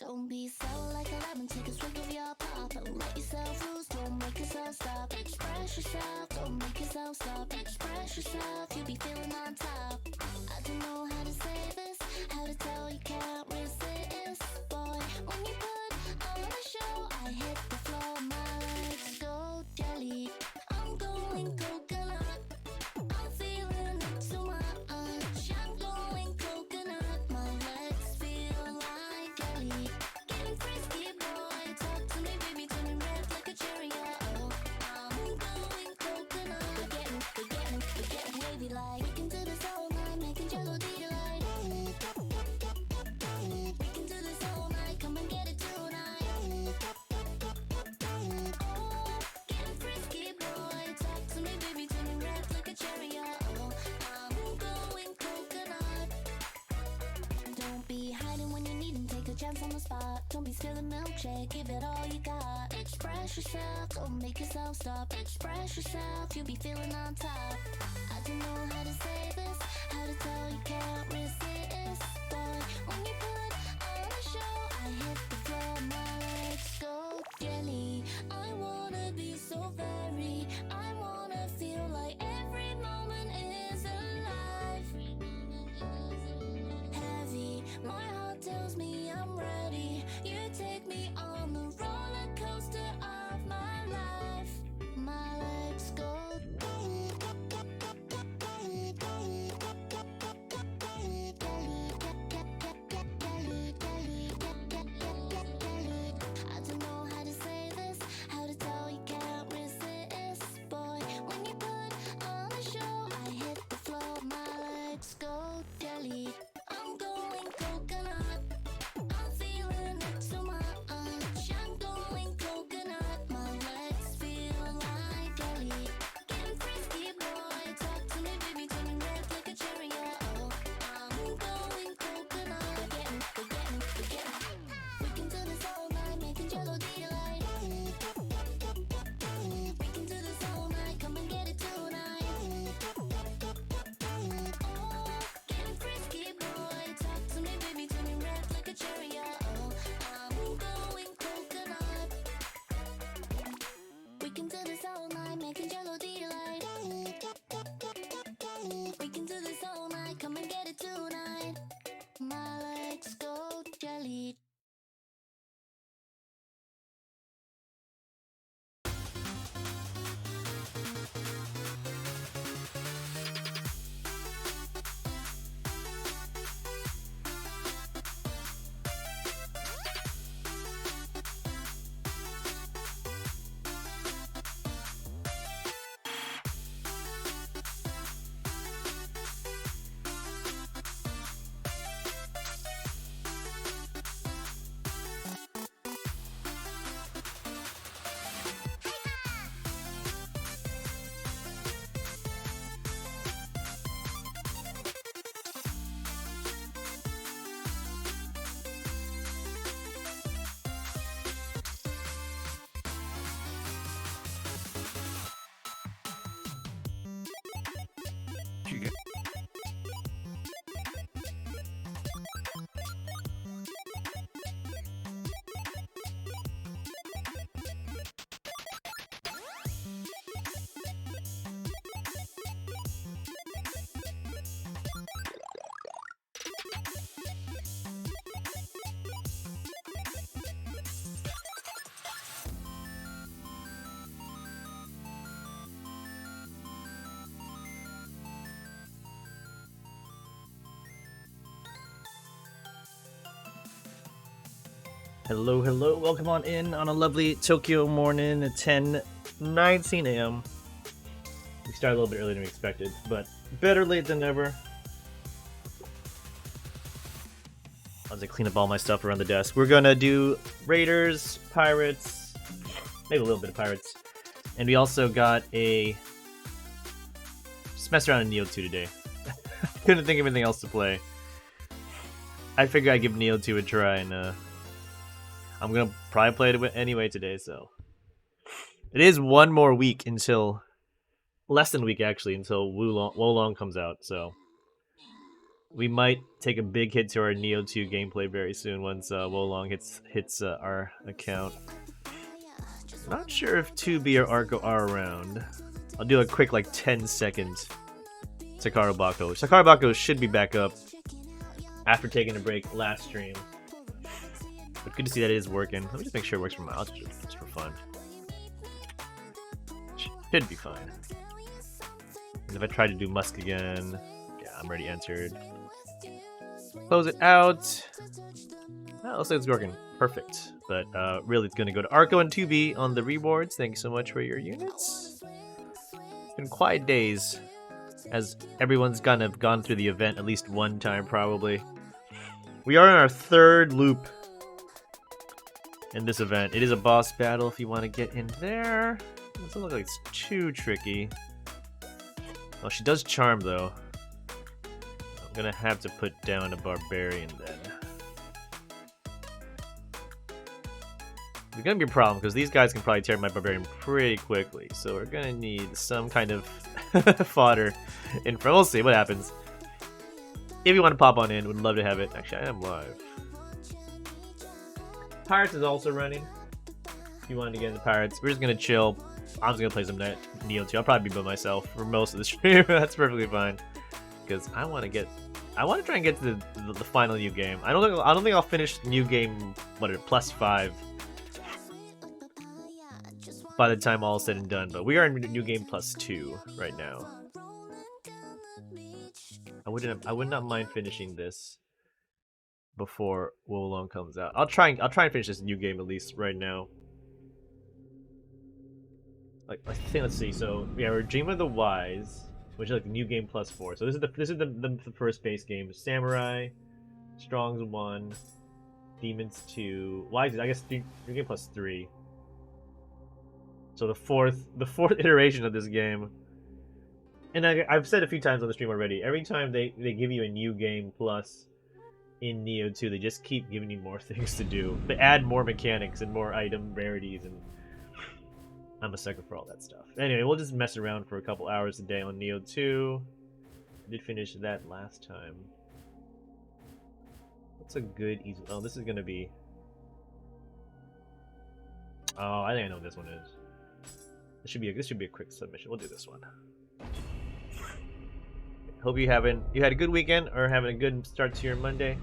Don't be sour like a lemon, take a swig of your pop. Don't let yourself loose, don't make yourself stop. Express yourself, don't make yourself stop. Express yourself, you'll be feeling on top. I don't know how to say this, how to tell you can't resist. Boy, when you put on a show, I hit the floor, my legs go jelly. I'm going coconut, I'm feeling it too much. I'm going coconut, my legs feel like jelly. Getting frisky, boy, talk to me, baby, turning red like a cherry. Oh, I'm going coconut, we're getting wavy like. We can do this all night, making jello delight. We can do this all night, come and get it tonight. Oh, getting frisky, boy, talk to me, baby, turning red like a cherry. Oh, I'm going coconut. Don't be hiding when you need and take a chance on the spot. Don't be spilling milkshake, give it all you got. Express yourself, don't make yourself stop. Express yourself, you'll be feeling on top. I don't know how to say this, how to tell you can't resist. Boy, when you put on a show, I hit the floor, my legs go jelly. I wanna be so very, I wanna feel like every moment is alive. Heavy, my heart tells me I'm ready. You take me on the roller coaster of my life. My legs go. I don't know how to say this, how to tell you can't resist. Boy, when you put on a show, I hit the floor, my legs go jelly. I'm going coconut, I'm feeling it too much. I'm going coconut, my legs feel like jelly. Getting frisky, boy, talk to me, baby, turning red like a cherry. Oh, I'm going coconut, we're getting. We can do this all night, making jello delight. We can do this all night, come and get it tonight. Oh, getting frisky, boy, talk to me, baby, turning red like a cherry. Oh, I'm going coconut. We can do this all night, making jello delight. We can do this all night, come and get it tonight. My legs go jelly. Hello, hello. Welcome on in on a lovely Tokyo morning at 10:19 a.m. We started a little bit earlier than we expected, but better late than never. As I clean up all my stuff around the desk, we're gonna do Raiders, Pirates, maybe a little bit of Pirates, and we also got a just messed around in Neo 2 today. Couldn't think of anything else to play. I figured I'd give Neo 2 a try, and I'm gonna probably play it anyway today, so it is one more week until less than a week actually until Wolong comes out. So we might take a big hit to our Neo 2 gameplay very soon once Wolong hits our account. Not sure if 2B or Arco are around. I'll do a quick like 10-second Sakaro Bako. Sakaro Bako should be back up after taking a break last stream. But good to see that it is working. Let me just make sure it works for my just for fun. Should be fine. And if I try to do Musk again, yeah, I'm already entered. Close it out. Oh, looks like it's working. Perfect. But really, it's going to go to Arco and 2B on the rewards. Thank you so much for your units. It's been quiet days, as everyone's kind of gone through the event at least one time, probably. We are in our third loop in this event. It is a boss battle if you want to get in there. It doesn't look like it's too tricky. Well, she does charm, though. I'm going to have to put down a barbarian, then. It's gonna be a problem because these guys can probably tear my barbarian pretty quickly, so we're gonna need some kind of fodder in front. We'll see what happens. If you want to pop on in, would love to have it. Actually, I am live. Pirates is also running. If you wanted to get into Pirates, we're just gonna chill. I'm just gonna play some Neo 2. I'll probably be by myself for most of the stream. That's perfectly fine because I want to try and get to the final new game. I don't think I'll finish new game +5. By the time all is said and done, but we are in new game +2 right now. I would not mind finishing this before Wolong comes out. I'll try and finish this new game at least right now. Like let's see. So yeah, we're Dream of the Wise, which is like the new game +4. So this is the first base game. Samurai, Strong's 1, Demons 2, Wise. I guess new game +3. So the fourth iteration of this game, and I've said a few times on the stream already. Every time they give you a new game plus in Neo 2, they just keep giving you more things to do. They add more mechanics and more item rarities, and I'm a sucker for all that stuff. Anyway, we'll just mess around for a couple hours a day on Neo 2. I did finish that last time. What's a good easy? Oh, this is gonna be. Oh, I think I know what this one is. This should be a quick submission. We'll do this one. Hope you had a good weekend or having a good start to your Monday.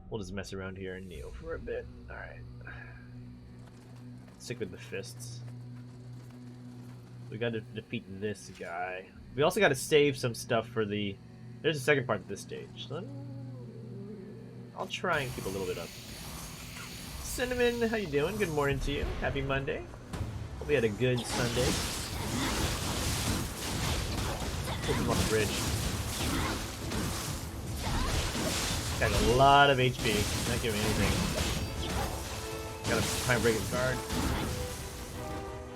We'll just mess around here and Neo for a bit. All right. Stick with the fists. We got to defeat this guy. We also got to save some stuff for the. There's a second part to this stage. So I'll try and keep a little bit up. Cinnamon, how you doing? Good morning to you. Happy Monday. Hope you had a good Sunday. Put him on the bridge. Got a lot of HP. Not giving anything. Gotta try and break his guard.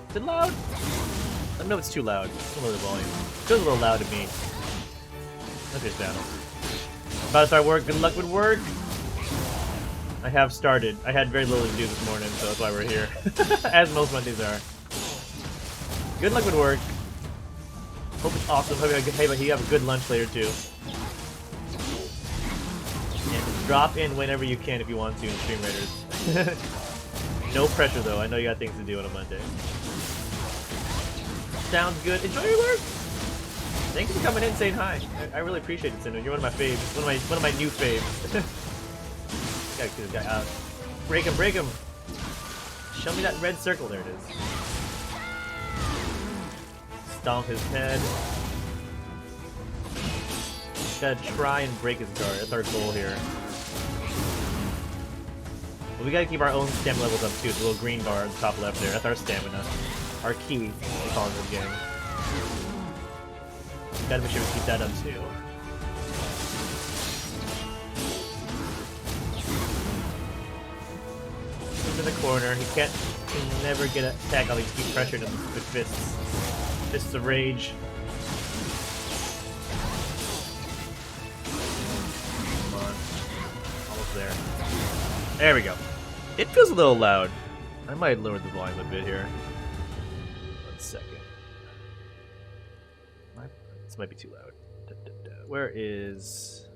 Is it loud? I don't know if it's too loud. Lower the volume. It feels a little loud to me. Look at this battle. About to start work. Good luck with work. I have started. I had very little to do this morning, so that's why we're here. As most Mondays are. Good luck with work. Hope it's awesome. Hope you have a good lunch later, too. And drop in whenever you can if you want to in Stream Raiders. No pressure, though. I know you got things to do on a Monday. Sounds good. Enjoy your work! Thank you for coming in and saying hi. I really appreciate it, Cinnamon. You're one of my faves. One of my new faves. Gotta get this guy out. Break him, break him! Show me that red circle. There it is. Stomp his head. Gotta try and break his guard. That's our goal here. But we gotta keep our own stamina levels up too. It's a little green bar on the top left there. That's our stamina. Our key, we call it in this game. Gotta make sure we keep that up too. He's in the corner. He can never get an attack. I'll just keep pressuring him with fists. Fists of rage. Come on. Almost there. There we go. It feels a little loud. I might lower the volume a bit here. 1 second. This might be too loud. Where is...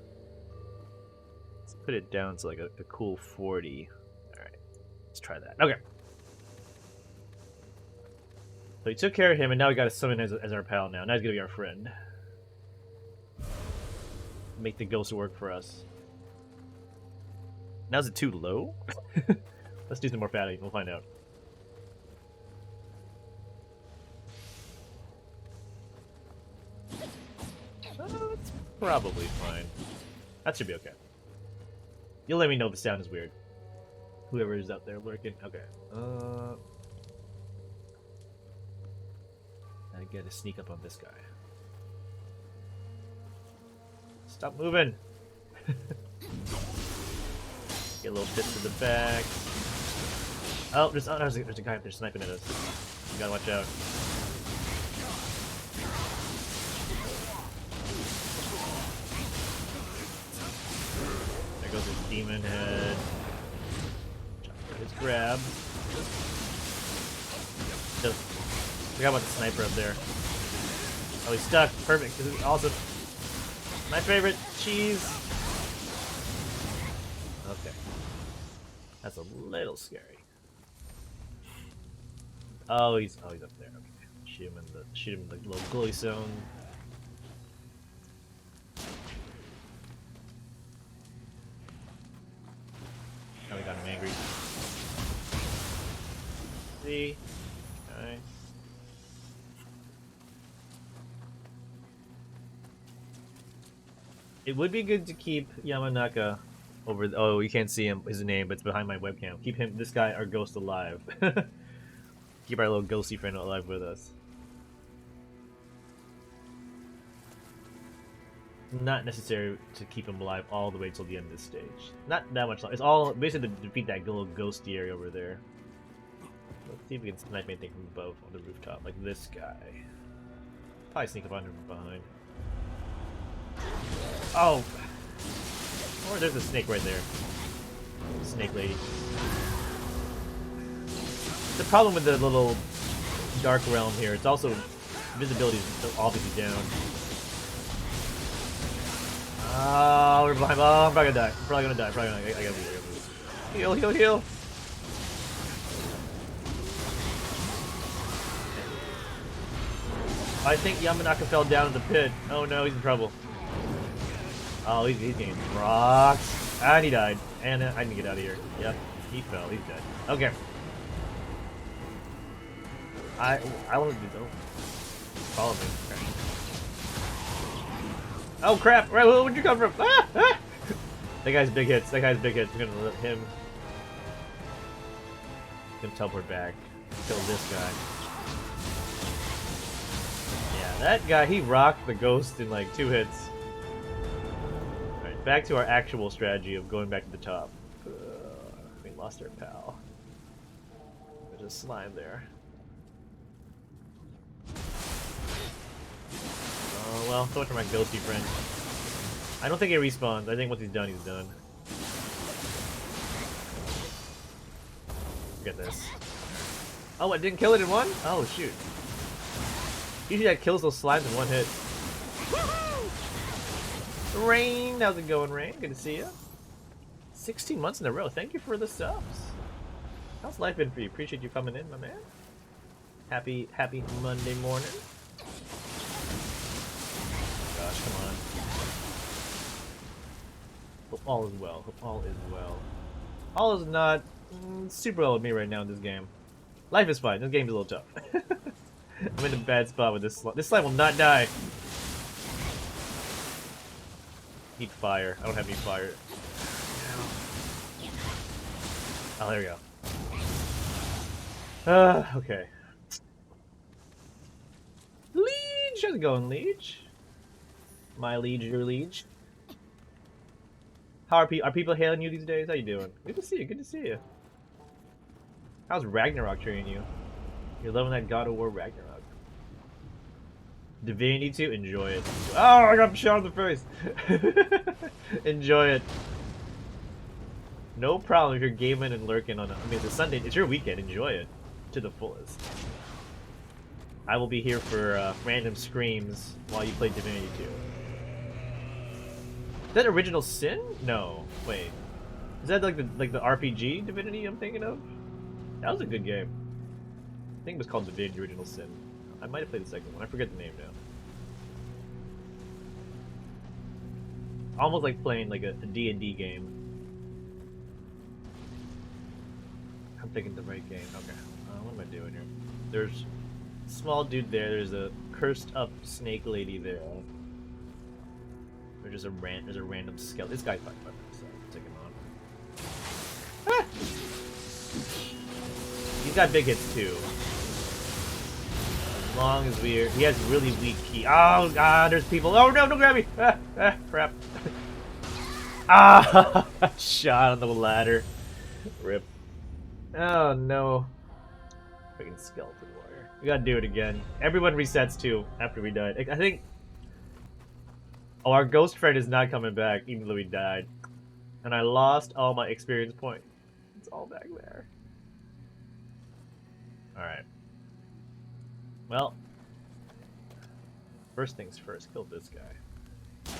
Let's put it down to like a cool 40. Alright, let's try that. Okay. So we took care of him, and now we gotta summon as our pal now. Now he's gonna be our friend. Make the ghost work for us. Now is it too low? Let's do some more fatty. We'll find out. That's probably fine. That should be okay. You'll let me know if the sound is weird. Whoever is out there lurking. Okay. I gotta sneak up on this guy. Stop moving! Get a little bit to the back. Oh, there's a guy up there sniping at us. You gotta watch out. There goes his demon head. His grab. Just forgot about the sniper up there. Oh, he's stuck. Perfect. This is awesome. My favorite cheese. Okay. That's a little scary. Oh, he's up there. Okay. Shoot him in the little glowy zone. Now we got him angry. See? Nice. It would be good to keep Yamanaka over. Oh, you can't see his name, but it's behind my webcam. Keep this guy, our ghost, alive. Keep our little ghosty friend alive with us. Not necessary to keep him alive all the way till the end of this stage. Not that much longer. It's all basically to defeat that little ghosty area over there. Let's see if we can snipe anything from above on the rooftop, like this guy. Probably sneak up on him from behind. Oh! Or there's a snake right there. Snake lady. The problem with the little dark realm here, it's also visibility is obviously down. Oh, we're behind. Oh, I'm probably gonna die. I'm probably gonna die. I gotta move. Heal, heal, heal. I think Yamanaka fell down in the pit. Oh no, he's in trouble. Oh, he's getting rocked. And he died. And I need to get out of here. Yep, he fell. He's dead. Okay. I want to do though. Follow me. Okay. Oh crap! Where would you come from? Ah! Ah! That guy's big hits. That guy's big hits. We're gonna let him. Teleport back. Kill this guy. Yeah, that guy. He rocked the ghost in like 2 hits. All right, back to our actual strategy of going back to the top. We lost our pal. There's a slime there. Oh well, so much for my ghosty friend. I don't think he respawns. I think once he's done, he's done. Look at this. Oh, I didn't kill it in one? Oh shoot. Usually that kills those slimes in 1 hit. Rain! How's it going, Rain? Good to see you. 16 months in a row. Thank you for the subs. How's life been for you? Appreciate you coming in, my man. Happy Monday morning. Gosh, come on. Hope all is well. Hope all is well. All is not super well with me right now in this game. Life is fine. This game's a little tough. I'm in a bad spot with this slime. This slime will not die. Need fire. I don't have any fire. Oh, there we go. Okay. Liege! How's it going, Liege? My liege, your liege. How are people hailing you these days? How you doing? Good to see you. Good to see you. How's Ragnarok treating you? You're loving that God of War Ragnarok. Divinity 2? Enjoy it. Oh, I got shot in the face. Enjoy it. No problem if you're gaming and lurking on. I mean, it's a Sunday. It's your weekend. Enjoy it to the fullest. I will be here for random screams while you play Divinity 2. Is that Original Sin? No. Wait. Is that like the RPG Divinity I'm thinking of? That was a good game. I think it was called Divinity Original Sin. I might have played the second one. I forget the name now. Almost like playing like a D&D game. I'm thinking the right game. Okay. What am I doing here? There's a small dude there. There's a cursed up snake lady there. There's a random skeleton. This guy's fine, so I'll take him on. Ah! He's got big hits too. As long as he has really weak key. Oh god, there's people. Oh no, don't grab me! Crap. Ah, shot on the ladder. Rip. Oh no. Freaking skeleton warrior. We gotta do it again. Everyone resets too after we died. I think. Oh, our ghost friend is not coming back, even though he died. And I lost all my experience points. It's all back there. Alright. Well. First things first, kill this guy.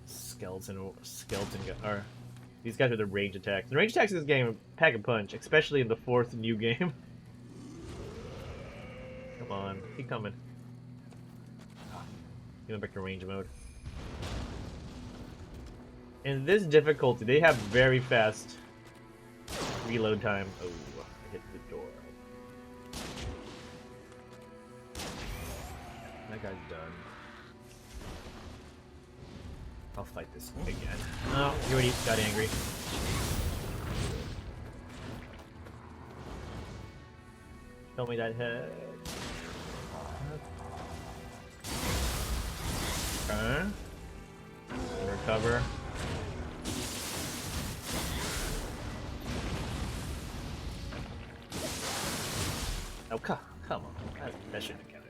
Skeleton guy. Or, these guys are the range attacks. The range attacks in this game pack a punch, especially in the 4th new game. Come on, keep coming. Going back to range mode. In this difficulty, they have very fast reload time. Oh, I hit the door. That guy's done. I'll fight this again. Oh, you already got angry. Show me that head. Okay. Recover. Oh, come on. That shouldn't have counted.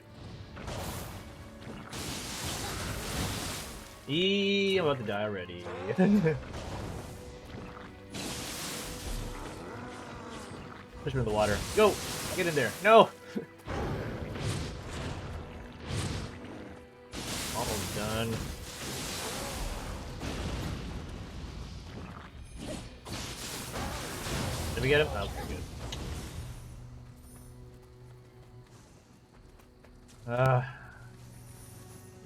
I'm about to die already. Push me in the water. Go! Get in there. No! Almost done. Did we get him? Oh, pretty good.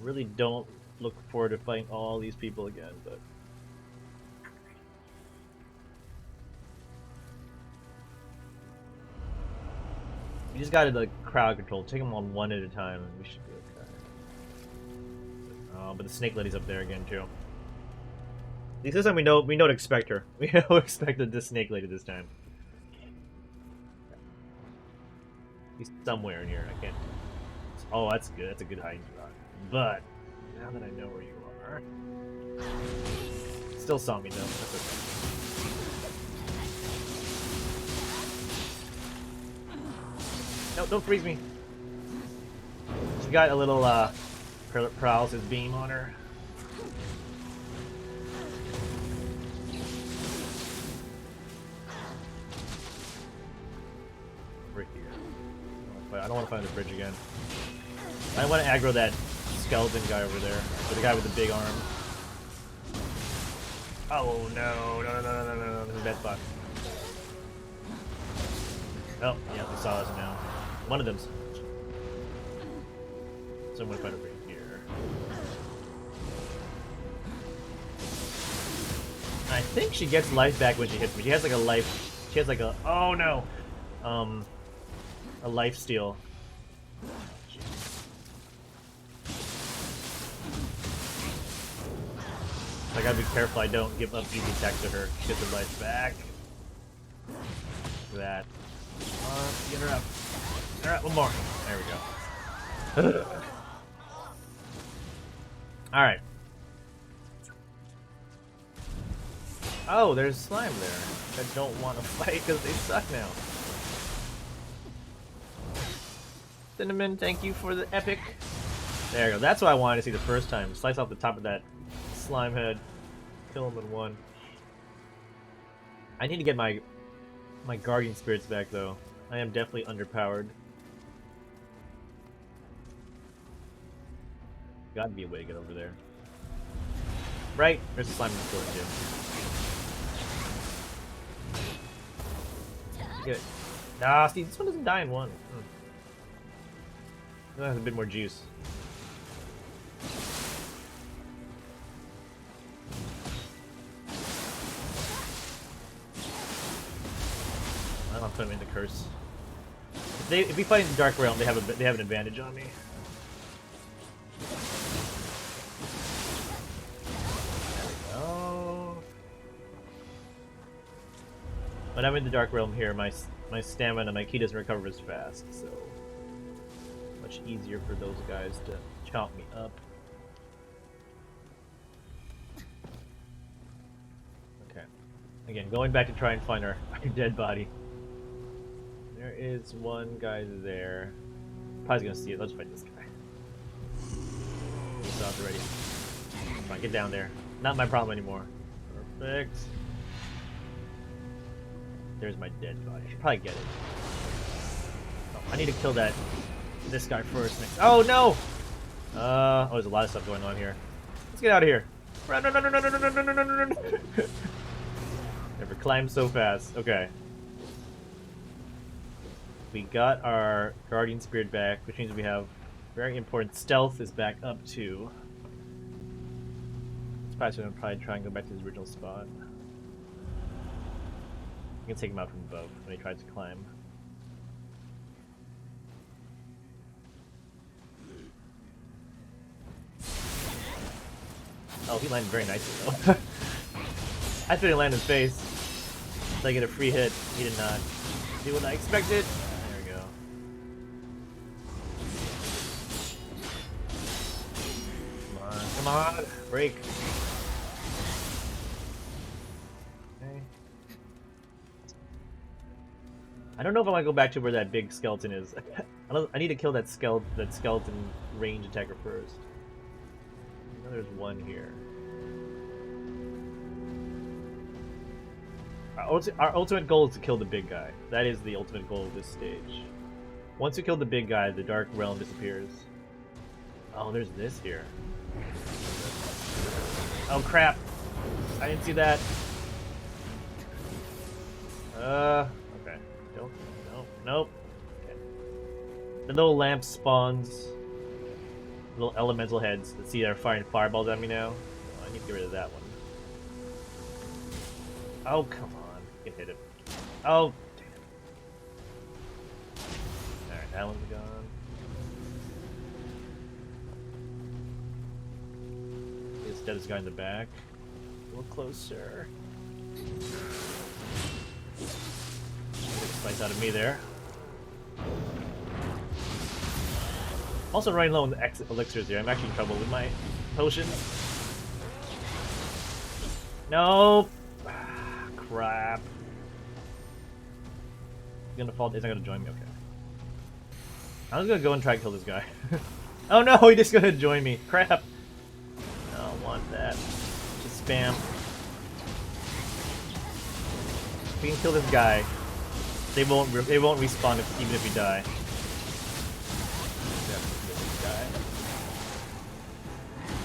Really don't look forward to fighting all these people again, but you just gotta like crowd control. Take them on one at a time, and we should be okay. But the snake lady's up there again too. This time we know to expect her. We know to expect the snake lady this time. He's somewhere in here. I can't. Oh, that's good. That's a good hiding spot. But now that I know where you are, still saw me though. That's okay. No, don't freeze me. She got a little paralysis beam on her. We're here. I don't want to find the bridge again. I want to aggro that skeleton guy over there, or the guy with the big arm. Oh no! No! This is a bad spot. Oh, yeah, they saw us now. One of them's. So I'm gonna find over here. I think she gets life back when she hits me. She has like a life. She has like a. Oh no! A life steal. I gotta be careful I don't give up easy attack to her. Get the life back. That. Get her up. Get her up. One more. There we go. Alright. Oh, there's slime there. I don't want to fight because they suck now. Cinnamon, thank you for the epic. There you go. That's what I wanted to see the first time. Slice off the top of that slime head. Kill him in one. I need to get my guardian spirits back though. I am definitely underpowered. Gotta be a way to get over there. Right, there's a slime in the floor too. Get it. Nah, see, this one doesn't die in one. That has a bit more juice. I don't put him in the curse. If we fight in the Dark Realm, they have an advantage on me. There we go. When I'm in the Dark Realm here, my stamina, my ki doesn't recover as fast, so much easier for those guys to chomp me up. Okay. Again, going back to try and find our dead body. There is one guy there. Probably gonna see it. Let's fight this guy. He's off already. Come on, get down there. Not my problem anymore. Perfect. There's my dead body. I should probably get it. Oh, I need to kill this guy first. Oh no! Oh, there's a lot of stuff going on here. Let's get out of here. Run, run, run, run, run, run, run, run, run, run, run. Never climbed so fast. Okay. We got our Guardian Spirit back, which means we have very important stealth is back up too. It's probably try and go back to his original spot. You can take him out from above when he tries to climb. Oh, he landed very nicely though. I thought he landed in his face. Did I get a free hit? He did not do what I expected. Come on, break. Okay. I don't know if I want to go back to where that big skeleton is. I need to kill that skeleton range attacker first. I know there's one here. Our ultimate goal is to kill the big guy. That is the ultimate goal of this stage. Once we kill the big guy, the Dark Realm disappears. Oh, there's this here. Oh crap! I didn't see that. Okay. Nope. Okay. The little lamp spawns little elemental heads that see they're firing fireballs at me now. Oh, I need to get rid of that one. Oh, come on. You can hit it. Oh, damn. Alright, that one's gone. Instead, this guy in the back. A little closer. Slice out of me there. Also running low on the elixirs here. I'm actually in trouble with my potions. Nope. Crap. He's gonna fall. He's not gonna join me. Okay. I was gonna go and try to kill this guy. Oh no, he just gonna join me. Crap. I don't want that. Just spam. If we can kill this guy, they won't respawn even if we die.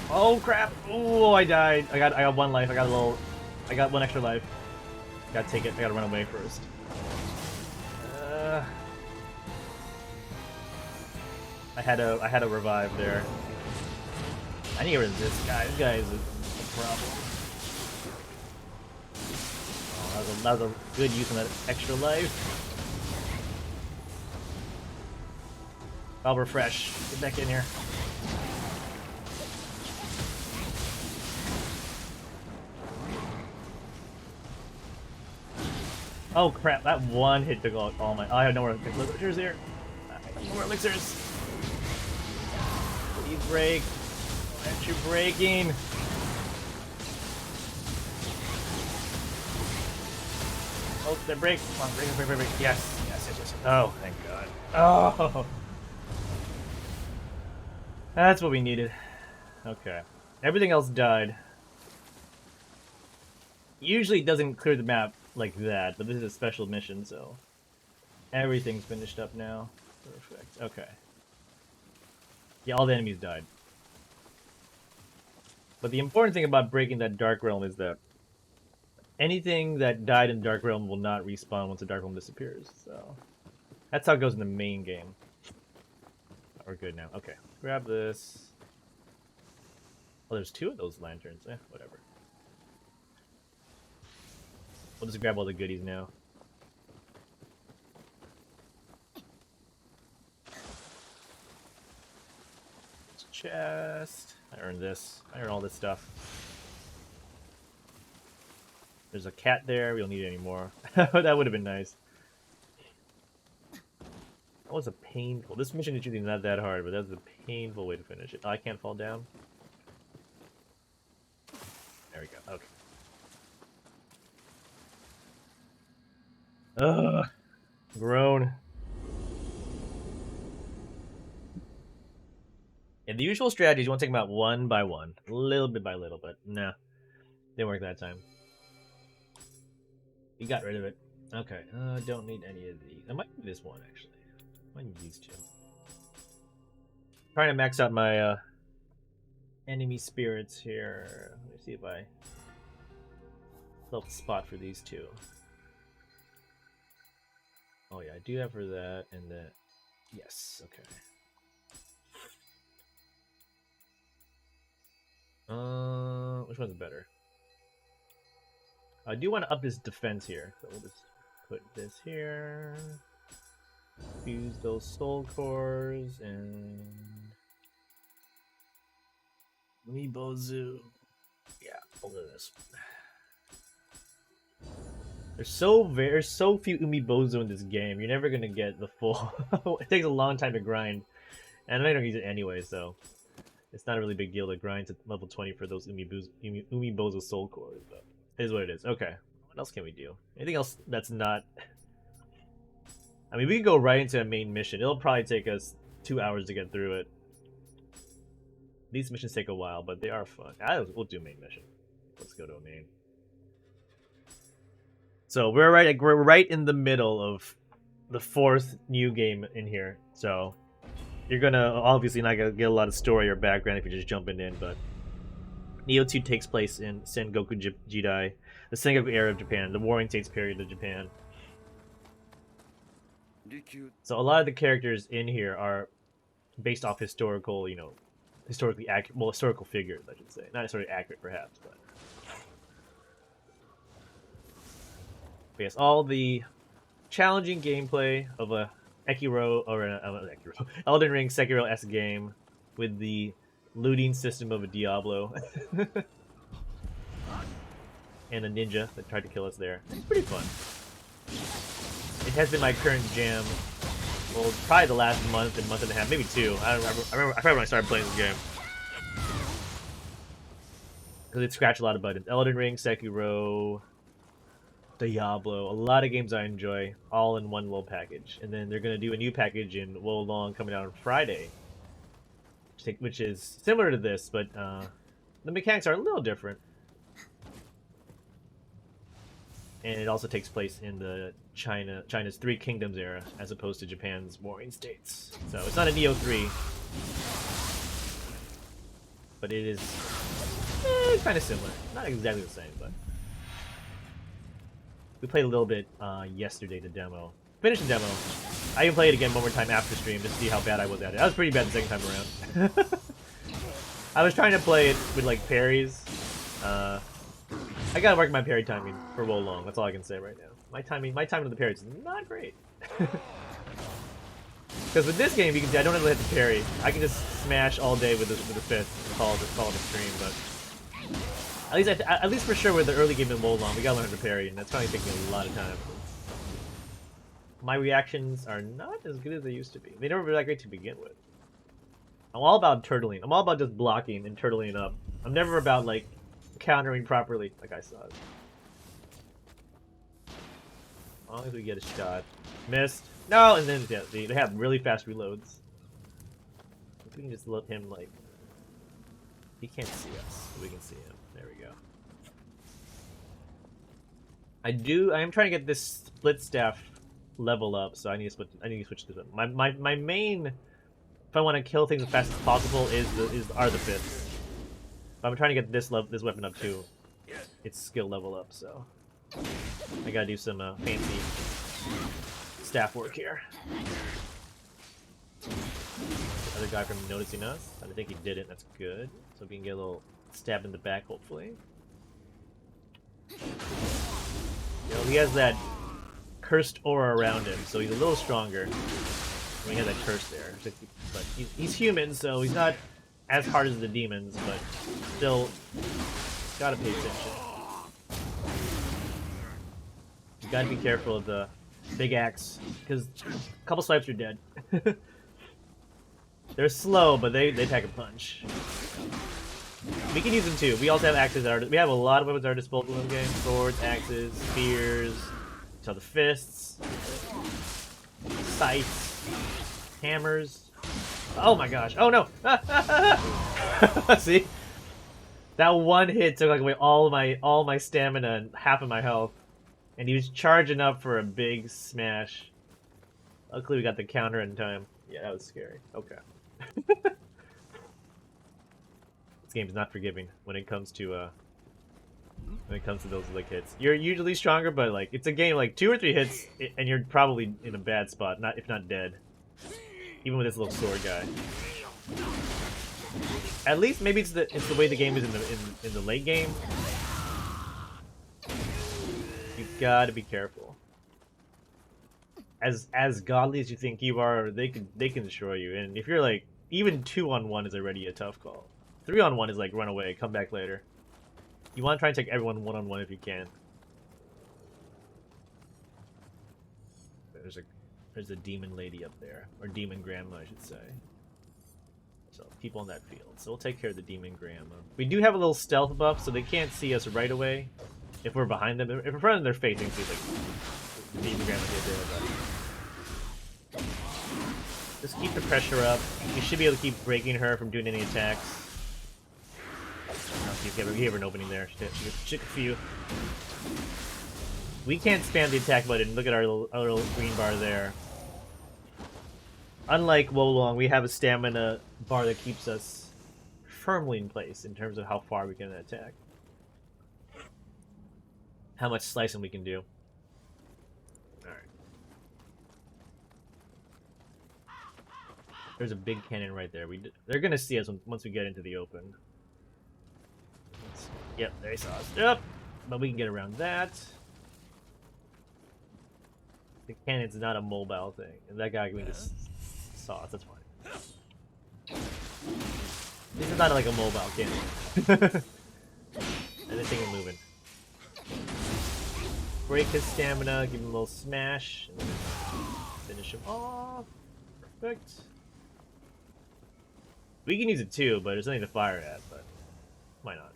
Oh crap! Oh, I died. I got one life. I got one extra life. Gotta take it. I gotta run away first. I had a revive there. I need to get rid of this guy. This guy is a problem. Oh, that was a good use of that extra life. I'll refresh. Get back in here. Oh crap, that one hit took all my... Oh, I have no more elixirs here. No more elixirs. Please break. Why aren't you breaking? Oh, they break. Come on, break. Yes. Oh, thank God. Oh. That's what we needed. Okay. Everything else died. Usually it doesn't clear the map like that, but this is a special mission, so everything's finished up now. Perfect. Okay. Yeah, all the enemies died. But the important thing about breaking that Dark Realm is that anything that died in Dark Realm will not respawn once the Dark Realm disappears. So that's how it goes in the main game. We're good now. Okay, grab this. Oh, there's 2 of those lanterns. Whatever. We'll just grab all the goodies now. Chest. I earned this. I earned all this stuff. There's a cat there. We don't need it anymore. That would have been nice. That was a painful. This mission is usually not that hard, but that was a painful way to finish it. Oh, I can't fall down. There we go. Okay. Ugh. Groan. And the usual strategy is you want to take them out one by one, a little bit by little, but nah, didn't work that time. We got rid of it. Okay, don't need any of these. I might need this one actually. I might need these 2. Trying to max out my enemy spirits here. Let me see if I built a spot for these 2. Oh yeah, I do have for that and that. Yes, okay. Which one's better? I do want to up this defense here, so we'll just put this here. Fuse those soul cores and Umibozu. Yeah, we'll do this. There's so few Umibozu in this game. You're never gonna get the full. It takes a long time to grind, and I don't use it anyway, so. It's not a really big deal to grind to level 20 for those Umibozu soul cores, but it is what it is. Okay, what else can we do? Anything else that's not... I mean, we can go right into a main mission. It'll probably take us 2 hours to get through it. These missions take a while, but they are fun. We'll do main mission. Let's go to a main. So we're right in the middle of the 4th new game in here, so... You're gonna obviously not gonna get a lot of story or background if you're just jumping in, but Nioh 2 takes place in Sengoku Jidai, the Sengoku era of Japan, the Warring States period of Japan. So a lot of the characters in here are based off historical, historically accurate, well, historical figures, I should say. Not necessarily accurate, perhaps, but yes, all the challenging gameplay of a Ekiro, or Ekiro, Elden Ring Sekiro-esque game with the looting system of a Diablo. And a ninja that tried to kill us there. It's pretty fun. It has been my current jam, well, probably the last month and a half, maybe 2. I remember when I started playing this game. Because it scratched a lot of buttons. Elden Ring, Sekiro, Diablo, a lot of games I enjoy, all in one little package. And then they're going to do a new package in Wo Long coming out on Friday, which is similar to this, but the mechanics are a little different. And it also takes place in the China's Three Kingdoms era, as opposed to Japan's Warring States. So it's not a Nioh 3, but it is kind of similar. Not exactly the same, but we played a little bit yesterday, the demo. Finished the demo. I even played it again one more time after stream to see how bad I was at it. I was pretty bad the second time around. I was trying to play it with like parries. I gotta work my parry timing for Wo Long. That's all I can say right now. My timing with the parries is not great. Because with this game, you can see I don't really have to parry. I can just smash all day with the fist and call it a stream. But at least for sure with the early game in Wo Long, we gotta learn to parry, and that's probably taking a lot of time. My reactions are not as good as they used to be. They never were that great to begin with. I'm all about turtling. I'm all about just blocking and turtling up. I'm never about like countering properly, like I saw. As long as we get a shot. Missed. No, and then yeah, they have really fast reloads. If we can just let him like, he can't see us, but we can see him. There we go. I am trying to get this split staff level up, so I need to switch this up. My main, if I want to kill things as fast as possible, are the fists. If I'm trying to get this weapon up too. Its skill level up, so I gotta do some fancy staff work here. Other guy from noticing us. I think he didn't. That's good. So we can get a little stab in the back, hopefully. You know, he has that cursed aura around him, so he's a little stronger. When he has that curse there, but he's human, so he's not as hard as the demons, but still gotta pay attention. You gotta be careful of the big axe, because a couple swipes are dead. They're slow, but they pack a punch. We can use them too. We also have axes at our. We have a lot of weapons at our disposal in the game: swords, axes, spears, so the fists, scythes, hammers. Oh my gosh! Oh no! See, that one hit took like away all my stamina and half of my health, and he was charging up for a big smash. Luckily, we got the counter in time. Yeah, that was scary. Okay. This game is not forgiving when it comes to those like hits. You're usually stronger, but like it's a game like 2 or 3 hits and you're probably in a bad spot, if not dead. Even with this little sword guy. At least maybe it's the way the game is in the late game. You gotta be careful. As godly as you think you are, they can destroy you. And if you're like even 2-on-1 is already a tough call. 3-on-1 is like run away, come back later. You want to try and take everyone 1-on-1 if you can. There's a demon lady up there, or demon grandma, I should say. So people in that field. So we'll take care of the demon grandma. We do have a little stealth buff, so they can't see us right away. If we're behind them, if we're in front of their face, they can see like the demon grandma did there. But just keep the pressure up. We should be able to keep breaking her from doing any attacks. We gave her an opening there. She took a few. We can't spam the attack button. Look at our little green bar there. Unlike Wolong, we have a stamina bar that keeps us firmly in place in terms of how far we can attack. How much slicing we can do. Alright. There's a big cannon right there. They're gonna see us once we get into the open. Yep, they saw us. Yep, but we can get around that. The cannon's not a mobile thing, and that guy can just saw us. That's fine. This is not like a mobile cannon. And this thing is moving. Break his stamina, give him a little smash, and then finish him off. Perfect. We can use it too, but there's nothing to fire at. But why not?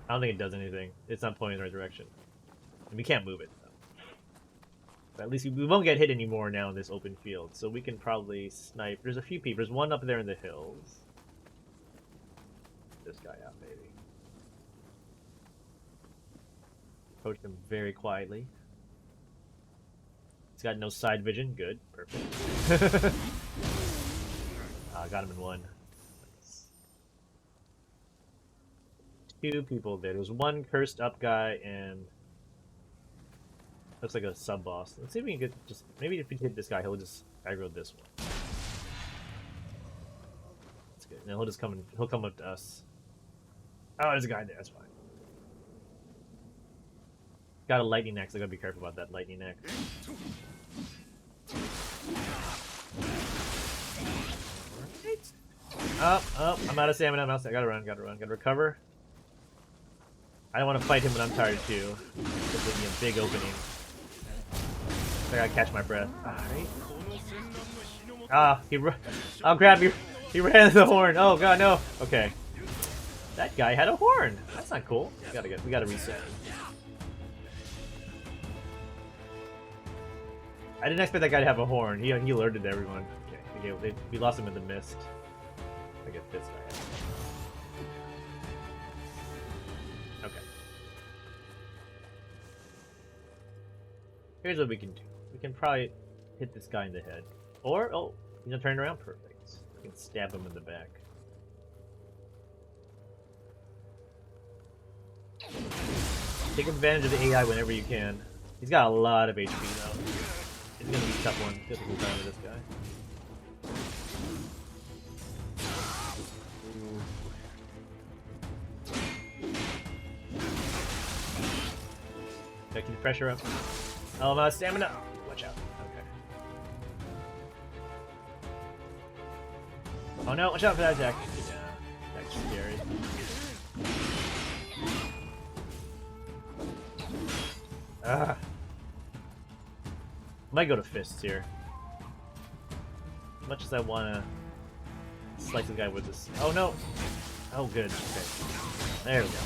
I don't think it does anything. It's not pointing in the right direction. And we can't move it, though. But at least we won't get hit anymore now in this open field. So we can probably snipe. There's a few people. There's one up there in the hills. This guy out, maybe. Approach him very quietly. He's got no side vision. Good. Perfect. Got him in one. 2 people there. There's one cursed up guy and looks like a sub boss. Let's see if we can get maybe if we hit this guy, he'll just aggro this one. That's good. Now he'll come up to us. Oh, there's a guy there. That's fine. Got a lightning axe. I gotta be careful about that lightning axe. Right. Oh, I'm out of stamina. I gotta run. Gotta recover. I don't want to fight him when I'm tired too. This will be a big opening. I gotta catch my breath. Alright. I'll grab you. He ran the horn. Oh god, no. Okay. That guy had a horn. That's not cool. We gotta reset. I didn't expect that guy to have a horn. He alerted everyone. Okay. We lost him in the mist. I get this guy. Okay. Here's what we can do. We can probably hit this guy in the head. Or, oh, he's not turning around. Perfect. You can stab him in the back. Take advantage of the AI whenever you can. He's got a lot of HP though. It's gonna be a tough one. Difficult time with this guy. Keep the pressure up. Oh, my stamina! Watch out. Okay. Oh no, watch out for that attack. Yeah, that's scary. Ah. Might go to fists here. As much as I wanna slice the guy with this. Oh no! Oh good. Okay. There we go.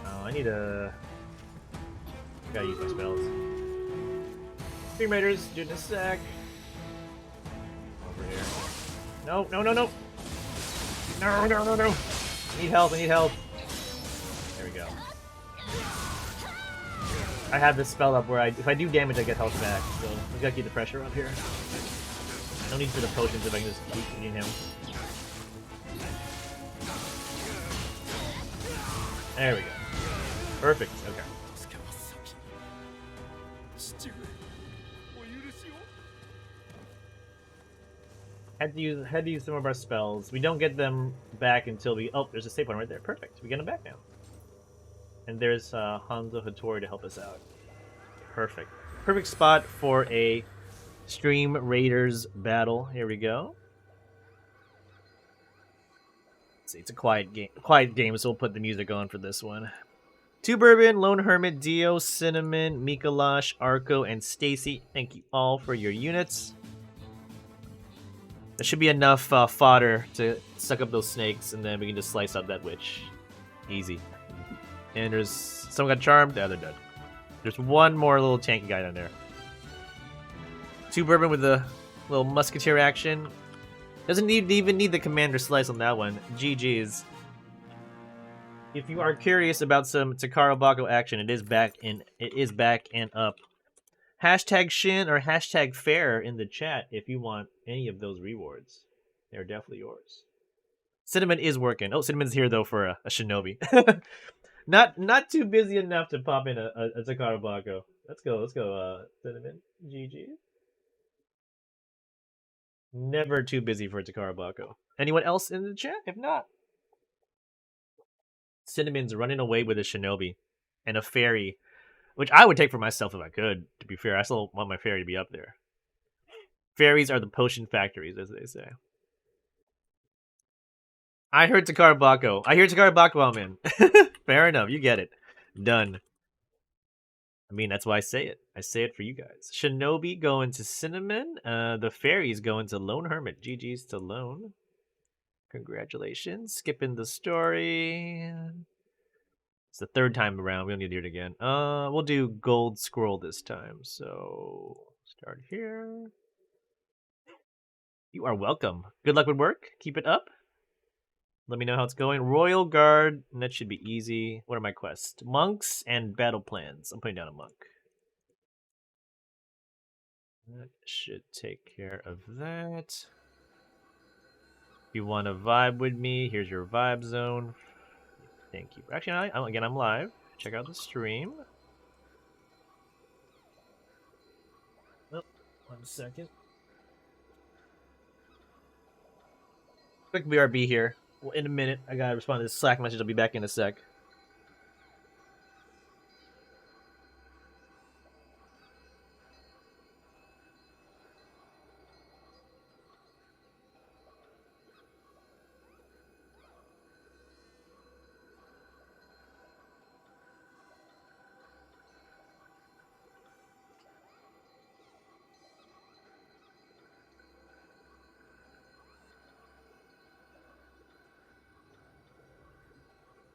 Oh, I need a. Gotta use my spells. Stream Raiders, do a sec. Over here. No, no, no, no! No, no, no, no! I need help, I need help. There we go. I have this spell up where if I do damage, I get health back. So we gotta keep the pressure up here. No need for the potions if I can just keep eating him. There we go. Perfect. Okay. Had to use some of our spells. We don't get them back until we. Oh, there's a save point right there. Perfect. We get them back now. And there's Hanzo Hattori to help us out. Perfect. Perfect spot for a Stream Raiders battle. Here we go. Let's see, it's a quiet game, so we'll put the music on for this one. Two Bourbon, Lone Hermit, Dio, Cinnamon, Mikalash, Arco, and Stacy. Thank you all for your units. There should be enough fodder to suck up those snakes, and then we can just slice up that witch. Easy. And there's someone got charmed. The other dead. There's one more little tanky guy down there. Two Bourbon with a little musketeer action. Doesn't even need the commander slice on that one. GG's. If you are curious about some Takara Bako action, it is back and up. Hashtag Shin or hashtag Fair in the chat if you want any of those rewards. They're definitely yours. Cinnamon is working. Oh, Cinnamon's here though for a shinobi. Not too busy enough to pop in a Takara Bako. Let's go, Cinnamon. GG. Never too busy for Takara Bako. Anyone else in the chat? If not, Cinnamon's running away with a shinobi and a fairy, which I would take for myself if I could, to be fair. I still want my fairy to be up there. Fairies are the potion factories, as they say. I heard Takara Bako. I hear Takara Bako, I'm in. Fair enough, you get it. Done. I mean, that's why I say it. I say it for you guys. Shinobi going to Cinnamon. The fairies going to Lone Hermit. GG's to Lone. Congratulations. Skipping the story. It's the third time around. We don't need to do it again. We'll do Gold Scroll this time. So, start here. You are welcome. Good luck with work. Keep it up. Let me know how it's going. Royal Guard. And that should be easy. What are my quests? Monks and battle plans. I'm putting down a monk. That should take care of that. If you want to vibe with me, here's your vibe zone. Thank you. Actually, I'm live. Check out the stream. Oh, 1 second. Quick BRB here. Well, in a minute, I gotta respond to this Slack message. I'll be back in a sec.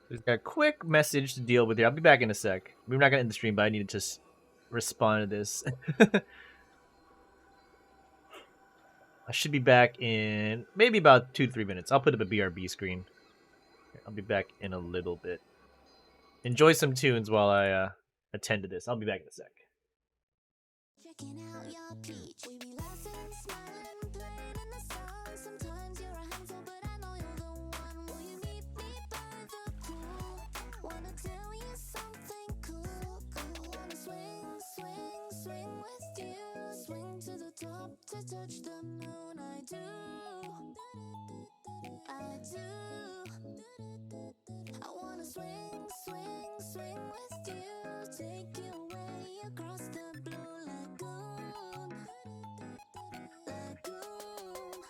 There's a quick message to deal with here. I'll be back in a sec. We're not gonna end the stream, but I needed to respond to this. I should be back in maybe about 2 to 3 minutes. I'll put up a BRB screen. I'll be back in a little bit. Enjoy some tunes while I attend to this. I'll be back in a sec. Checking out your peach. We be laughing, smiling, to touch the moon. I do. I do. I wanna swing, swing, swing with you. Take you away across the blue lagoon. Lagoon.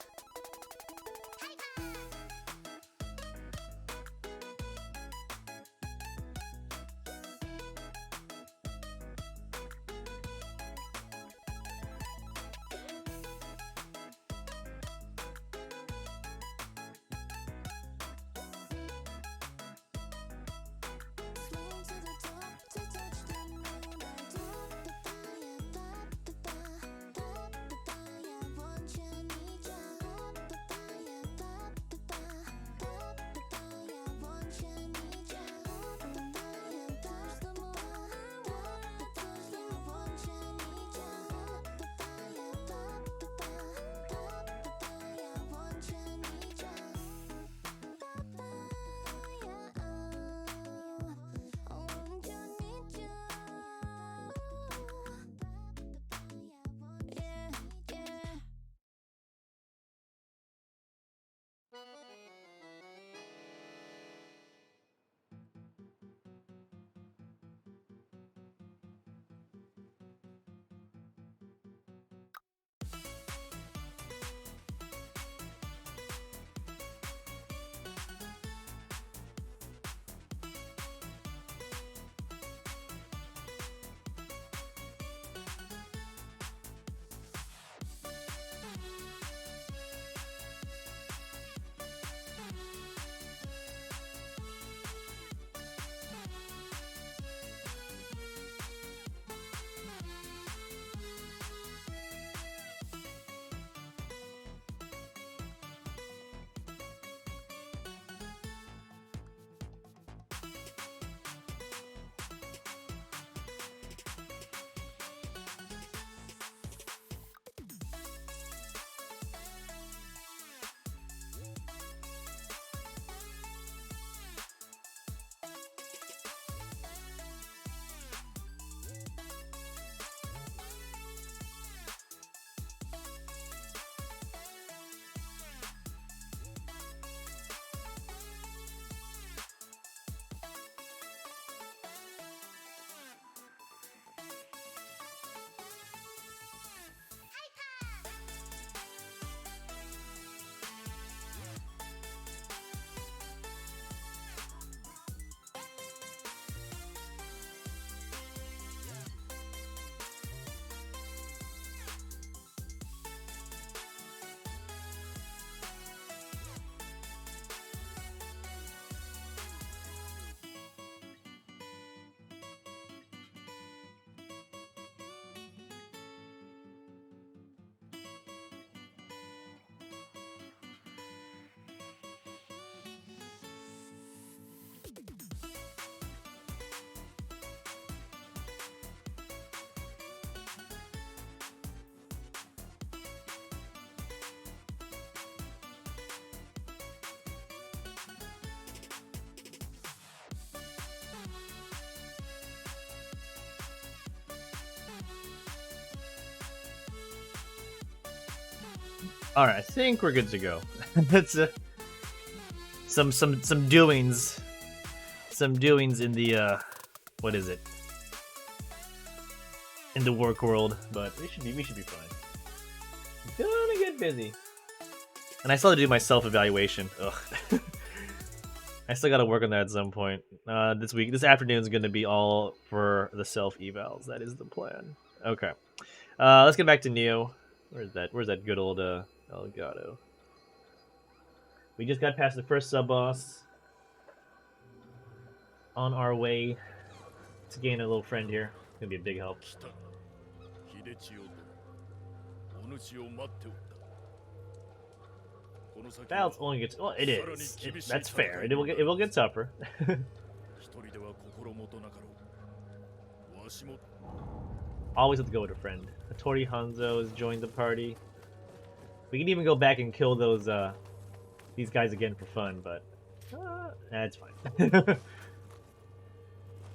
Swing to the top to touch the moon. I do. Papaya, want ya, need ya. Papaya, want ya, need ya. Papaya, touch the moon. Papaya, want ya, need ya. Papaya, want ya, need ya. Yeah, yeah. All right, I think we're good to go. That's some doings, in the what is it? In the work world, but we should be fine. Gonna get busy, and I still have to do my self-evaluation. Ugh. I still got to work on that at some point. This afternoon is gonna be all for the self-evals. That is the plan. Okay, let's get back to Neo. Where's that good old Elgato? We just got past the first sub-boss. On our way to gain a little friend here. It's gonna be a big help. Battles only gets. Well, it is. That's fair. It will get tougher. Always have to go with a friend. Hattori Hanzo has joined the party. We can even go back and kill these guys again for fun, but that's fine.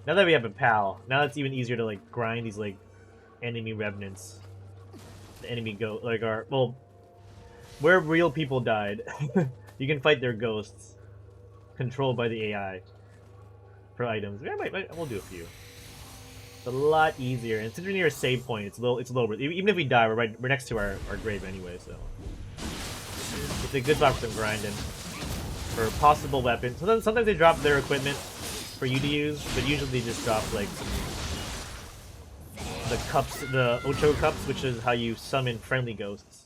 Now that we have a pal, now it's even easier to like grind these like enemy revenants. the enemy go like our well, where real people died, you can fight their ghosts, controlled by the AI for items. Yeah, we'll do a few. It's a lot easier, and since we're near a save point, it's lower. Even if we die, we're next to our grave anyway, so it's a good spot for some grinding. For possible weapons, sometimes they drop their equipment for you to use, but usually they just drop like the cups, the Ocho cups, which is how you summon friendly ghosts.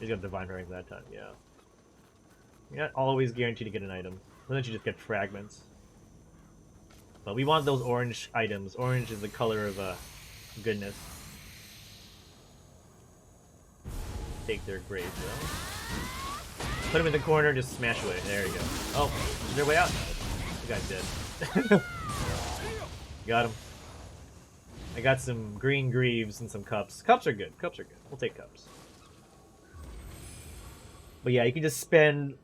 You got Divine Rank that time, yeah. You're not always guaranteed to get an item. Sometimes you just get fragments. But we want those orange items. Orange is the color of goodness. Take their graves, though. Put them in the corner, just smash away. There you go. Oh, is there a way out? The guy's dead. Got him. I got some green greaves and some cups. Cups are good. Cups are good. We'll take cups. But yeah, you can just spend...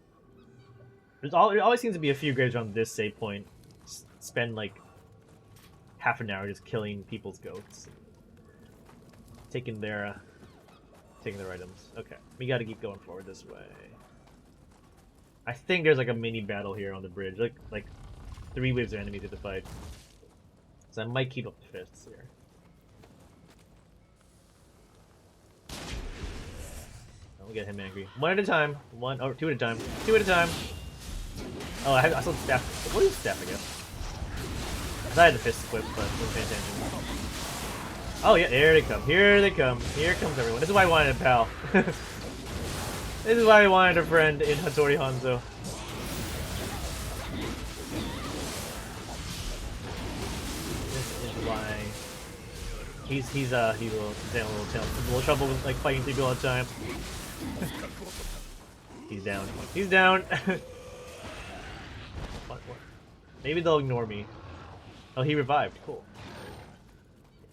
there always seems to be a few graves around this save point. Spend like half an hour just killing people's goats. Taking their items. Okay, we gotta keep going forward this way. I think there's like a mini battle here on the bridge. Like 3 waves of enemies to fight. So I might keep up the fists here. I'll get him angry. 1 at a time. 2 at a time. 2 at a time. Oh, I saw the staff. What is staff, I guess? I thought I had the fist equipped, but wasn't paying attention. Oh yeah, here they come. Here they come. Here comes everyone. This is why I wanted a pal. This is why I wanted a friend in Hattori Hanzo. This is why he's a little trouble with like fighting people all the time. He's down. He's down. What? Maybe they'll ignore me. Oh, he revived. Cool.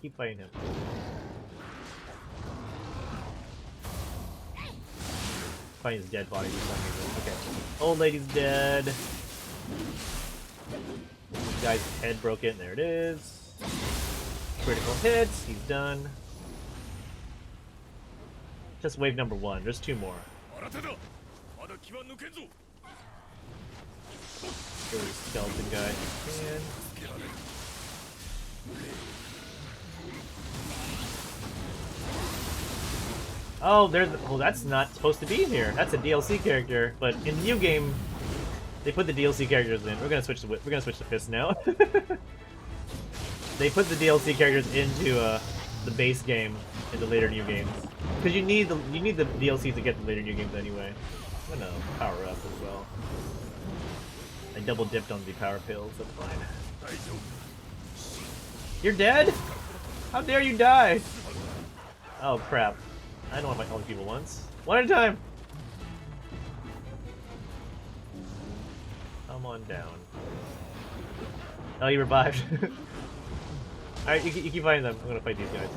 Keep fighting him. Fighting his dead body for some reason. Okay. Old lady's dead. This guy's head broken. There it is. Critical hits. He's done. Just wave number 1. There's 2 more. Kill this skeleton guy. And... oh, well, that's not supposed to be here. That's a DLC character, but in the new game, they put the DLC characters in. We're gonna switch to fists now. They put the DLC characters into the base game in the later new games because you need the DLC to get the later new games anyway. I'm gonna power up as well. I double dipped on the power pills. That's fine. You're dead? How dare you die? Oh crap. I don't want to fight all the people once. 1 at a time! Come on down. Oh, you revived. Alright, you keep fighting them. I'm gonna fight these guys.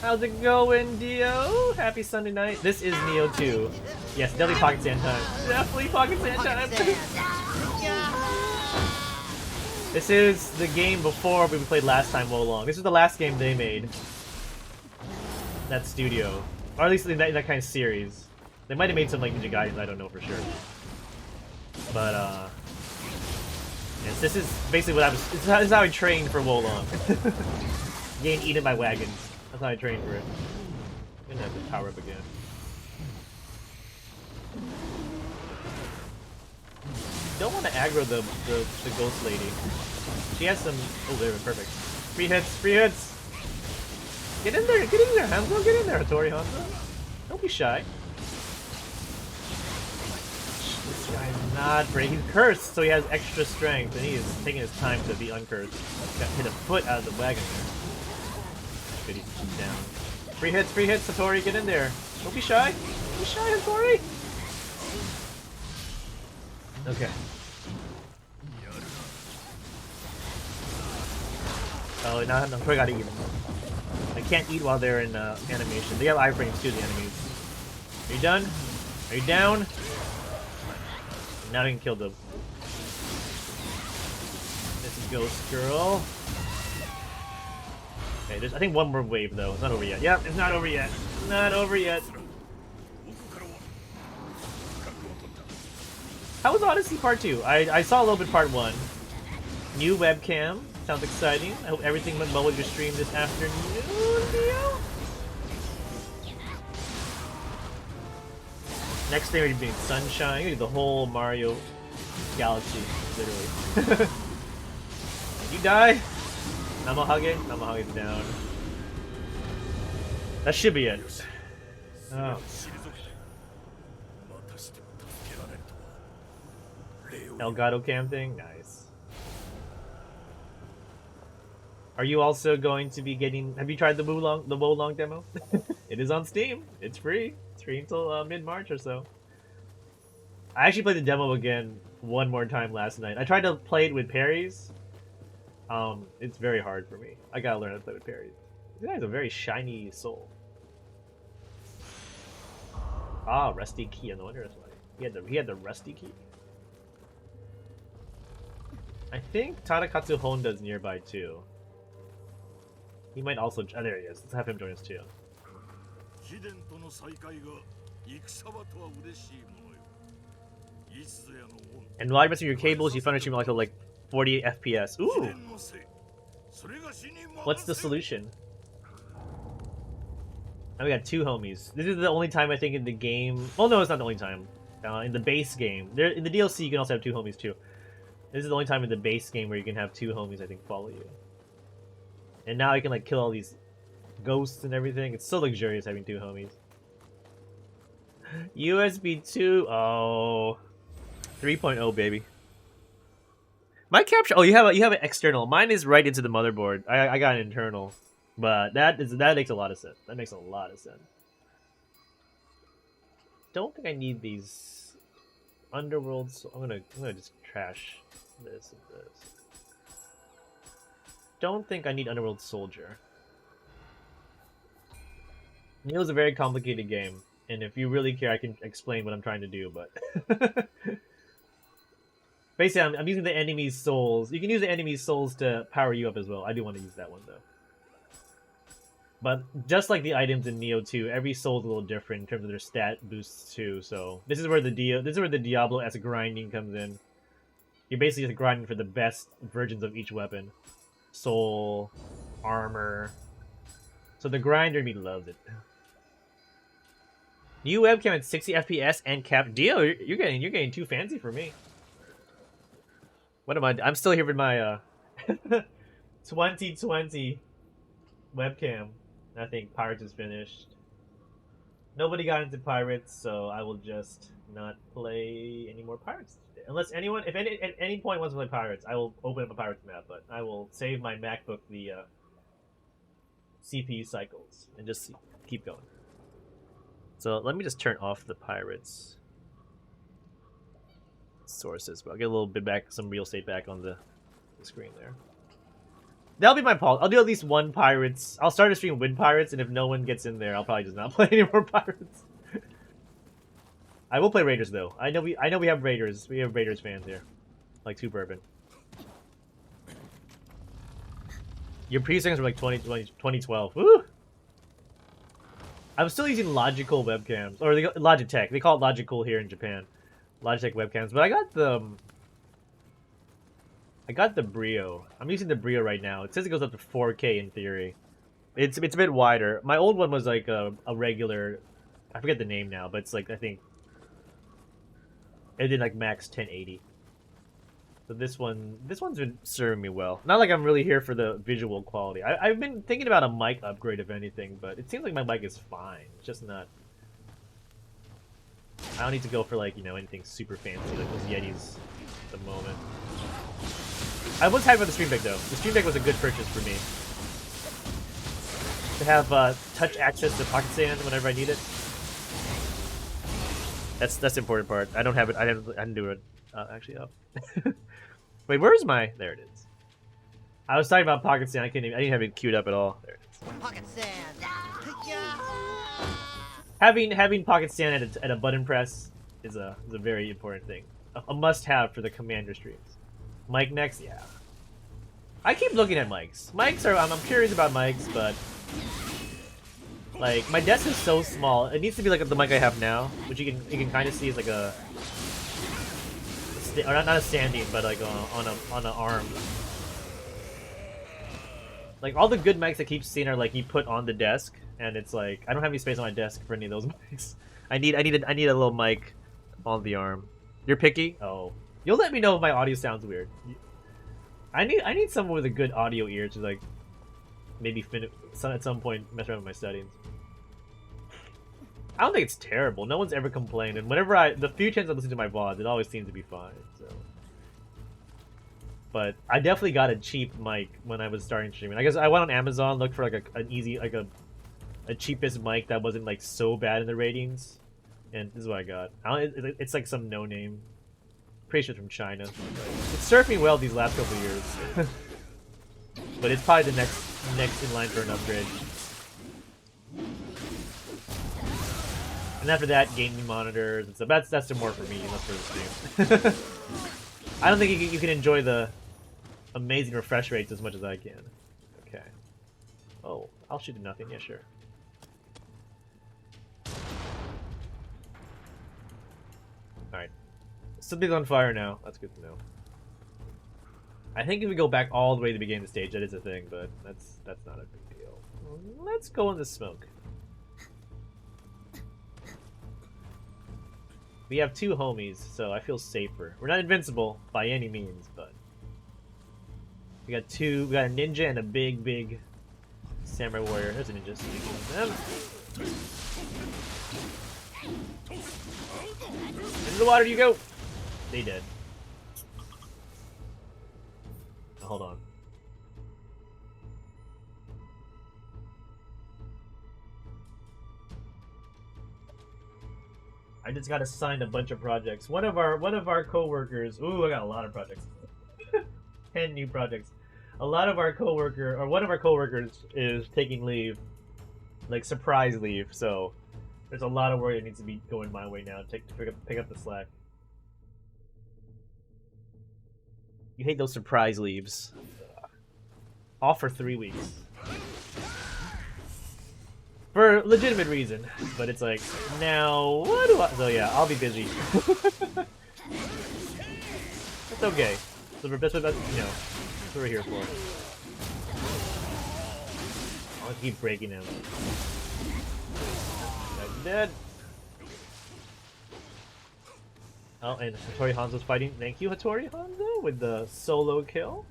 How's it going, Dio? Happy Sunday night. This is Neo 2. Yes, definitely Pocket Sand time. Definitely Pocket Sand time. This is the game before we played last time, Wolong. This is the last game they made. That studio. Or at least in that kind of series. They might have made some like Ninja Gaiden, I don't know for sure. But yes, this is basically what this is how I trained for Wolong. Getting eaten by wagons. That's how I trained for it. I'm gonna have to power up again. Don't want to aggro the ghost lady. She has some. Oh, there, perfect. Free hits, free hits. Get in there, Hanzo. Get in there, Hattori Hanzo. Don't be shy. This guy's not brave. He's cursed, so he has extra strength, and he is taking his time to be uncursed. Got hit a foot out of the wagon there. Good, he's down. Free hits, Hattori. Get in there. Don't be shy. Don't be shy, Hattori. Okay. Oh, now I'm probably gotta eat them. I can't eat while they're in animation. They have iframes too, the enemies. Are you done? Are you down? Now I can kill them. Ghost Girl. Okay, there's I think one more wave though. It's not over yet. Yep, it's not over yet. Not over yet. How was Odyssey Part 2? I saw a little bit Part 1. New webcam. Sounds exciting. I hope everything went well with your stream this afternoon, Leo. Next thing we're doing Sunshine. We're gonna do the whole Mario Galaxy, literally. You die. Namahage down. That should be it. Oh. Elgato cam thing? Nice. Are you also going to be getting... Have you tried the Wolong demo? It is on Steam. It's free. It's free until mid-March or so. I actually played the demo again one more time last night. I tried to play it with parries. It's very hard for me. I gotta learn how to play with parries. This guy has a very shiny soul. Ah, rusty key. No wonder that's why. He had the rusty key. I think Tadakatsu Honda's nearby too. He might also. Oh, there he is. Let's have him join us too. And while you're messing with your cables, you find a stream like 48 FPS. Ooh! What's the solution? Now we got 2 homies. This is the only time I think in the game. Well, no, it's not the only time. In the base game, in the DLC, you can also have 2 homies too. This is the only time in the base game where you can have 2 homies, I think, follow you. And now I can like kill all these ghosts and everything. It's so luxurious having 2 homies. USB 2. Oh, 3.0 baby. My capture. Oh, you have an external. Mine is right into the motherboard. I got an internal, but that makes a lot of sense. That makes a lot of sense. Don't think I need these underworlds. I'm gonna just trash this and this. Don't think I need Underworld Soldier. Neo's a very complicated game, and if you really care, I can explain what I'm trying to do, but... Basically, I'm using the enemy's souls. You can use the enemy's souls to power you up as well. I do want to use that one, though. But just like the items in Neo 2, every soul is a little different in terms of their stat boosts, too, so... This is where the Diablo-esque grinding comes in. You're basically just grinding for the best versions of each weapon. Soul, armor. So the grinder me loves it. New webcam at 60 FPS and cap. Dio, you're getting too fancy for me. What am I? I'm still here with my 2020 webcam. I think Pirates is finished. Nobody got into Pirates, so I will just not play any more Pirates today. Unless anyone, if at any point wants to play Pirates, I will open up a Pirates map, but I will save my MacBook the CPU cycles and just keep going. So let me just turn off the Pirates sources, but I'll get a little bit back, some real estate back on the screen there. That'll be my policy. I'll do at least one Pirates. I'll start a stream with Pirates, and if no one gets in there, I'll probably just not play any more Pirates. I will play Raiders though. I know we have Raiders. We have Raiders fans here, like 2 Bourbon. Your pre-settings were like 2012. Woo! I'm still using Logical webcams, or Logitech. They call it Logical here in Japan. Logitech webcams, but I got the Brio. I'm using the Brio right now. It says it goes up to 4K in theory. It's a bit wider. My old one was like a regular. I forget the name now, but it's like I think it did like max 1080. So this one's been serving me well. Not like I'm really here for the visual quality. I've been thinking about a mic upgrade if anything, but it seems like my mic is fine. It's just not. I don't need to go for like, you know, anything super fancy like those Yetis at the moment. I was happy with the Stream Deck though. The Stream Deck was a good purchase for me. To have touch access to Pocket Sand whenever I need it. That's the important part. I don't have it. I didn't do it actually up. Wait, where's my? There it is. I was talking about Pocket Sand. I didn't have it queued up at all. There it is. Pocket Sand. Having Pocket Sand at a button press is a very important thing. A must-have for the Commander streams. Mike next, yeah. I keep looking at mics. Mics are I'm curious about mics, but like my desk is so small. It needs to be like the mic I have now, which you can kind of see is like a or not a standing, but like on an arm. Like all the good mics I keep seeing are like you put on the desk, and it's like I don't have any space on my desk for any of those mics. I need a little mic on the arm. You're picky? Oh, you'll let me know if my audio sounds weird. I need someone with a good audio ear to like maybe at some point mess around with my settings. I don't think it's terrible. No one's ever complained, and whenever the few times I listen to my VODs, it always seems to be fine. So, but I definitely got a cheap mic when I was starting streaming. I guess I went on Amazon, looked for like an easy like a cheapest mic that wasn't like so bad in the ratings, and this is what I got. It's like some no name. Pretty sure it's from China. It's served me well these last couple of years, but it's probably the next in line for an upgrade. And after that, gaming monitors and stuff. That's more for me, not for the stream. I don't think you can enjoy the amazing refresh rates as much as I can. Okay. Oh, I'll shoot at nothing. Yeah, sure. Alright. Something's on fire now. That's good to know. I think if we go back all the way to the beginning of the stage, that is a thing, but that's not a big deal. Let's go in the smoke. We have two homies, so I feel safer. We're not invincible by any means, but we got a ninja and a big samurai warrior. There's a ninja. Them. Into the water you go. They dead. Hold on. I just got assigned a bunch of projects. One of our coworkers. Ooh, I got a lot of projects. 10 new projects. One of our coworkers is taking leave, like surprise leave. So there's a lot of work that needs to be going my way now. To pick up the slack. You hate those surprise leaves. All for 3 weeks. For a legitimate reason, but it's like, now, what do I... So yeah, I'll be busy. It's okay. So that's what, you know, that's what we're here for. I'll keep breaking him. That's dead. Oh, and Hattori Hanzo's fighting. Thank you, Hattori Hanzo, with the solo kill.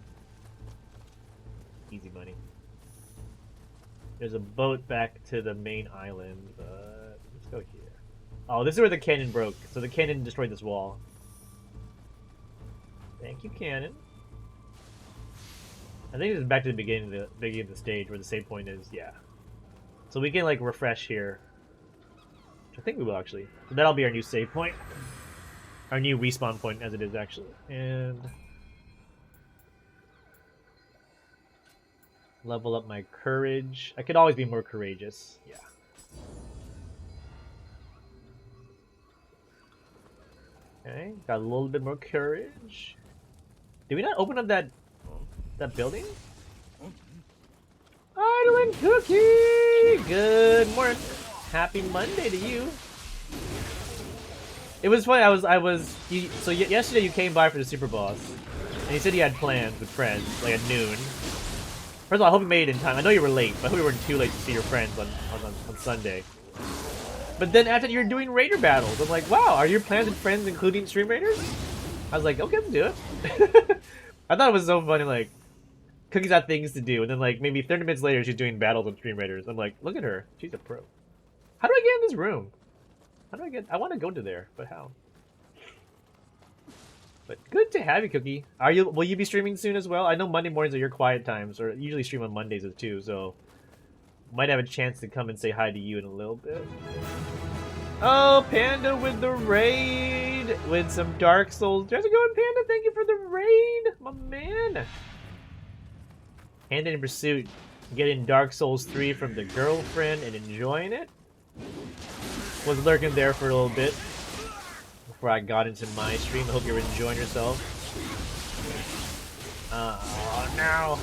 Easy money. There's a boat back to the main island, but let's go here. Oh, this is where the cannon broke. So the cannon destroyed this wall. Thank you, cannon. I think this is back to the beginning of the stage where the save point is. Yeah. So we can like refresh here. Which I think we will actually. So that'll be our new save point. Our new respawn point, as it is actually. And level up my courage. I could always be more courageous. Yeah. Okay, got a little bit more courage. Did we not open up that building? Idle Cookie! Good morning. Happy Monday to you. It was funny. Yesterday you came by for the Super Boss, and you said you had plans with friends, like at noon. First of all, I hope you made it in time. I know you were late, but I hope you weren't too late to see your friends on Sunday. But then after you were doing Raider battles, I'm like, wow, are your plans and friends including Stream Raiders? I was like, okay, let's do it. I thought it was so funny, like, Cookie's got things to do, and then like maybe 30 minutes later she's doing battles on Stream Raiders. I'm like, look at her, she's a pro. How do I get in this room? I want to go to there, but how? But good to have you, Cookie. Will you be streaming soon as well? I know Monday mornings are your quiet times, or usually stream on Mondays too, so might have a chance to come and say hi to you in a little bit. Oh, Panda with the raid with some Dark Souls. How's it going, Panda? Thank you for the raid, my man. Panda in Pursuit, getting Dark Souls 3 from the girlfriend and enjoying it. Was lurking there for a little bit before I got into my stream. I hope you're enjoying yourself. now.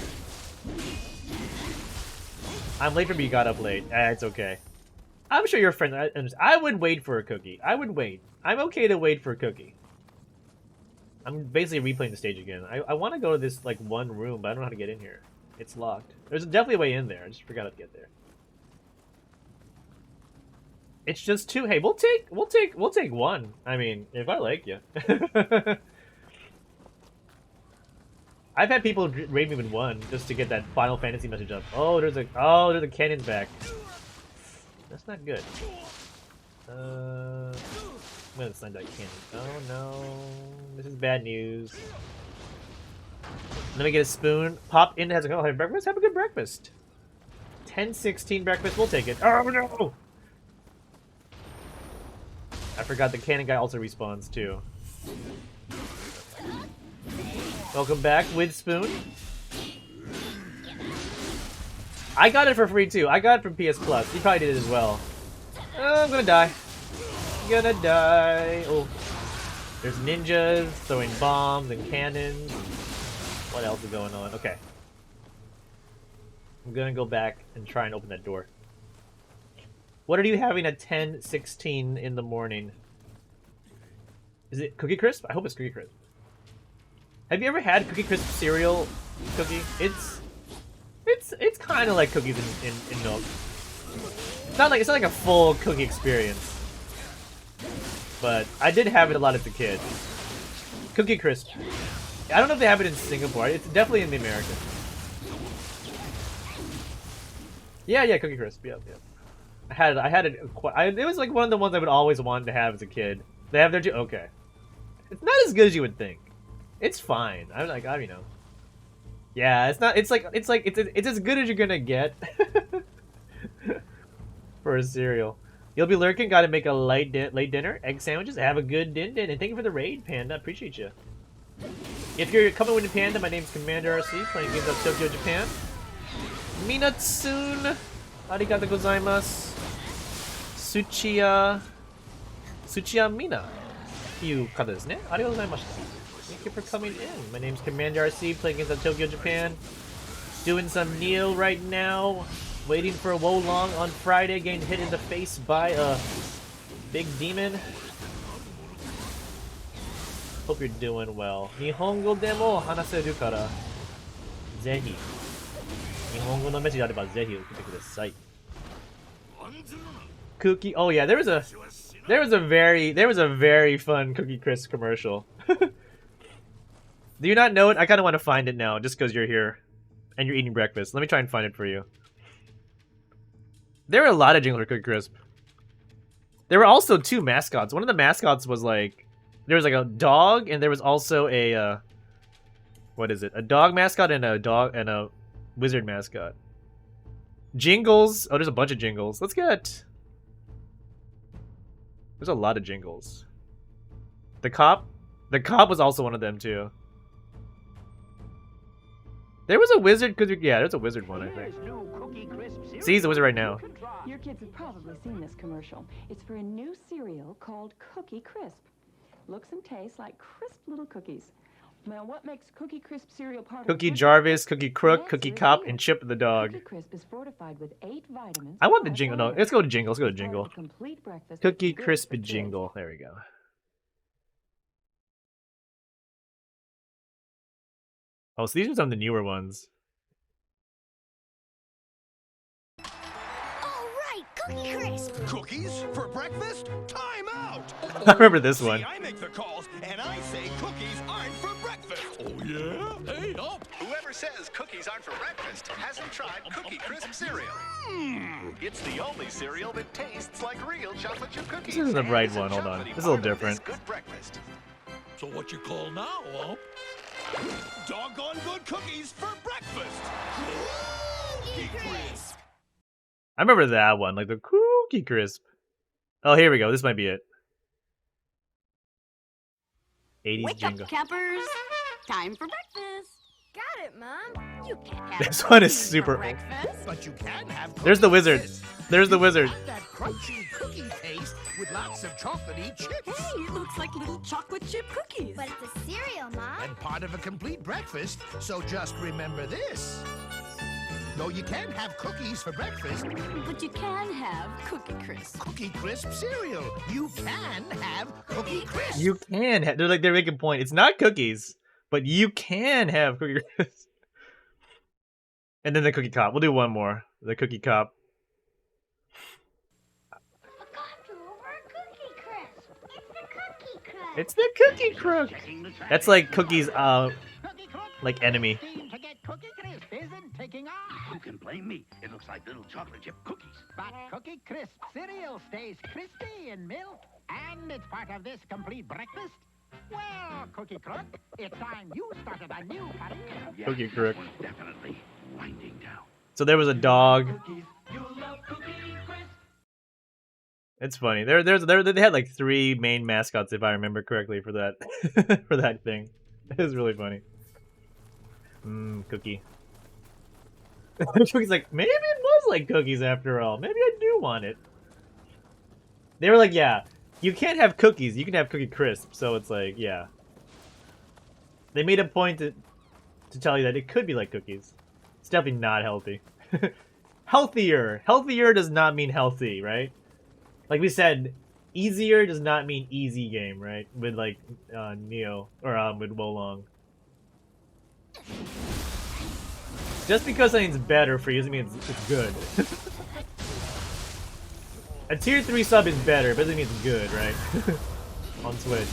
I'm late for me. Got up late. It's okay. I'm sure your friend. I would wait for a cookie. I would wait. I'm okay to wait for a cookie. I'm basically replaying the stage again. I want to go to this like one room, but I don't know how to get in here. It's locked. There's definitely a way in there. I just forgot how to get there. It's just two. Hey, we'll take one. I mean, if I like you. I've had people rate me with one just to get that Final Fantasy message up. Oh, there's a cannon's back. That's not good. I'm gonna send that cannon. Oh no, this is bad news. Let me get a spoon. Pop in, has a have breakfast. Have a good breakfast. 10-16 breakfast. We'll take it. Oh no! I forgot the cannon guy also respawns too. Welcome back with spoon. I got it for free too. I got it from PS Plus. You probably did it as well. I'm gonna die. Gonna die. Oh, there's ninjas throwing bombs and cannons. What else is going on? Okay. I'm gonna go back and try and open that door. What are you having at 10:16 in the morning? Is it Cookie Crisp? I hope it's Cookie Crisp. Have you ever had Cookie Crisp cereal cookie? It's kind of like cookies in milk. It's not like a full cookie experience. But I did have it a lot as a kid. Cookie Crisp. I don't know if they have it in Singapore. It's definitely in the Americas. Yeah, Cookie Crisp. Yep. I had it. It was like one of the ones I would always want to have as a kid. They have their too. Okay. It's not as good as you would think. It's fine. You know. Yeah, it's not. It's as good as you're gonna get for a cereal. You'll be lurking. Got to make a late dinner. Egg sandwiches. Have a good din, and thank you for the raid, Panda. Appreciate you. If you're coming with the Panda, my name's Commander RC, playing games of Tokyo, Japan. Minatsun. Arigatou gozaimasu. Tsuchiya Mina. という方ですね。ありがとうございました。Thank you for coming in. My name's Commander RC, playing against Tokyo, Japan. Doing some Neo right now. Waiting for a Wolong on Friday, getting hit in the face by a big demon. Hope you're doing well. Nihongo demo hanaseru kara. Zehi. Nihongo no message あればぜひ送ってください. Cookie. Oh yeah, there was a very fun Cookie Crisp commercial. Do you not know it? I kind of want to find it now, just because you're here and you're eating breakfast. Let me try and find it for you. There were a lot of jingles for Cookie Crisp. There were also two mascots. One of the mascots was like, there was like a dog, and there was also a what is it? A dog mascot and a wizard mascot. Jingles. Oh, there's a bunch of jingles. Let's get. There's a lot of jingles. The cop was also one of them too. There was a wizard. Yeah, there's a wizard one, I think. See, he's the wizard right now. Your kids have probably seen this commercial. It's for a new cereal called Cookie Crisp. Looks and tastes like crisp little cookies. Now, what makes Cookie Crisp cereal part of Cookie Jarvis, Cookie Crook, Cookie Cop, and Chip the dog. Cookie Crisp is fortified with 8 vitamins. I want the jingle. No, let's go to jingle. Let's go to jingle. Complete breakfast. Cookie Crisp jingle. There we go. Oh, so these are some of the newer ones. All right, Cookie Crisp. Cookies for breakfast? Time out! I remember this one. See, I make the calls, and I say cookies aren't for breakfast. Oh, yeah? Hey, up! Whoever says cookies aren't for breakfast hasn't tried Cookie Crisp cereal. It's the only cereal that tastes like real chocolate chip cookies. This isn't the right It's a one. Hold on. chocolatey This is a little part of different. this good breakfast. So what you call now, huh? Doggone good cookies for breakfast! Cookie Crisp. I remember that one, like the Cookie Crisp. Oh, here we go. This might be it. 80s Wake jingle. up, cappers! Time for breakfast! Got it, Mom. You can't have This one is cookies for super old. breakfast. But you can have There's the Cookie wizard. Crisp. There's the wizard. And that crunchy cookie taste with lots of chocolatey chips. Hey, it looks like little chocolate chip cookies. But it's a cereal, Mom. And part of a complete breakfast, so just remember this. No, you can't have cookies for breakfast. But you can have Cookie Crisp. Cookie Crisp cereal. You can have Cookie Crisp. You can have, they're making a point. It's not cookies, but you can have Cookie Crisp. And then the Cookie Cop. We'll do one more. The Cookie Cop. Cookie Crisp. It's It's the Cookie Crisp. the Cookie Crook. That's like Cookie's like enemy. To get Cookie Crisp isn't taking off. Who can blame me? It looks like little chocolate chip cookies. But Cookie Crisp cereal stays crispy in milk, and it's part of this complete breakfast. Well, Cookie Crook, it's time you started a new career. Yes, Cookie this Crook. one's definitely winding down. So there was a dog. You love Cookie Crisp. It's funny. They had like 3 main mascots, if I remember correctly, for that for that thing. It was really funny. Cookie. Cookie's like, maybe it was like cookies after all. Maybe I do want it. They were like, yeah, you can't have cookies. You can have Cookie Crisp. So it's like, yeah. They made a point to tell you that it could be like cookies. It's definitely not healthy. Healthier. Healthier does not mean healthy, right? Like we said, easier does not mean easy game, right? With like Neo or with Wolong. Just because something's better for you doesn't mean it's good. A tier 3 sub is better, but doesn't mean it's good, right? On Switch.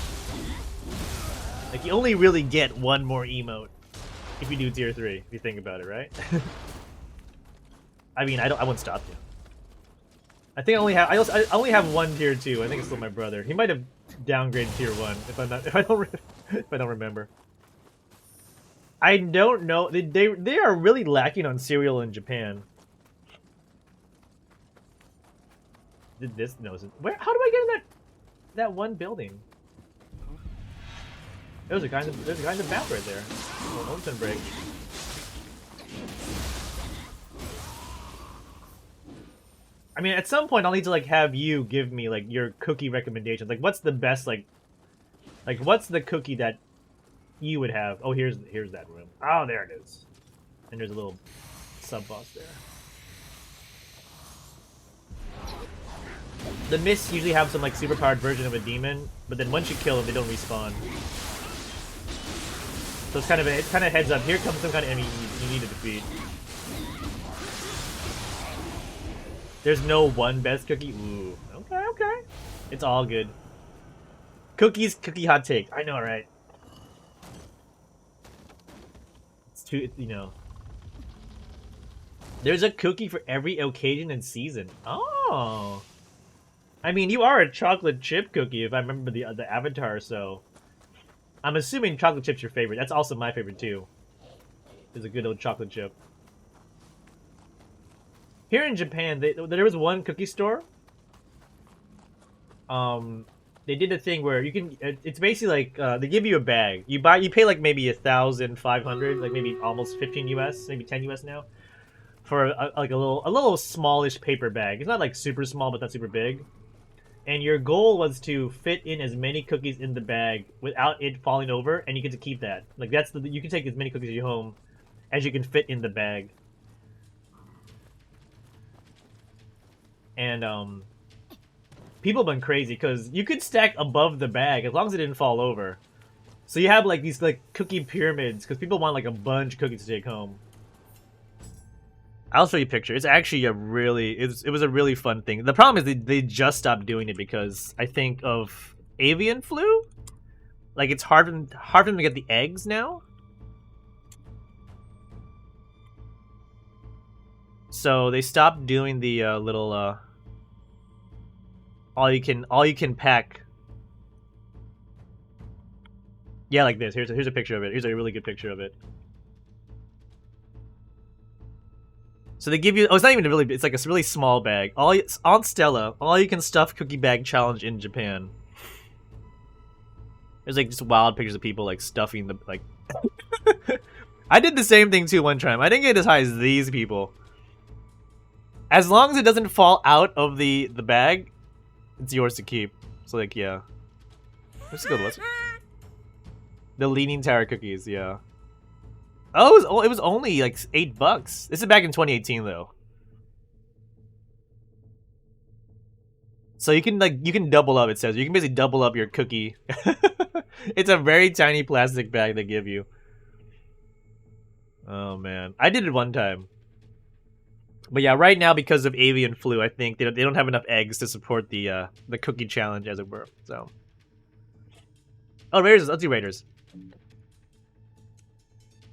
Like you only really get one more emote if you do tier 3, if you think about it, right? I mean, I won't stop you. I think I only have one tier 2. I think it's still my brother. He might have downgraded tier 1 if I don't remember. I don't know. They are really lacking on cereal in Japan. Did this knows it? Where? How do I get in that one building? There's a guy in the map right there. Oh, Olsen break. I mean, at some point I'll need to like have you give me like your cookie recommendations. Like, what's the best like what's the cookie that you would have? Oh, here's that room. Oh, there it is. And there's a little sub boss there. The Mists usually have some like super powered version of a demon, but then once you kill them, they don't respawn. So it's kind of heads up. Here comes some kind of enemy you need to defeat. There's no one best cookie. Ooh, okay. It's all good. Cookie hot take. I know, right? It's too, you know. There's a cookie for every occasion and season. Oh. I mean, you are a chocolate chip cookie if I remember the avatar, so I'm assuming chocolate chip's your favorite. That's also my favorite too. Is a good old chocolate chip. Here in Japan, there was one cookie store. They did a thing where you can. It's basically like they give you a bag. You pay like maybe 1,500, like maybe almost 15 US, maybe 10 US now, for like a little smallish paper bag. It's not like super small, but not super big. And your goal was to fit in as many cookies in the bag without it falling over, and you get to keep that. Like you can take as many cookies at your home as you can fit in the bag. And people have been crazy because you could stack above the bag as long as it didn't fall over. So you have like these like cookie pyramids because people want like a bunch of cookies to take home. I'll show you a picture. It's actually a really it was a really fun thing. The problem is they just stopped doing it because I think of avian flu. Like it's hard for them to get the eggs now. So they stopped doing the little all you can pack. Yeah, like this. Here's a picture of it. Here's a really good picture of it. So they give you. Oh, it's not even really. It's like a really small bag. On Stella, all you can stuff cookie bag challenge in Japan. There's like just wild pictures of people like stuffing the like. I did the same thing too one time. I didn't get as high as these people. As long as it doesn't fall out of the bag, it's yours to keep. So like, yeah. Let's go. The Leaning Tower cookies, yeah. Oh, it was only like $8. This is back in 2018 though. So you can double up, it says. You can basically double up your cookie. It's a very tiny plastic bag they give you. Oh man. I did it one time. But yeah, right now because of avian flu, I think they don't have enough eggs to support the cookie challenge, as it were. So. Oh, Raiders. Let's do Raiders.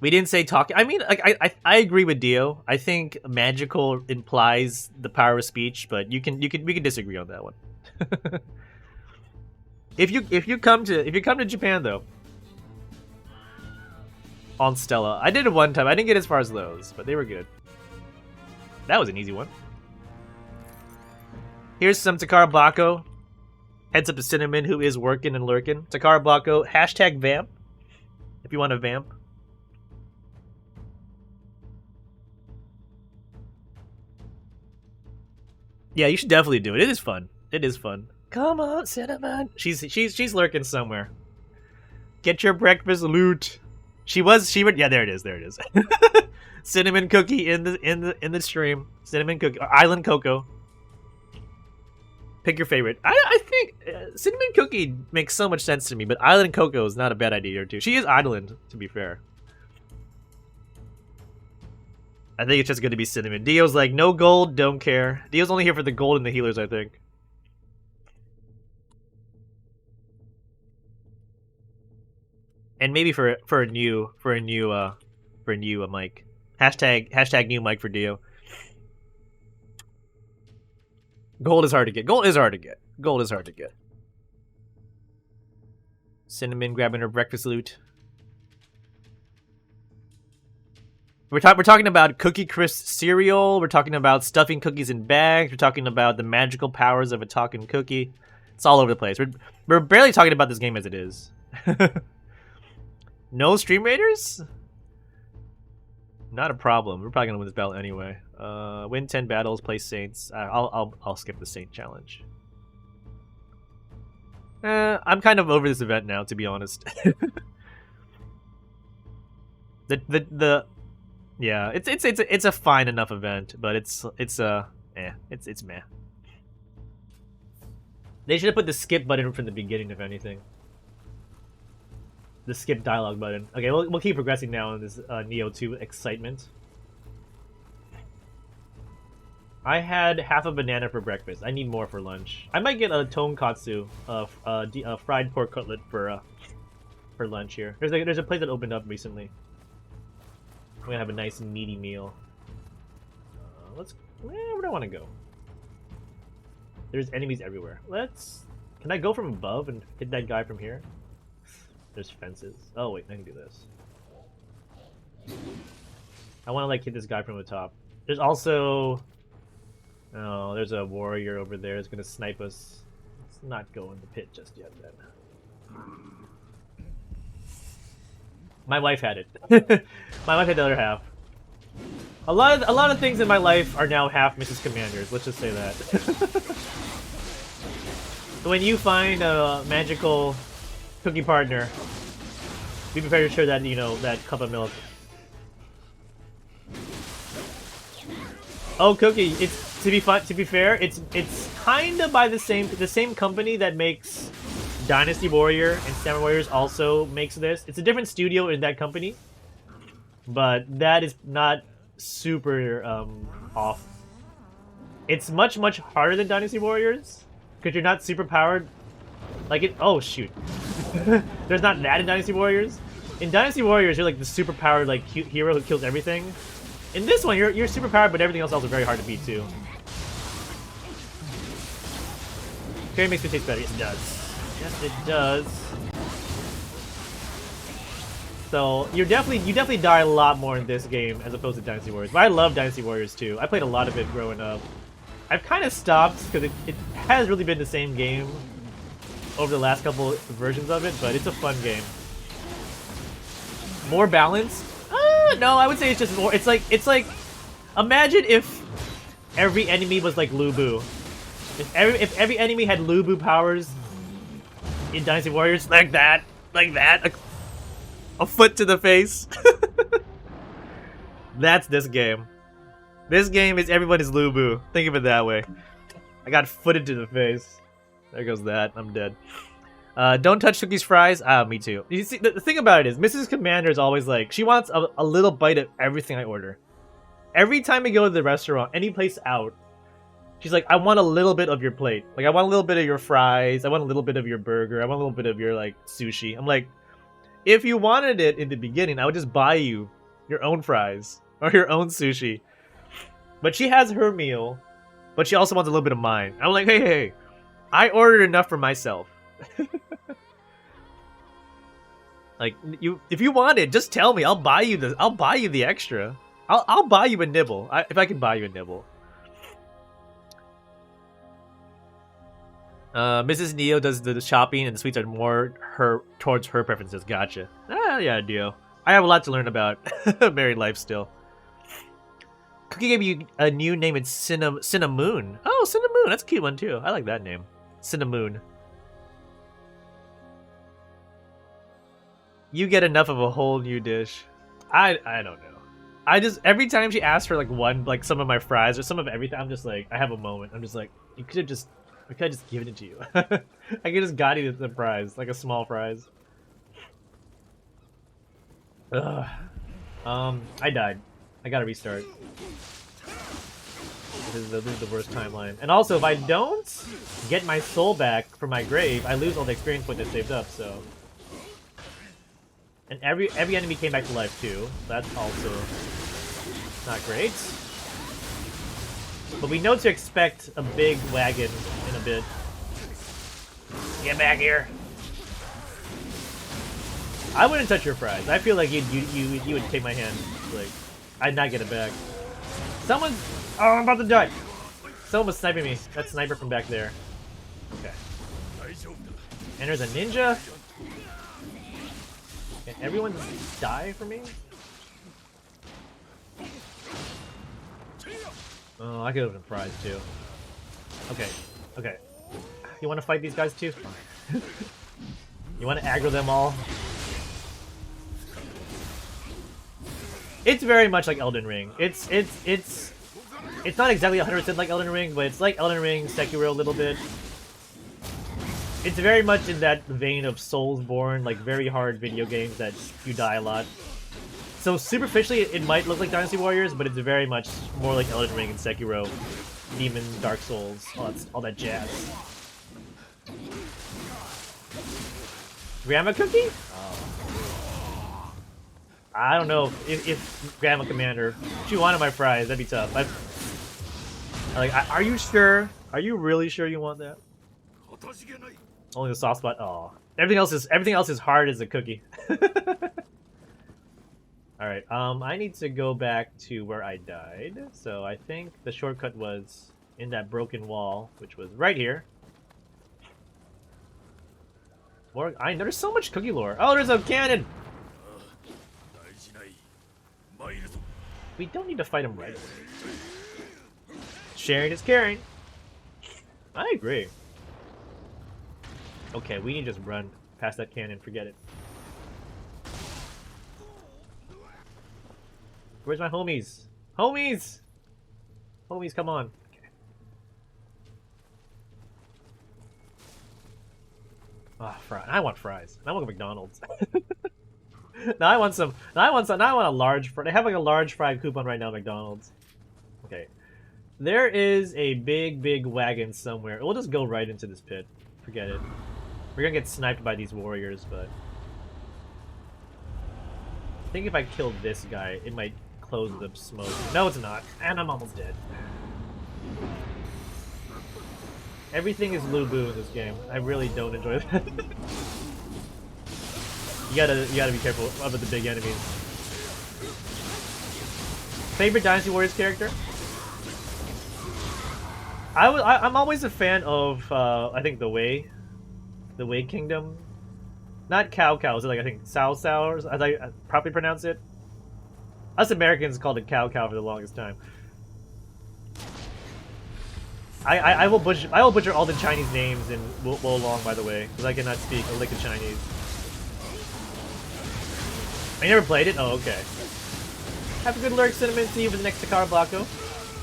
We didn't say talk. I mean, like I agree with Dio. I think magical implies the power of speech, but we can disagree on that one. if you come to Japan though, on Stella, I did it one time. I didn't get as far as those, but they were good. That was an easy one. Here's some Takara Bako. Heads up to Cinnamon, who is working and lurking. Takara Bako, hashtag vamp. If you want to vamp. Yeah, you should definitely do it. It is fun. It is fun. Come on, Cinnamon. She's lurking somewhere. Get your breakfast loot. Yeah, there it is. Cinnamon cookie in the stream. Cinnamon cookie, Island Cocoa. Pick your favorite. I think Cinnamon Cookie makes so much sense to me, but Island Cocoa is not a bad idea or two. She is Island, to be fair. I think it's just going to be Cinnamon. Dio's like, no gold, don't care. Dio's only here for the gold and the healers, I think. And maybe for a new mic. Hashtag new mic for Dio. Gold is hard to get. Cinnamon grabbing her breakfast loot. We're talking about Cookie Crisp cereal. We're talking about stuffing cookies in bags. We're talking about the magical powers of a talking cookie. It's all over the place. We're barely talking about this game as it is. No Stream Raiders? Not a problem. We're probably gonna win this battle anyway. Win 10 battles, play Saints. I'll skip the Saint challenge. I'm kind of over this event now, to be honest. Yeah, it's a fine enough event, but it's meh. They should have put the skip button from the beginning, if anything. The skip dialogue button. Okay, we'll keep progressing now in this Neo 2 excitement. I had half a banana for breakfast. I need more for lunch. I might get a tonkatsu, fried pork cutlet for lunch here. There's a place that opened up recently. We're gonna have a nice meaty meal. Where do I want to go? There's enemies everywhere. Can I go from above and hit that guy from here? There's fences. Oh wait, I can do this. I want to like hit this guy from the top. There's also... Oh, there's a warrior over there that's gonna snipe us. Let's not go in the pit just yet then. My wife had it. My wife had the other half. A lot of things in my life are now half Mrs. Commanders. Let's just say that. When you find a magical cookie partner, be prepared to share that, that cup of milk. Oh, Cookie, it's to be fair, it's kind of by the same company that makes Dynasty Warrior and Samurai Warriors also makes this. It's a different studio in that company, but that is not super off. It's much harder than Dynasty Warriors because you're not super powered. Like it. Oh shoot. There's not that in Dynasty Warriors. In Dynasty Warriors, you're like the super powered like hero who kills everything. In this one, you're super powered, but everything else is also very hard to beat too. Curry makes me taste better. Yes, it does. Yes, it does. So you definitely die a lot more in this game as opposed to Dynasty Warriors. But I love Dynasty Warriors too. I played a lot of it growing up. I've kind of stopped because it has really been the same game over the last couple versions of it, but it's a fun game. More balanced? No, I would say it's just more. It's like imagine if every enemy was like Lubu. If every enemy had Lubu powers in Dynasty Warriors, like that, a foot to the face. That's this game. This game is everyone is Lubu. Think of it that way. I got footed to the face. There goes that. I'm dead. Don't touch Cookie's fries. Ah, me too. You see, the thing about it is, Mrs. Commander is always like, she wants a little bite of everything I order. Every time we go to the restaurant, any place out, she's like, I want a little bit of your plate. Like, I want a little bit of your fries. I want a little bit of your burger. I want a little bit of your, like, sushi. I'm like, if you wanted it in the beginning, I would just buy you your own fries or your own sushi. But she has her meal, but she also wants a little bit of mine. I'm like, hey, I ordered enough for myself. Like, if you want it, just tell me. I'll buy you the extra. I'll buy you a nibble if I can buy you a nibble. Mrs. Neo does the shopping, and the sweets are more towards her preferences. Gotcha. Ah, yeah, Dio. I have a lot to learn about married life still. Cookie gave you a new name. It's Cinnamoon. Oh, Cinnamoon. That's a cute one too. I like that name. Cinnamoon. You get enough of a whole new dish. I don't know. I just, every time she asks for like some of my fries or some of everything, I'm just like, I have a moment. I'm just like, I could have just given it to you. I could just got you the fries, like a small fries. Ugh. I died. I gotta restart. This is the worst timeline. And also, if I don't get my soul back from my grave, I lose all the experience points I saved up, so. And every enemy came back to life too. That's also not great. But we know to expect a big wagon in a bit. Get back here. I wouldn't touch your fries. I feel like you would take my hand. Like, I'd not get it back. Someone's... Oh, I'm about to die. Someone was sniping me. That sniper from back there. Okay. And there's a ninja. Can everyone die for me? Oh, I could have been fries too. Okay. Okay. You want to fight these guys too? Fine. You want to aggro them all? It's very much like Elden Ring. It's not exactly 100% like Elden Ring, but it's like Elden Ring, Sekiro a little bit. It's very much in that vein of Soulsborne, like very hard video games that you die a lot. So superficially, it might look like Dynasty Warriors, but it's very much more like Elden Ring and Sekiro, Demon, Dark Souls, all that jazz. Grandma Cookie? Oh. I don't know if Grandma Commander, if she wanted my fries, that'd be tough. Are you sure? Are you really sure you want that? Only the soft spot. Oh, everything else is hard as a cookie. All right. I need to go back to where I died. So I think the shortcut was in that broken wall, which was right here. More. There's so much cookie lore. Oh, there's a cannon. We don't need to fight him right away. Sharing is caring. I agree. Okay, we need to just run past that cannon. Forget it. Where's my homies? Homies! Homies, come on. Okay. Ah, fries. I want fries. I want McDonald's. Now I want some. Now I want a large. They have like a large fried coupon right now at McDonald's. Okay. There is a big wagon somewhere. We'll just go right into this pit. Forget it. We're gonna get sniped by these warriors, but I think if I kill this guy, it might close the smoke. No, it's not. And I'm almost dead. Everything is Lubu in this game. I really don't enjoy that. You gotta be careful about the big enemies. Favorite Dynasty Warriors character? I'm always a fan of I think the Wei Kingdom. Not Cao Cao, is it like I think Cao Cao, as I properly pronounce it. Us Americans called it cow for the longest time. I will butcher all the Chinese names in Wo Long, by the way, because I cannot speak a lick of Chinese. I never played it? Oh, okay. Have a good lurk, Cinnamon. See you for the next Takara Blocko.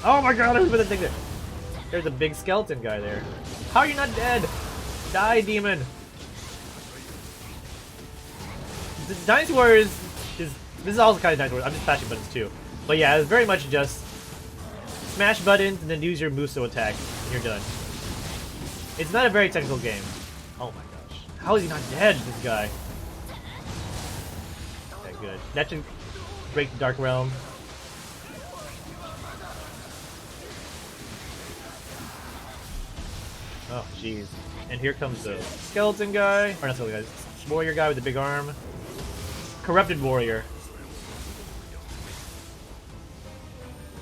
Oh my god, I was gonna think that. There's a big skeleton guy there. How are you not dead? Die, demon. Dynasty Warriors is... This is also kind of Dynasty Warriors. I'm just mashing buttons too. But yeah, it's very much just... Smash buttons and then use your Muso attack and you're done. It's not a very technical game. Oh my gosh. How is he not dead, this guy? Okay, good. That should break the Dark Realm. Oh, jeez. And here comes the skeleton guy. Or not skeleton guy. Warrior guy with the big arm. Corrupted warrior.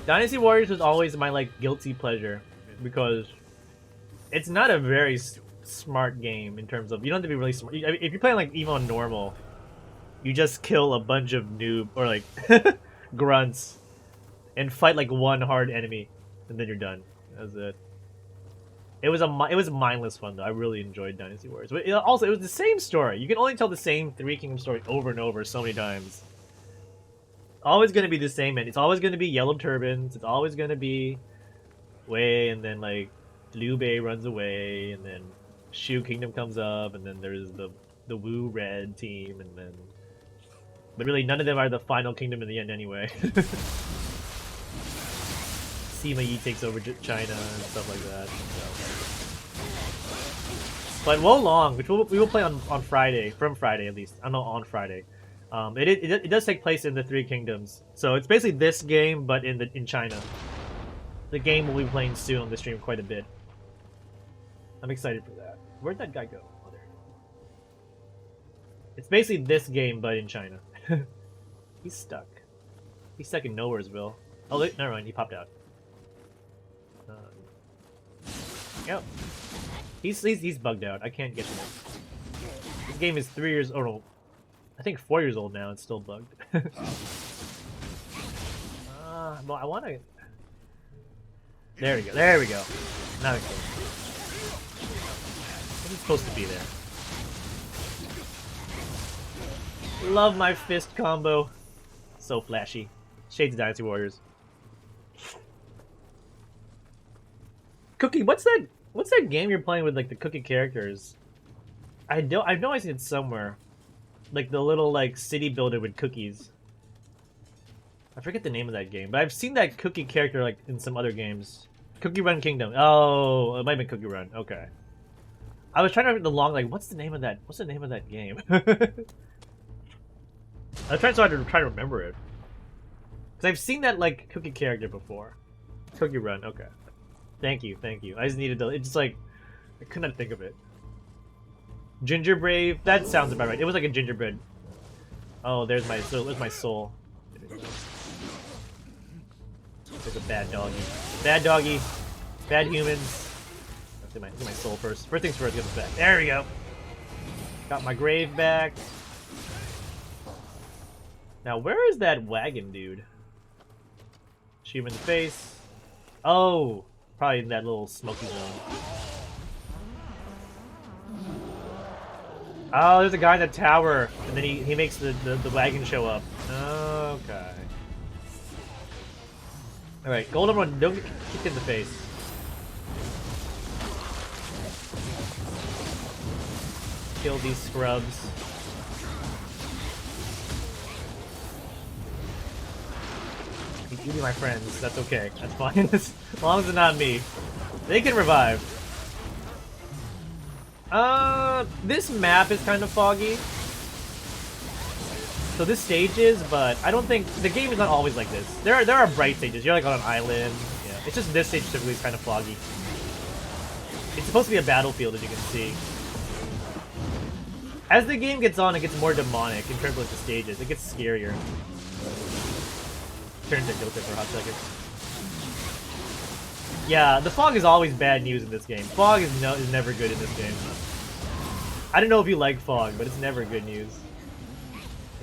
Dynasty Warriors was always my, like, guilty pleasure. Because it's not a very smart game in terms of... You don't have to be really smart. I mean, if you're playing, like, even on normal, you just kill a bunch of noob... Or, like, grunts. And fight, like, one hard enemy. And then you're done. That's it. It was mindless fun though. I really enjoyed Dynasty Warriors. But it was the same story. You can only tell the same Three Kingdoms story over and over so many times. Always gonna be the same, and it's always gonna be yellow turbans. It's always gonna be Wei, and then like Liu Bei runs away, and then Shu Kingdom comes up, and then there's the Wu Red team, and then. But really, none of them are the final kingdom in the end anyway. Sima Yi takes over China and stuff like that. So. But Wo Long, which we will play on Friday, from Friday at least. I don't know, on Friday. It does take place in the Three Kingdoms, so it's basically this game but in China. The game we'll be playing soon on the stream quite a bit. I'm excited for that. Where'd that guy go? Oh, there. It's basically this game but in China. He's stuck. He's stuck in Nowheresville. Oh, never mind. He popped out. Yep. He's bugged out. I can't get to him. This game is 3 years old. I think 4 years old now. It's still bugged. Well, I want to. There we go. There we go. Now it's close. It's supposed to be there. Love my fist combo. So flashy. Shades of Dynasty Warriors. Cookie, what's that game you're playing with like the cookie characters? I know I've seen it somewhere. Like the little like city builder with cookies. I forget the name of that game, but I've seen that cookie character like in some other games. Cookie Run Kingdom. Oh, it might have been Cookie Run. Okay. I was trying to remember like what's the name of that game? I was trying to remember it. Cuz I've seen that like cookie character before. Cookie Run. Okay. Thank you. I just needed to. It's just like I could not think of it. Ginger Brave. That sounds about right. It was like a gingerbread. Oh, there's my soul. There's a bad doggy. Bad doggy. Bad humans. Let's get my soul first. First things first. Get this back. There we go. Got my grave back. Now where is that wagon dude? Shoot him in the face. Oh. Probably in that little smoky zone. Oh, there's a guy in the tower, and then he makes the wagon show up. Okay. Alright, Golden Run, don't get kicked in the face. Kill these scrubs. He's eating my friends. That's okay. That's fine. As long as it's not me. They can revive. This map is kind of foggy. So this stage is, but I don't think... The game is not always like this. There are bright stages. You're like on an island. Yeah. It's just this stage typically is kind of foggy. It's supposed to be a battlefield, as you can see. As the game gets on, it gets more demonic in terms of like, the stages. It gets scarier. Turn to Joker for a hot second. Yeah, the fog is always bad news in this game. Fog is never good in this game. I don't know if you like fog, but it's never good news.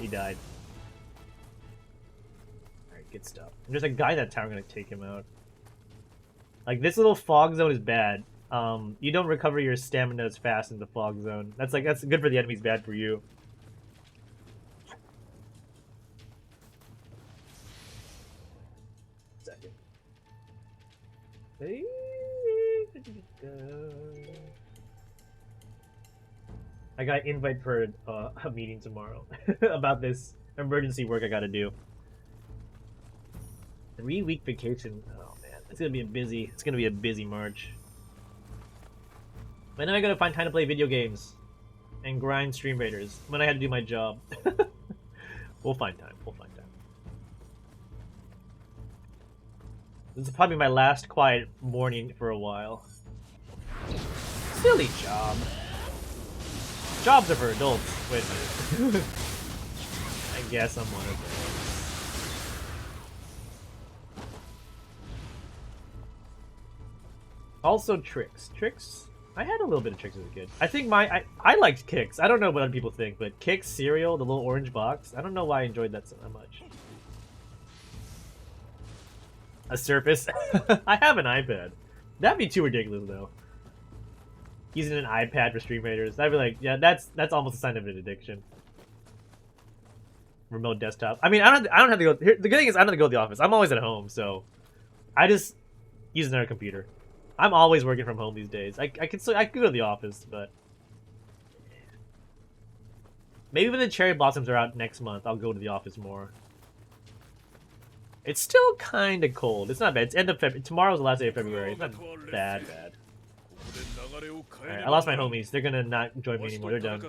He died. get stuff. And there's a guy in that tower gonna take him out. Like, this little fog zone is bad. You don't recover your stamina as fast in the fog zone. That's good for the enemies, bad for you. Second. I got an invite for a meeting tomorrow about this emergency work I gotta do. 3-week vacation. Oh man, it's gonna be a busy March. When am I gonna find time to play video games and grind Stream Raiders? When I had to do my job. We'll find time. We'll find time. This is probably my last quiet morning for a while. Silly job. Jobs are for adults. Wait a minute. I guess I'm one of those. Also, Tricks. Tricks? I had a little bit of Tricks as a kid. I think I liked Kicks. I don't know what other people think, but Kicks cereal, the little orange box, I don't know why I enjoyed that so much. A Surface? I have an iPad. That'd be too ridiculous, though. Using an iPad for Stream Raiders. I'd be like, yeah, that's almost a sign of an addiction. Remote desktop. I mean, I don't have to go. The good thing is I don't have to go to the office. I'm always at home, so I just use another computer. I'm always working from home these days. I could go to the office, but maybe when the cherry blossoms are out next month, I'll go to the office more. It's still kind of cold. It's not bad. It's end of February. Tomorrow's the last day of February. It's not bad. Alright, I lost my homies. They're gonna not join me anymore. They're done.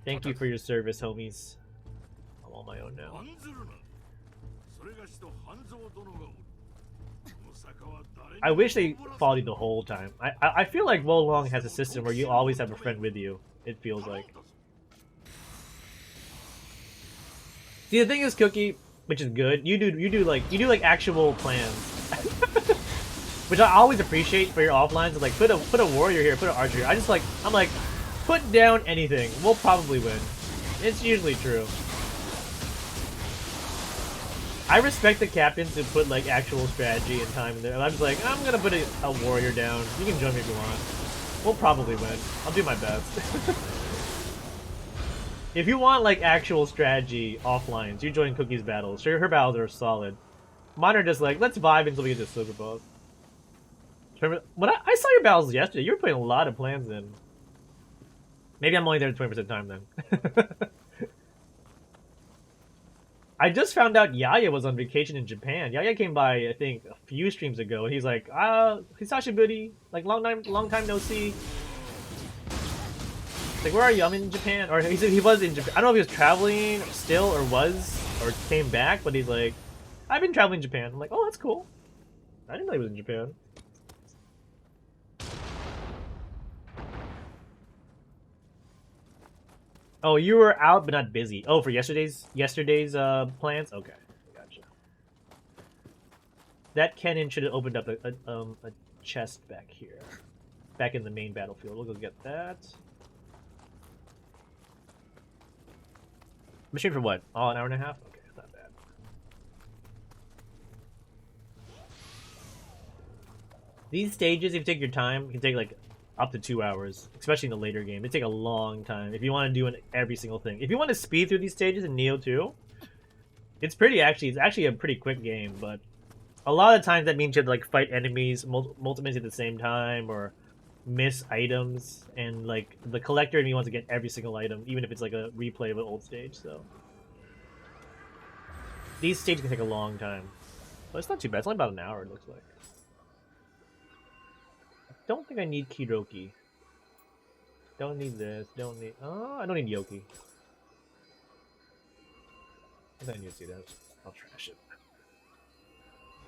Thank you for your service, homies. I'm on my own now. I wish they followed you the whole time. I feel like Wo Long has a system where you always have a friend with you. It feels like. See, the thing is, Cookie, which is good. You do like actual plans, which I always appreciate for your offlines. Like put a warrior here, put an archer here. I'm like, put down anything. We'll probably win. It's usually true. I respect the captains who put like actual strategy and time in there. And I'm just like, I'm gonna put a warrior down. You can join me if you want. We'll probably win. I'll do my best. If you want like actual strategy offlines, you join Cookie's battles. Sure, her battles are solid. Mine are just like, let's vibe until we get to Silver Boss. When I saw your battles yesterday, you were putting a lot of plans in. Maybe I'm only there 20% time then. I just found out Yaya was on vacation in Japan. Yaya came by, I think, a few streams ago, and he's like, Hisashi buddy, like long time no see. Like, where are you? I'm in Japan. Or he said he was in Japan. I don't know if he was traveling still or came back, but he's like, I've been traveling Japan. I'm like, oh, that's cool. I didn't know he was in Japan. Oh, you were out but not busy. Oh, for yesterday's plans? Okay, gotcha. That cannon should have opened up a chest back here. Back in the main battlefield. We'll go get that. Machine for what? Oh, an hour and a half? Okay, not bad. These stages, if you take your time, can take like up to 2 hours, especially in the later game. They take a long time if you want to do every single thing. If you want to speed through these stages in Neo 2, it's actually a pretty quick game, but a lot of times that means you have to like fight enemies multiple enemies at the same time, or miss items, and like the collector and he wants to get every single item, even if it's like a replay of an old stage. So these stages can take a long time, but it's not too bad. It's only about an hour, it looks like. I don't think I need Kiroki. Don't need this. Don't need. Oh, I don't need Yoki. I think I need to see that. I'll trash it.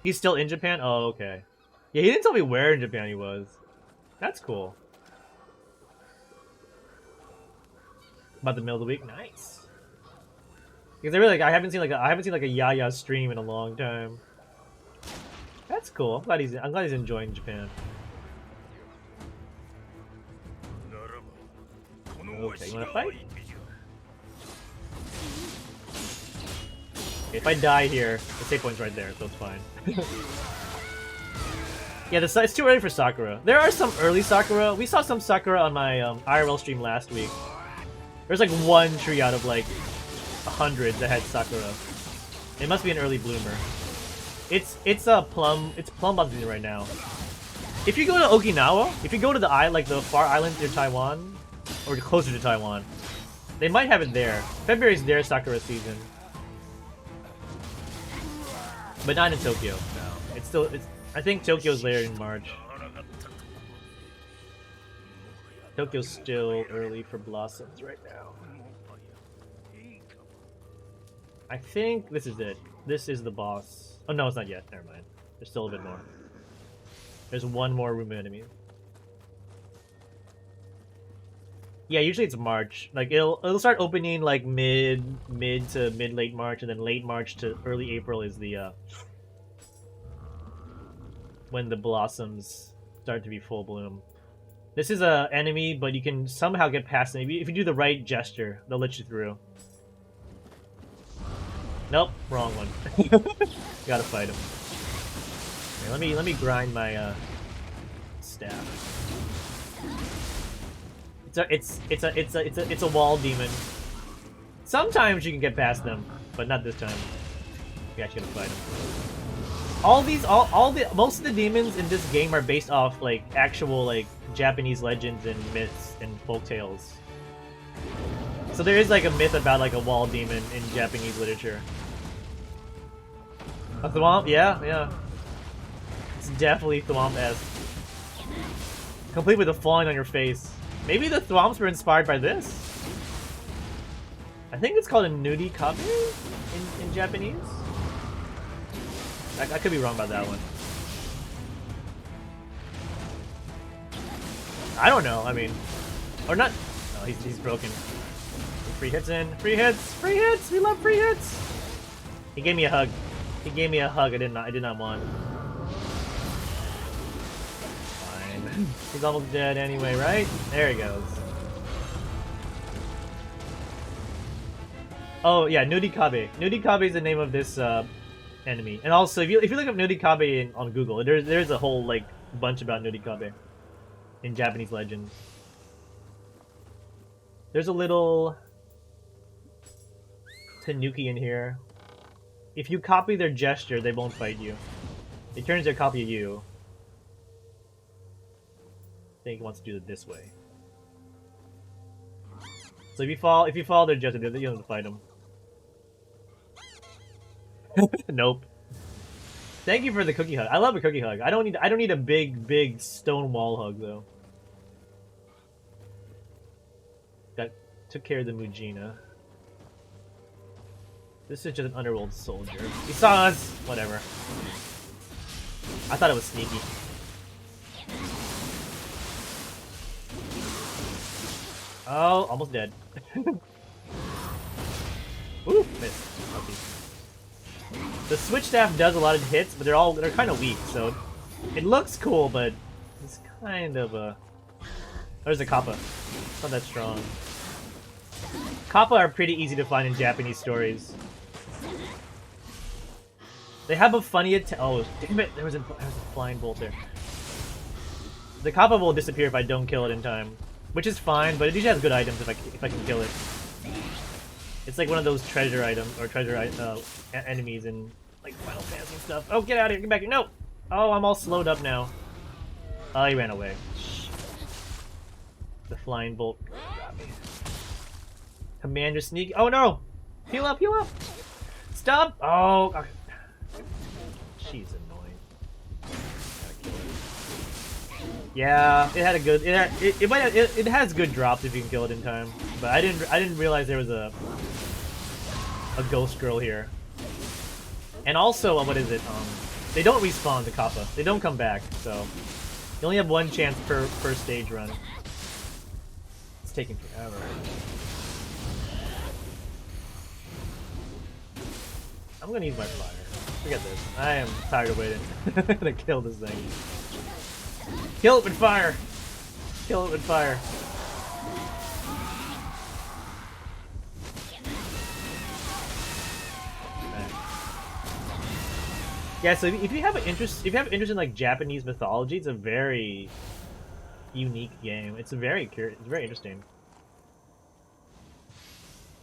He's still in Japan? Oh, okay. Yeah, he didn't tell me where in Japan he was. That's cool. About the middle of the week, nice. Because I haven't seen like a Yaya stream in a long time. That's cool. I'm glad he's enjoying Japan. Okay, you wanna fight? If I die here, the save point's right there, so it's fine. Yeah, it's too early for Sakura. There are some early Sakura. We saw some Sakura on my IRL stream last week. There's like one tree out of like 100 that had Sakura. It must be an early bloomer. It's plum busting right now. If you go to Okinawa, if you go to the like the far islands near Taiwan, or closer to Taiwan, they might have it there. February's their Sakura season, but not in Tokyo. No, it's still. I think Tokyo's later in March. Tokyo's still early for blossoms right now. I think this is it. This is the boss. Oh no, it's not yet. Never mind. There's still a bit more. There's one more room enemy. Yeah, usually it's March. Like it'll start opening like mid to late March, and then late March to early April is the when the blossoms start to be full bloom. This is a enemy, but you can somehow get past them. If you do the right gesture, they'll let you through. Nope, wrong one. Gotta fight him. Okay, let me grind my staff. It's a wall demon. Sometimes you can get past them, but not this time. You actually gotta fight them. Most of the demons in this game are based off like actual like Japanese legends and myths and folk tales. So there is like a myth about like a wall demon in Japanese literature. A Thwomp? Yeah. It's definitely Thwomp-esque. Complete with the falling on your face. Maybe the Thwomps were inspired by this? I think it's called a Nudi Kabe in Japanese? I could be wrong about that one. I don't know, I mean... Or not... No, he's broken. Free hits in. Free hits! Free hits! We love free hits! He gave me a hug. He gave me a hug I did not want. Fine. He's almost dead anyway, right? There he goes. Oh yeah, Nudikabe. Nudikabe is the name of this enemy. And also, if you look up Nudikabe on Google, there's a whole like bunch about Nudikabe in Japanese legends. There's a little Tanuki in here. If you copy their gesture, they won't fight you. It turns their copy of you. I think he wants to do it this way. So if you follow their gesture, you don't have to fight them. Nope. Thank you for the cookie hug. I love a cookie hug. I don't need a big stone wall hug though. Took care of the Mujina. This is just an underworld soldier. He saw us! Whatever. I thought it was sneaky. Oh, almost dead. Ooh, missed. Okay. The switch staff does a lot of hits, but they're kind of weak, so it looks cool, but it's kind of a... There's a Kappa. It's not that strong. Kappa are pretty easy to find in Japanese stories. They have a funny attack. Oh, damn it! There was a flying bolt there. The Kappa will disappear if I don't kill it in time, which is fine. But it usually has good items if I can kill it. It's like one of those treasure items or treasure enemies in like Final Fantasy and stuff. Oh, get out of here! Get back here! No! Oh, I'm all slowed up now. Oh, he ran away. The flying bolt got me. Commander sneak. Oh no! Heal up! Heal up! Stop! Oh. She's annoying. Yeah, it had a good. It has good drops if you can kill it in time. But I didn't realize there was a ghost girl here. And also, what is it? They don't respawn the Kappa. They don't come back. So you only have one chance per stage run. It's taking forever. I'm gonna use my fire. Forget this. I am tired of waiting. I'm gonna kill this thing. Kill it with fire! Kill it with fire. Okay. Yeah, so if you have an interest, in like Japanese mythology, it's a very unique game. It's very interesting.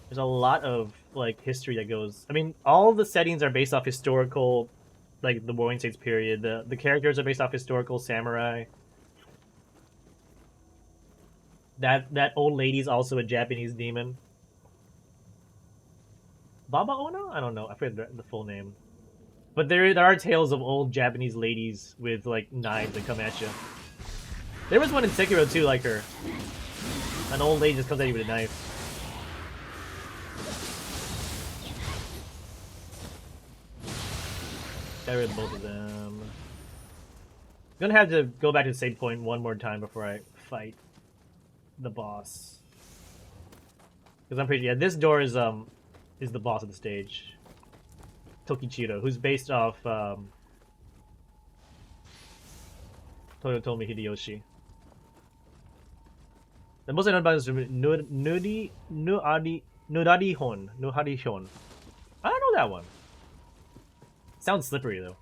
There's a lot of like history that goes. I mean, all the settings are based off historical, like the Warring States period. The characters are based off historical samurai. That old lady's also a Japanese demon. Baba Ono? I don't know. I forget the full name. But there are tales of old Japanese ladies with like knives that come at you. There was one in Sekiro too, like her. An old lady just comes at you with a knife. Got rid of both of them. Gonna have to go back to the save point one more time before I fight the boss. Because I'm pretty this door is the boss of the stage. Tokichiro, who's based off Toyotomi Hideyoshi. The most I know about is Nurarihon. Nurarihon. I don't know that one. Sounds slippery though.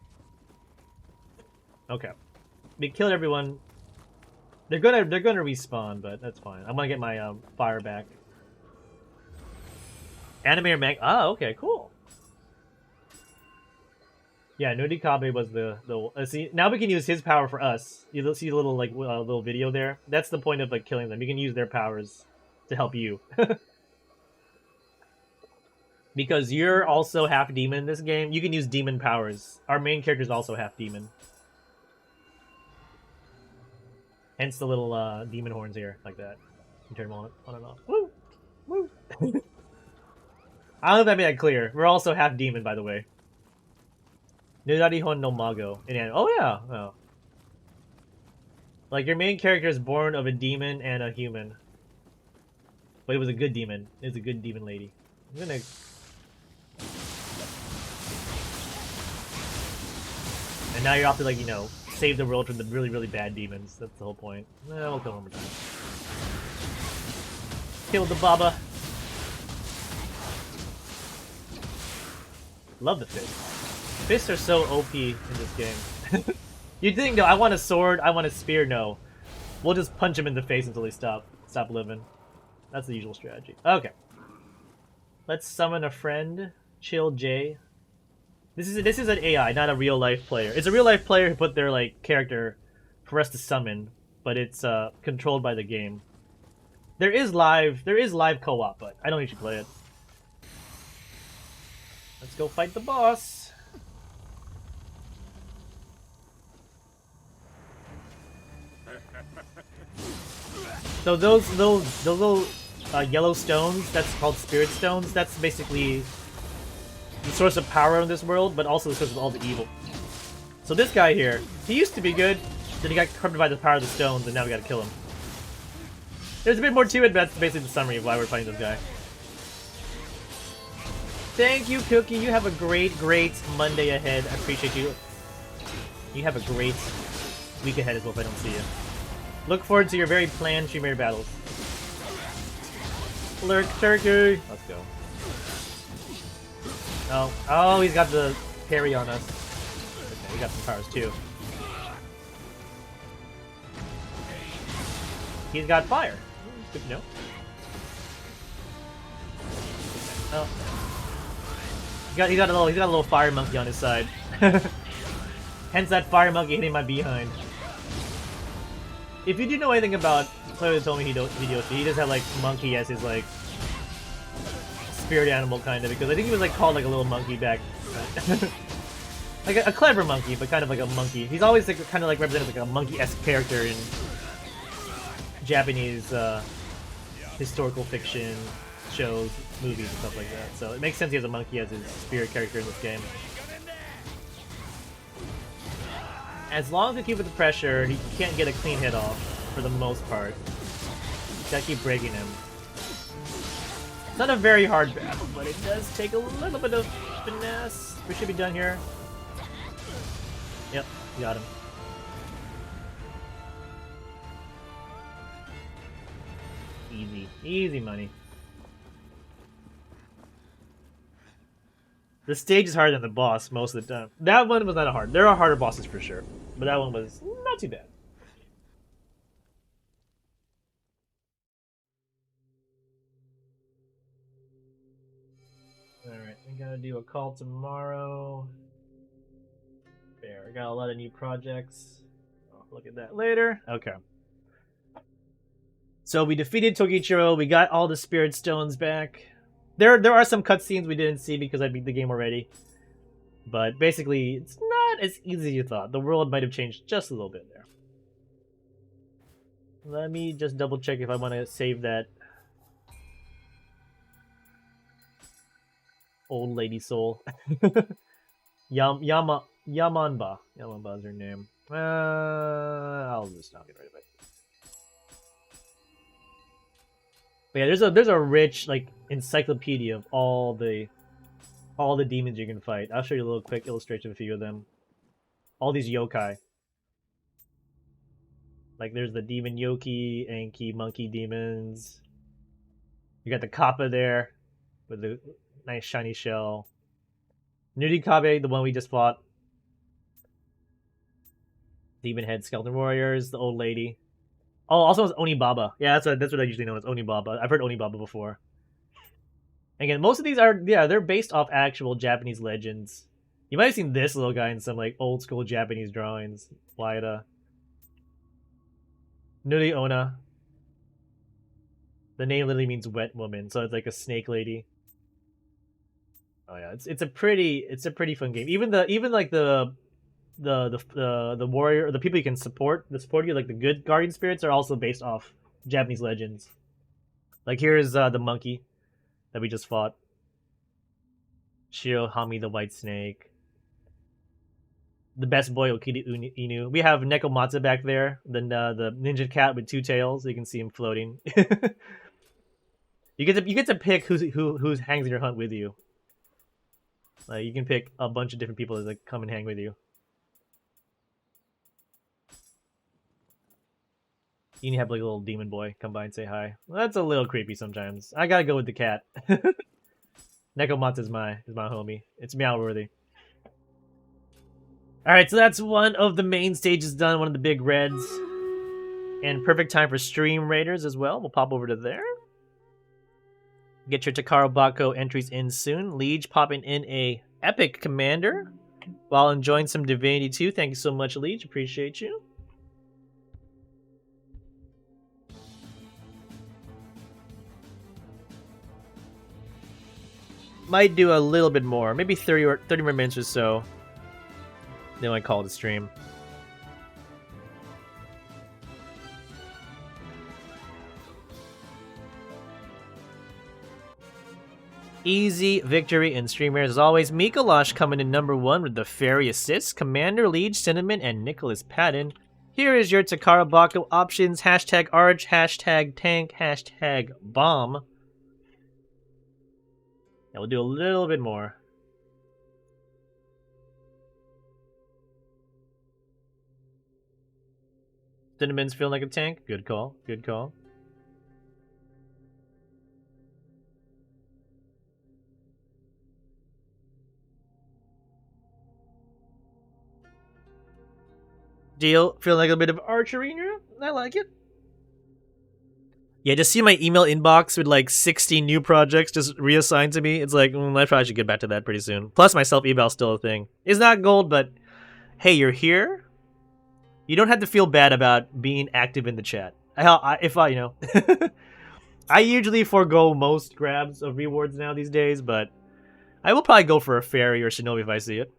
Okay. They killed everyone. They're gonna respawn, but that's fine. I'm gonna get my fire back. Anime or manga? Ah, okay, cool. Yeah, Nurikabe was the see, now we can use his power for us. You see the little like little video there. That's the point of like killing them. You can use their powers to help you. Because you're also half demon in this game, you can use demon powers. Our main character is also half demon. Hence the little demon horns here, like that. You turn them on and off. Woo! Woo! I don't know if that made that clear. We're also half demon, by the way. Nurarihon no Mago. Oh yeah! Oh. Like, your main character is born of a demon and a human. But it was a good demon. It was a good demon lady. I'm gonna... And now you're off to, like, you know, save the world from the really, really bad demons. That's the whole point. We'll kill one more time. Kill the Baba. Love the fists. Fists are so OP in this game. You'd think, no, I want a sword, I want a spear. No. We'll just punch him in the face until they stop living. That's the usual strategy. Okay. Let's summon a friend. Chill J. This is an AI, not a real life player. It's a real life player who put their like character for us to summon, but it's controlled by the game. There is live co-op, but I don't usually play it. Let's go fight the boss. So those little yellow stones, that's called spirit stones. That's basically the source of power in this world, but also the source of all the evil. So this guy here, he used to be good, then he got corrupted by the power of the stones, and now we gotta kill him. There's a bit more to it, but that's basically the summary of why we're fighting this guy. Thank you, Cookie. You have a great Monday ahead. I appreciate you. You have a great week ahead as well if I don't see you. Look forward to your very planned Tree Mirror battles. Lurk Turkey! Let's go. Oh, he's got the parry on us. Okay, we got some powers too. He's got fire. Good to know. Oh. He's got a little fire monkey on his side. Hence that fire monkey hitting my behind. If you do know anything about Toyotomi Hideyoshi, he does have like monkey as his like spirit animal kind of, because I think he was like called like a little monkey back. Like a clever monkey, but kind of like a monkey. He's always like kind of like represented like a monkey-esque character in Japanese historical fiction shows, movies, and stuff like that. So it makes sense he has a monkey as his spirit character in this game. As long as we keep with the pressure, he can't get a clean hit off for the most part. Gotta keep breaking him. It's not a very hard battle, but it does take a little bit of finesse. We should be done here. Yep, got him. Easy. Easy money. The stage is harder than the boss most of the time. That one was not hard. There are harder bosses for sure, but that one was not too bad. Alright, we gotta do a call tomorrow. There, I got a lot of new projects. I'll look at that later. Okay. So we defeated Tokichiro, we got all the spirit stones back. There are some cutscenes we didn't see because I beat the game already. But basically, it's not as easy as you thought. The world might have changed just a little bit there. Let me just double check if I want to save that old lady soul. Yamanba. Yamanba is her name. I'll just not get rid of it. But yeah, there's a rich like encyclopedia of all the demons you can fight. I'll show you a little quick illustration of a few of them. All these yokai. Like there's the demon Yoki, Anki, monkey demons. You got the Kappa there with the nice shiny shell. Nurikabe, the one we just fought. Demon Head Skeleton Warriors, the old lady. Oh, also it's Onibaba. Yeah, that's what I usually know as Onibaba. I've heard Onibaba before. Again, most of these are, yeah, they're based off actual Japanese legends. You might have seen this little guy in some like old school Japanese drawings. Waida. Nuri Ona. The name literally means wet woman, so it's like a snake lady. Oh yeah, it's a pretty fun game. Even like the warrior, the people you can support you, like the good guardian spirits, are also based off Japanese legends. Like here's the monkey that we just fought. Shirohami the white snake. The best boy Okiri Inu. We have Nekomatsu back there, the ninja cat with two tails. You can see him floating. You get to pick who hangs in your hunt with you. Like you can pick a bunch of different people that like, come and hang with you. You can have like a little demon boy come by and say hi. Well, that's a little creepy sometimes. I gotta go with the cat. Nekomatsu is my homie. It's meow worthy. Alright, so that's one of the main stages done, one of the big reds. And perfect time for Stream Raiders as well. We'll pop over to there. Get your Takara Bako entries in soon. Liege popping in a epic commander while enjoying some Divinity 2. Thank you so much, Liege. Appreciate you. Might do a little bit more. Maybe 30 more minutes or so. Then I call it a stream. Easy victory in Stream Raiders as always. Mikolash coming in #1 with the Fairy Assist. Commander, Liege, Cinnamon, and Nicholas Patton. Here is your Takara Bako options. Hashtag Arch, hashtag Tank, hashtag Bomb. And we'll do a little bit more. Cinnamon's feeling like a tank. Good call. Good call. Deal. Feeling like a bit of archery here. I like it. Yeah, just see my email inbox with like 60 new projects just reassigned to me. It's like, I probably should get back to that pretty soon. Plus, my self-eval is still a thing. It's not gold, but hey, you're here. You don't have to feel bad about being active in the chat. I usually forego most grabs of rewards now these days, but I will probably go for a fairy or shinobi if I see it.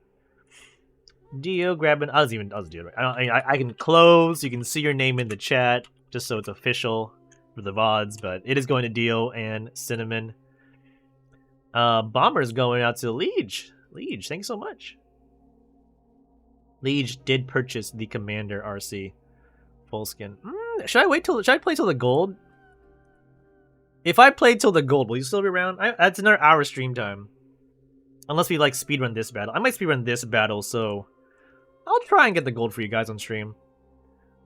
Dio grabbing. I'll do it right. I can close. You can see your name in the chat, just so it's official for the VODs. But it is going to Dio and Cinnamon. Bomber's going out to Liege. Liege, thanks so much. Liege did purchase the Commander RC full skin. Should I play till the gold? If I play till the gold, will you still be around? That's another hour stream time. Unless we like speedrun this battle. I might speedrun this battle, so I'll try and get the gold for you guys on stream.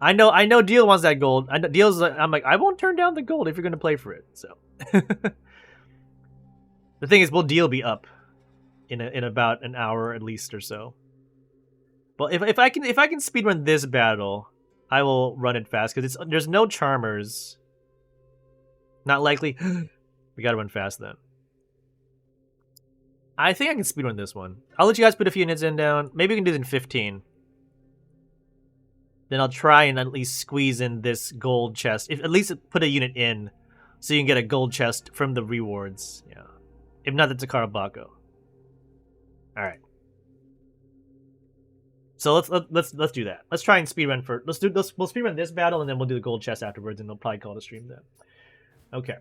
I know Deal wants that gold. I'm like, I won't turn down the gold if you're gonna play for it. So the thing is, will Deal be up? in about an hour at least or so. But if I can speedrun this battle, I will run it fast because there's no charmers. Not likely. We gotta run fast then. I think I can speedrun this one. I'll let you guys put a few units in down. Maybe we can do it in 15. Then I'll try and at least squeeze in this gold chest. If at least put a unit in, so you can get a gold chest from the rewards. Yeah. If not, the Takara Bako. All right. So let's do that. Let's try and speedrun for. We'll speedrun this battle and then we'll do the gold chest afterwards, and they'll probably call it a stream then. Okay.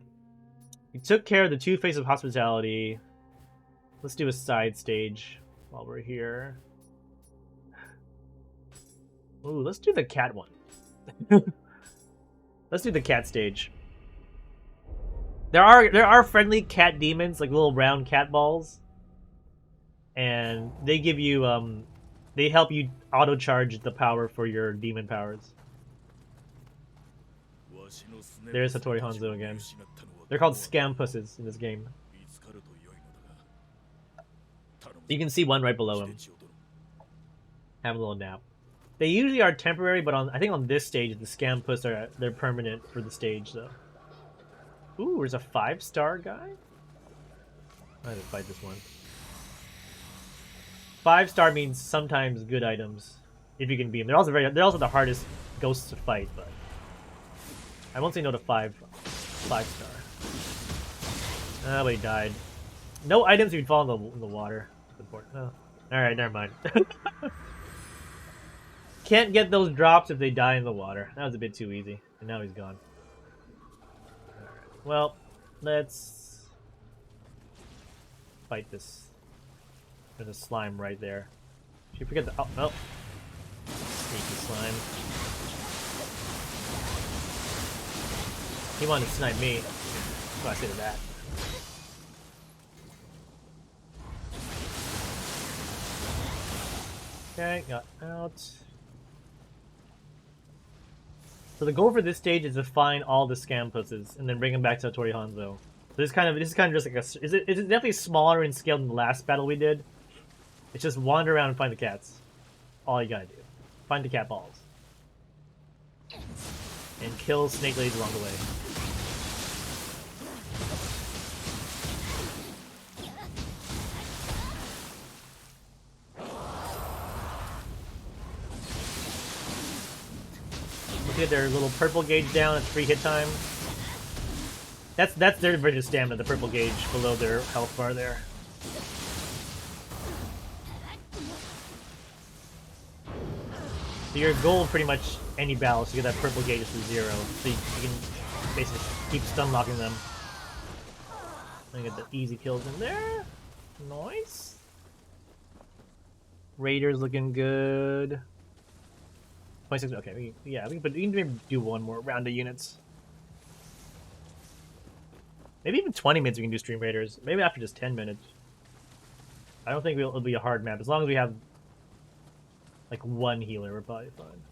We took care of the 2 phases of hospitality. Let's do a side stage while we're here. Ooh, let's do the cat one. Let's do the cat stage. There are friendly cat demons, like little round cat balls, and they give you they help you auto charge the power for your demon powers. There's Hattori Hanzo again. They're called Scampusses in this game. You can see one right below him. Have a little nap. They usually are temporary, but I think on this stage the Scampus they're permanent for the stage though. Ooh, there's a 5-star guy. I have to fight this one. 5-star means sometimes good items if you can beat them. They're also the hardest ghosts to fight, but I won't say no to 5-star. Ah, but he died. No items if you'd fall in the water. That's important. Oh. Alright, never mind. Can't get those drops if they die in the water. That was a bit too easy. And now he's gone. Alright. Well, let's fight this. There's a slime right there. Did you forget the... Oh, no. Sneaky slime. He wanted to snipe me. What do I say to that? Okay, got out. So the goal for this stage is to find all the Scampusses and then bring them back to Hattori Hanzo. So this is kind of just like a. It's definitely smaller in scale than the last battle we did. It's just wander around and find the cats. All you gotta do. Find the cat balls. And kill snake ladies along the way. Get their little purple gauge down at 3 hit time. That's their version of stamina, the purple gauge below their health bar there. So your goal pretty much any battle is to get that purple gauge to 0, so you can basically keep stun locking them. And get the easy kills in there. Nice. Raiders looking good. 26. Okay, we can maybe do one more round of units. Maybe even 20 minutes we can do Stream Raiders. Maybe after just 10 minutes. I don't think it'll be a hard map. As long as we have like one healer, we're probably fine.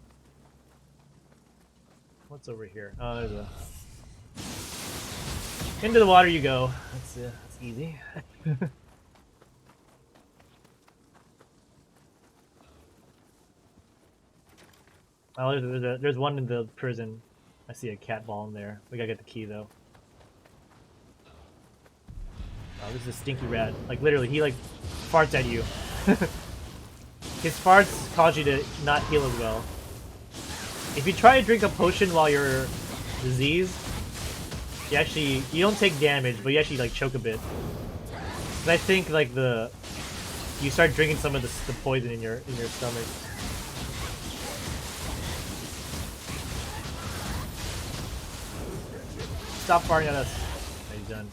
What's over here? Oh, there's a... Into the water you go. That's easy. Oh, there's one in the prison. I see a cat ball in there. We gotta get the key though. Oh, this is a stinky rat. Like literally, he like farts at you. His farts cause you to not heal as well. If you try to drink a potion while you're diseased, you don't take damage, but you actually like choke a bit. Cause I think like you start drinking some of the poison in your stomach. Stop farting at us. Okay, he's done.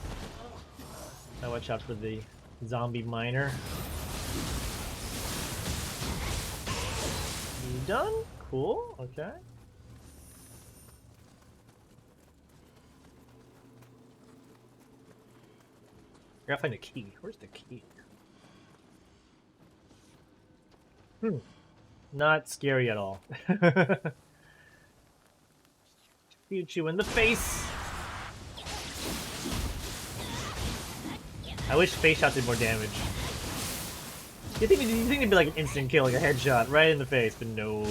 Now watch out for the zombie miner. You done? Cool. Okay. I gotta find a key. Where's the key? Not scary at all. Shoot you in the face. I wish face shots did more damage. You think it'd be like an instant kill, like a headshot right in the face, but no.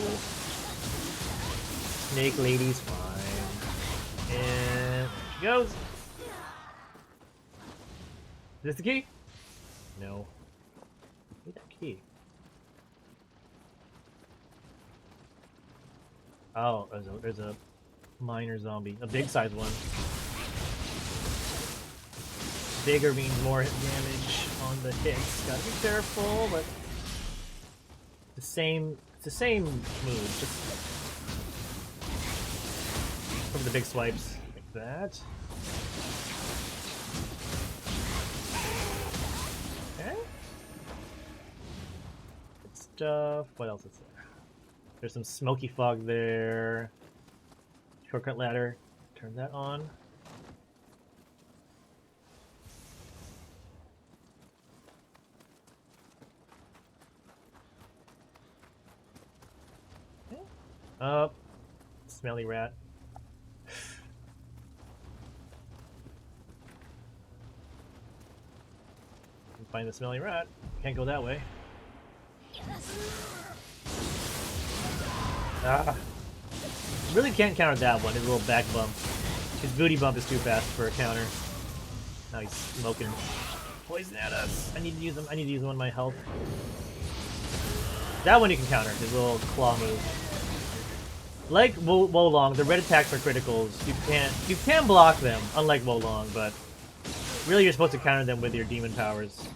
Snake Lady's fine. And there she goes. Is this the key? No. I need that key. Oh, there's a minor zombie. A big size one. Bigger means more hit damage on the hits. Gotta be careful, but it's the same move, just from the big swipes like that. Okay. Good stuff. What else is there? There's some smoky fog there. Shortcut ladder. Turn that on. Up. Smelly rat. Find the smelly rat. Can't go that way. Ah. Really can't counter that one, his little back bump. His booty bump is too fast for a counter. Now he's smoking poison at us. I need to use him. I need to use one of my health. That one you can counter, his little claw move. Like Wolong, the red attacks are criticals. You can block them, unlike Wolong, but really you're supposed to counter them with your demon powers.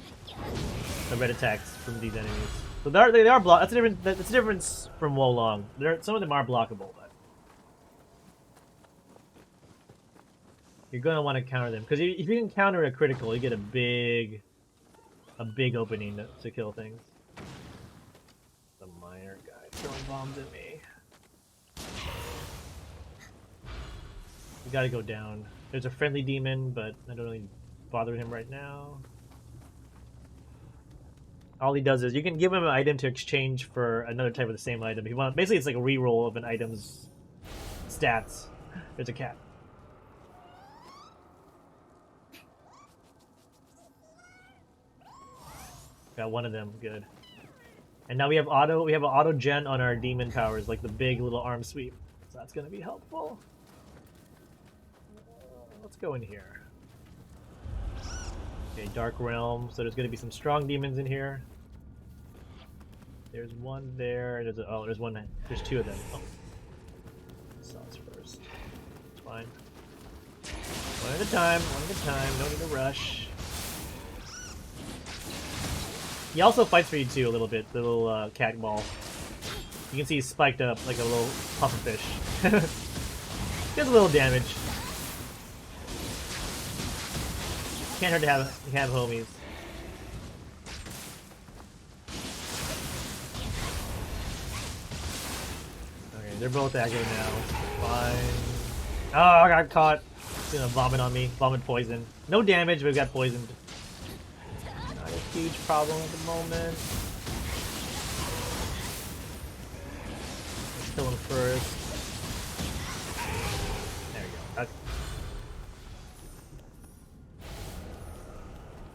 The red attacks from these enemies. So they are block. That's a difference from Wolong. Some of them are blockable, but you're gonna want to counter them because if you can counter a critical, you get a big opening to kill things. The minor guy throwing bombs at me. We gotta go down. There's a friendly demon, but I don't really bother him right now. All he does is you can give him an item to exchange for another type of the same item. If you want, basically it's like a reroll of an item's stats. There's a cat. Got one of them, good. And now we have an auto gen on our demon powers, like the big little arm sweep. So that's gonna be helpful. Let's go in here. Okay, Dark Realm. So there's gonna be some strong demons in here. There's one there. There's one. There's two of them. Oh, sauce first. It's fine. One at a time. One at a time. No need to rush. He also fights for you too a little bit. The little cat ball. You can see he's spiked up like a little pufferfish. Gets a little damage. Can't hurt to have homies. Okay, they're both aggro now. Fine. Oh, I got caught. He's gonna vomit on me. Vomit poison. No damage, but we got poisoned. Not a huge problem at the moment. Let's kill him first. There we go. That's...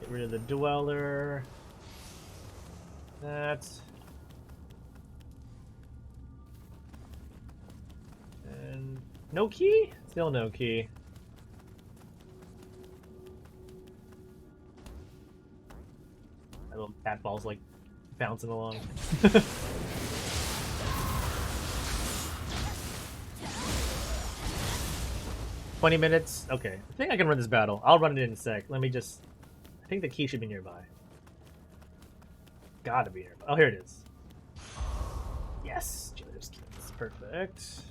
Get rid of the Dweller. That's... And... no key? Still no key. That little cat ball's like bouncing along. 20 minutes? Okay. I think I can run this battle. I'll run it in a sec. Let me just... I think the key should be nearby. Gotta be nearby. Oh, here it is. Yes! Jailer's key. That's perfect.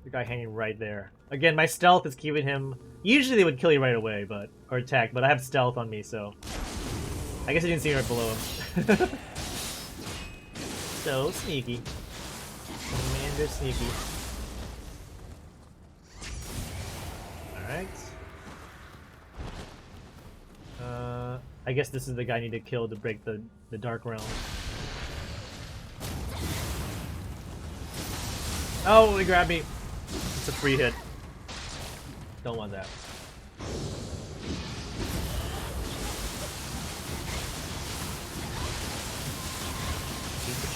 The guy hanging right there. Again, my stealth is keeping him... Usually they would kill you right away, but... or attack, but I have stealth on me, so... I guess I didn't see him right below him. So sneaky. Commander sneaky. Alright. I guess this is the guy I need to kill to break the Dark Realm. Oh, he grabbed me. It's a free hit. Don't want that.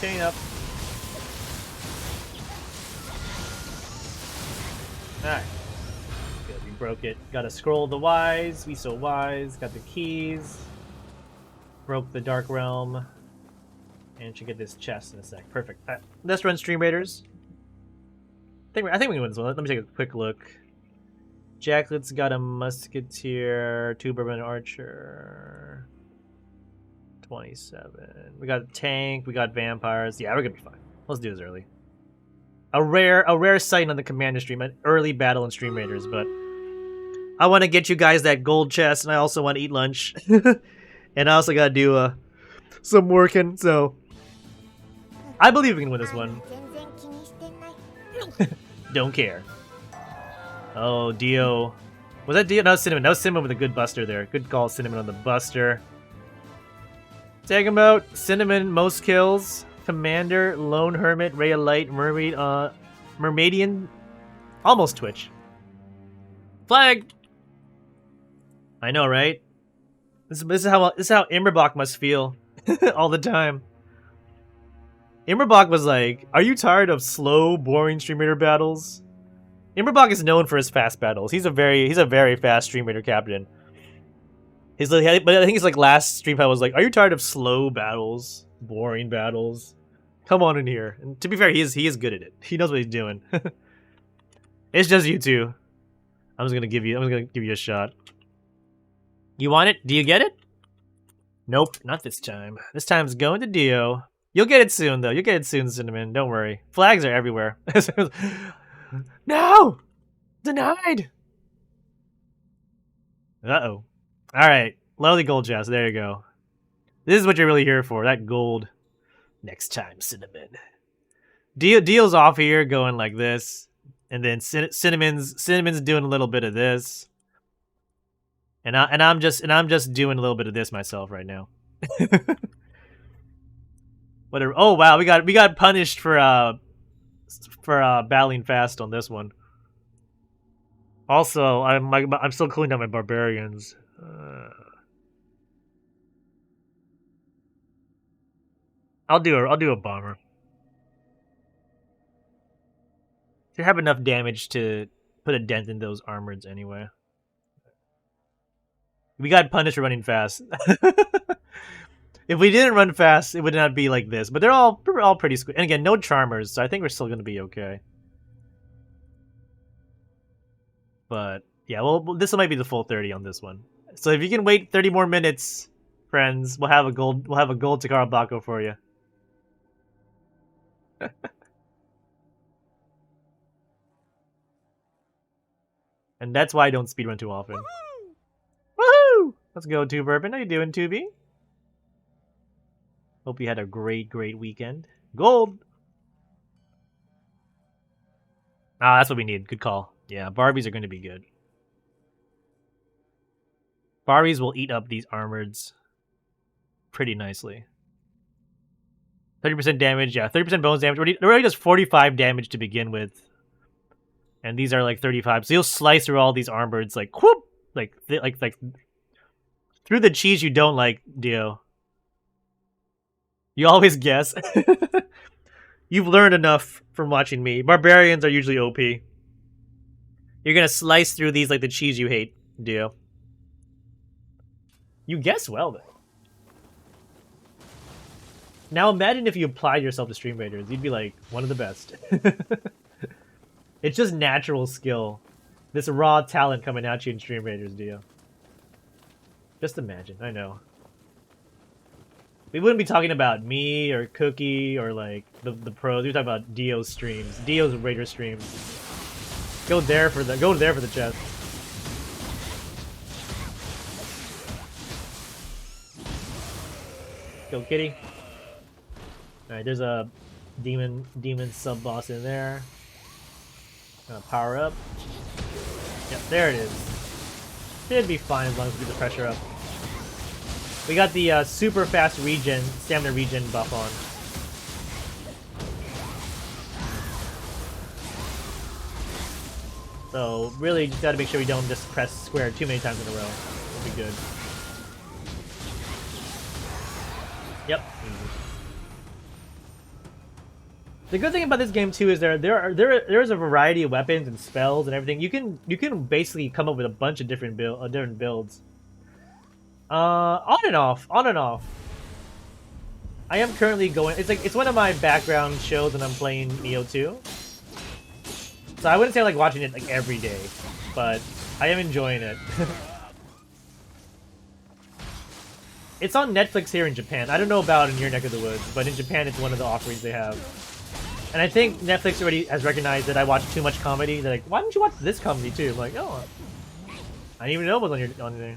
chain up. Alright. Good, we broke it. Got a scroll of the wise. We so wise. Got the keys. Broke the Dark Realm. And should get this chest in a sec. Perfect. Alright, let's run Stream Raiders. I think we can win this one. Let me take a quick look. Jacklet's got a Musketeer, 2 Bourbon Archer. 27. We got a tank, we got vampires. Yeah, we're gonna be fine. Let's do this early. A rare sight on the Commander stream, an early battle in Stream Raiders, but I want to get you guys that gold chest, and I also want to eat lunch. And I also gotta do some working, so I believe we can win this one. Don't care. Oh, Dio. Was that Dio? No, Cinnamon. That was Cinnamon with a good buster there. Good call, Cinnamon, on the buster. Take him out. Cinnamon, most kills. Commander, Lone Hermit, Ray of Light, Mermaid, Mermaidian. Almost Twitch. Flag! I know, right? This is how Immerbach must feel all the time. Immerbach was like, "Are you tired of slow, boring Stream Raider battles?" Immerbach is known for his fast battles. He's a very fast Stream Raider captain. But I think his like last stream fight was like, "Are you tired of slow battles, boring battles? Come on in here." And to be fair, he is good at it. He knows what he's doing. It's just you two. I'm gonna give you a shot. You want it? Do you get it? Nope, not this time. This time's going to Dio. You'll get it soon, though. You'll get it soon, Cinnamon. Don't worry. Flags are everywhere. No! Denied! Uh-oh. Alright. Lovely gold chest. There you go. This is what you're really here for. That gold. Next time, Cinnamon. Dio's off here going like this. And then Cinnamon's doing a little bit of this. And I'm just doing a little bit of this myself right now. Whatever. Oh wow, we got punished for battling fast on this one. Also, I'm still cooling down my barbarians. I'll do a bomber. To have enough damage to put a dent in those armoreds anyway. We got punished for running fast. If we didn't run fast, it would not be like this. But they're all pretty squid. And again, no charmers, so I think we're still going to be okay. But yeah, well, this might be the full 30 on this one. So if you can wait 30 more minutes, friends, we'll have a gold Takara Bako for you. And that's why I don't speedrun too often. Woohoo! Let's go, 2 Bourbon. How you doing, 2B? Hope you had a great weekend. Gold! Ah, that's what we need. Good call. Yeah, Barbies are going to be good. Barbies will eat up these armoreds pretty nicely. 30% damage, yeah, 30% bonus damage. It already does 45 damage to begin with. And these are like 35. So you'll slice through all these armoreds like whoop! Like through the cheese you don't like, Dio. You always guess. You've learned enough from watching me. Barbarians are usually OP. You're gonna slice through these like the cheese you hate, Dio. You guess well, though. Now imagine if you applied yourself to Stream Raiders. You'd be like one of the best. It's just natural skill. This raw talent coming at you in Stream Raiders, Dio. Just imagine. I know. We wouldn't be talking about me or Cookie or like the pros. We're talking about Dio's streams, Dio's Raider streams. Go there for the chest. Go Kitty. All right, there's a demon sub boss in there. Power up. Yep, there it is. Should be fine as long as we get the pressure up. We got the super fast stamina regen buff on. So really just gotta make sure we don't just press square too many times in a row. It'll be good. Yep. The good thing about this game too is there's a variety of weapons and spells and everything. You can basically come up with a bunch of different builds. On and off. I am currently going. It's one of my background shows when I'm playing Nioh 2. So I wouldn't say I like watching it like every day, but I am enjoying it. It's on Netflix here in Japan. I don't know about in your neck of the woods, but in Japan it's one of the offerings they have. And I think Netflix already has recognized that I watch too much comedy. They're like, why don't you watch this comedy too? I'm like, oh, I didn't even know it was on there.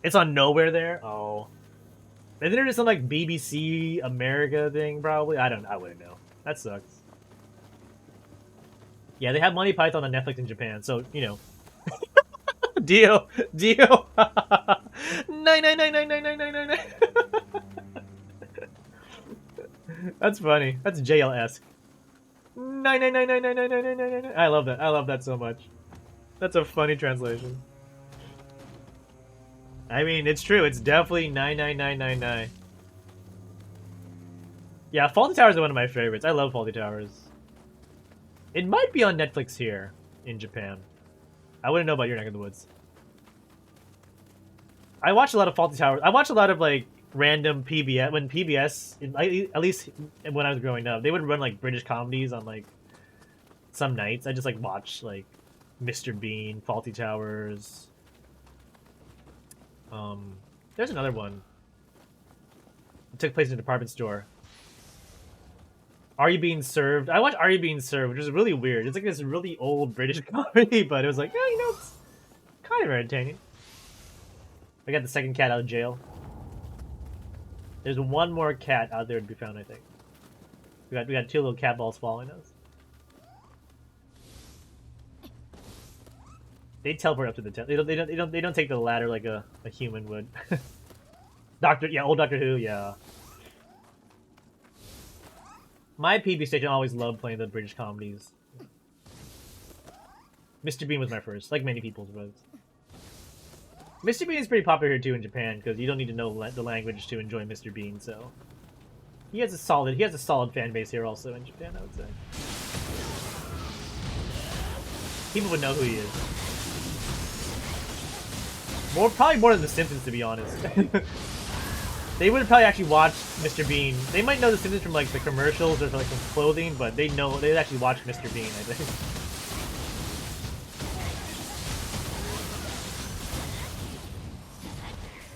It's on nowhere there. Oh, isn't there just some like BBC America thing? Probably. I wouldn't know. That sucks. Yeah, they have Monty Python on Netflix in Japan, so you know. Dio. 999999999. That's funny. That's JL-esque. 999999999. I love that. I love that so much. That's a funny translation. I mean, it's true. It's definitely 99999. Yeah, Faulty Towers are one of my favorites. I love Faulty Towers. It might be on Netflix here in Japan. I wouldn't know about your neck of the woods. I watch a lot of Faulty Towers. I watch a lot of like random PBS when PBS, at least when I was growing up, they would run like British comedies on like some nights. I just like watch like Mr. Bean, Faulty Towers. There's another one. It took place in a department store. Are You Being Served? I watched Are You Being Served, which is really weird. It's like this really old British comedy, but it was like, yeah, you know, it's kind of entertaining. I got the second cat out of jail. There's one more cat out there to be found, I think. We got two little cat balls following us. They teleport up to the they don't take the ladder like a human would. Old Doctor Who, yeah. My PB station always loved playing the British comedies. Mr. Bean was my first, like many people's was. Mr. Bean is pretty popular here too in Japan because you don't need to know the language to enjoy Mr. Bean. So he has a solid fan base here also in Japan, I would say. People would know who he is. Probably more than The Simpsons, to be honest. They would probably actually watch Mr. Bean. They might know The Simpsons from like the commercials or like some clothing, but they'd actually watch Mr. Bean, I think.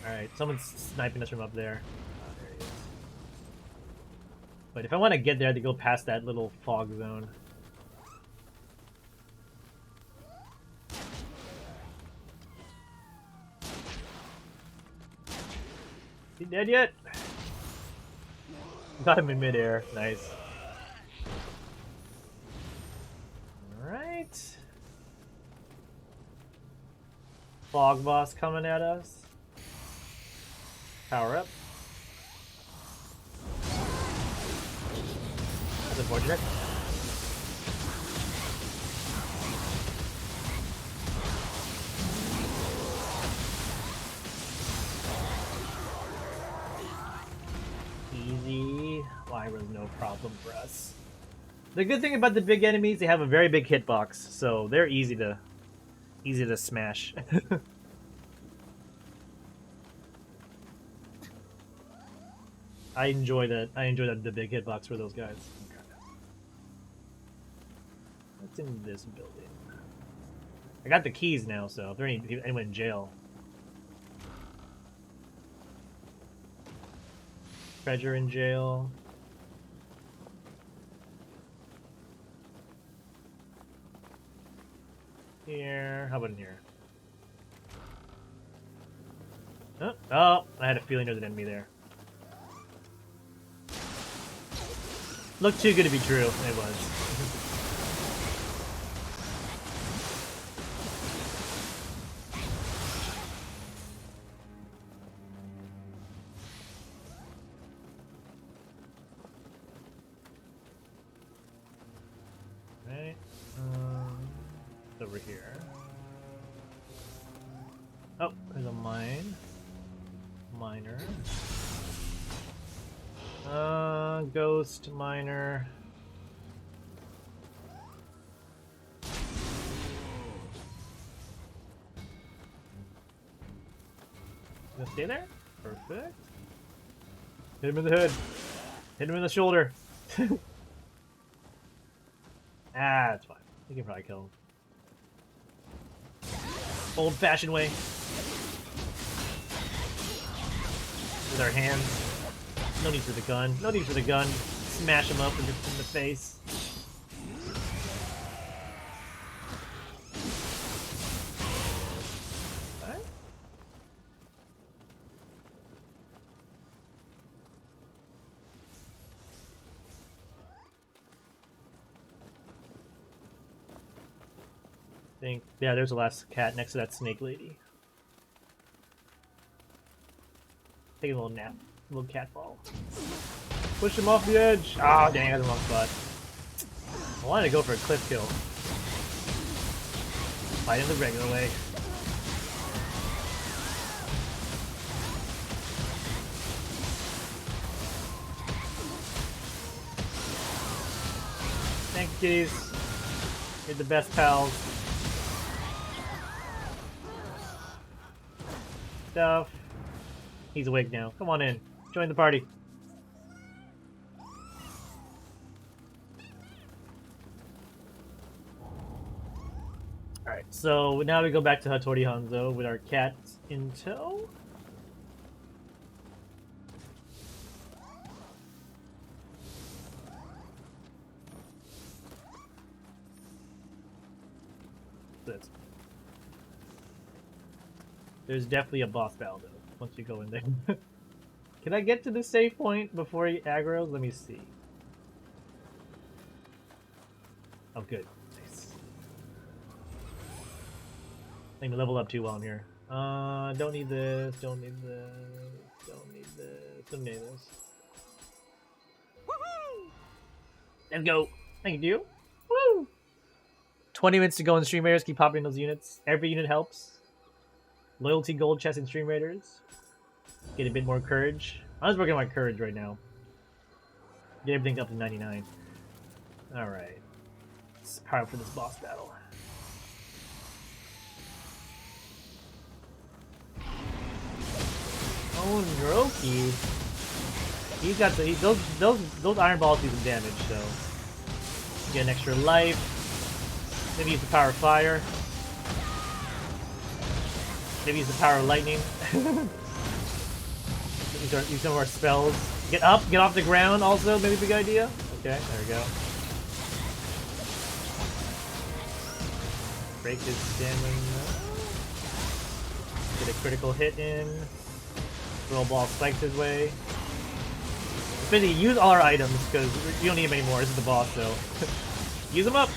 Alright, someone's sniping us from up there. Oh, there he is. But if I want to get there, I have to go past that little fog zone. Is he dead yet? Got him in midair. Nice. Alright. Fog boss coming at us. Power up. That's unfortunate. Easy. Lyra's no problem for us. The good thing about the big enemies, they have a very big hitbox, so they're easy to smash. I enjoy that. I enjoy the big hitbox for those guys. Okay. What's in this building? I got the keys now, so if there's anyone in jail. Treasure in jail. Here. How about in here? Oh, I had a feeling there was an enemy there. Looked too good to be true. It was. Right. It's over here. Oh, there's a mine. Miner. Ghost miner. Stay there. Perfect. Hit him in the head. Hit him in the shoulder. That's fine. We can probably kill him. Old-fashioned way. With our hands. No need for the gun. No need for the gun. Smash him up in the face. Alright. Yeah, there's the last cat next to that snake lady. Take a little nap. A little cat ball. Push him off the edge! Ah, dang, I got the wrong spot. I wanted to go for a cliff kill. Fight him the regular way. Thank you, kitties. You're the best pals. Stuff. He's awake now. Come on in. Join the party. Alright, so now we go back to Hattori Hanzo with our cat in tow. There's definitely a boss battle though, once you go in there. Can I get to the save point before he aggroes? Let me see. Oh, good. Nice. I can level up too while I'm here. Don't need this, don't need this, don't need this, don't need this. Woohoo! Let's go! Thank you. Woo! 20 minutes to go in Stream Raiders, keep popping those units. Every unit helps. Loyalty gold chest in Stream Raiders. Get a bit more courage. I'm just working on my courage right now. Get everything up to 99. Alright. Let's power up for this boss battle. Oh, Naroki. He's got the those iron balls do some damage, so get an extra life. Maybe use the power of fire. Maybe use the power of lightning. Use some of our spells. Get up, get off the ground also, maybe a big idea. Okay, there we go. Break his stamina. Get a critical hit in. Throw a ball spikes his way. Busy, use all our items because you don't need them anymore. This is the boss, so use them up.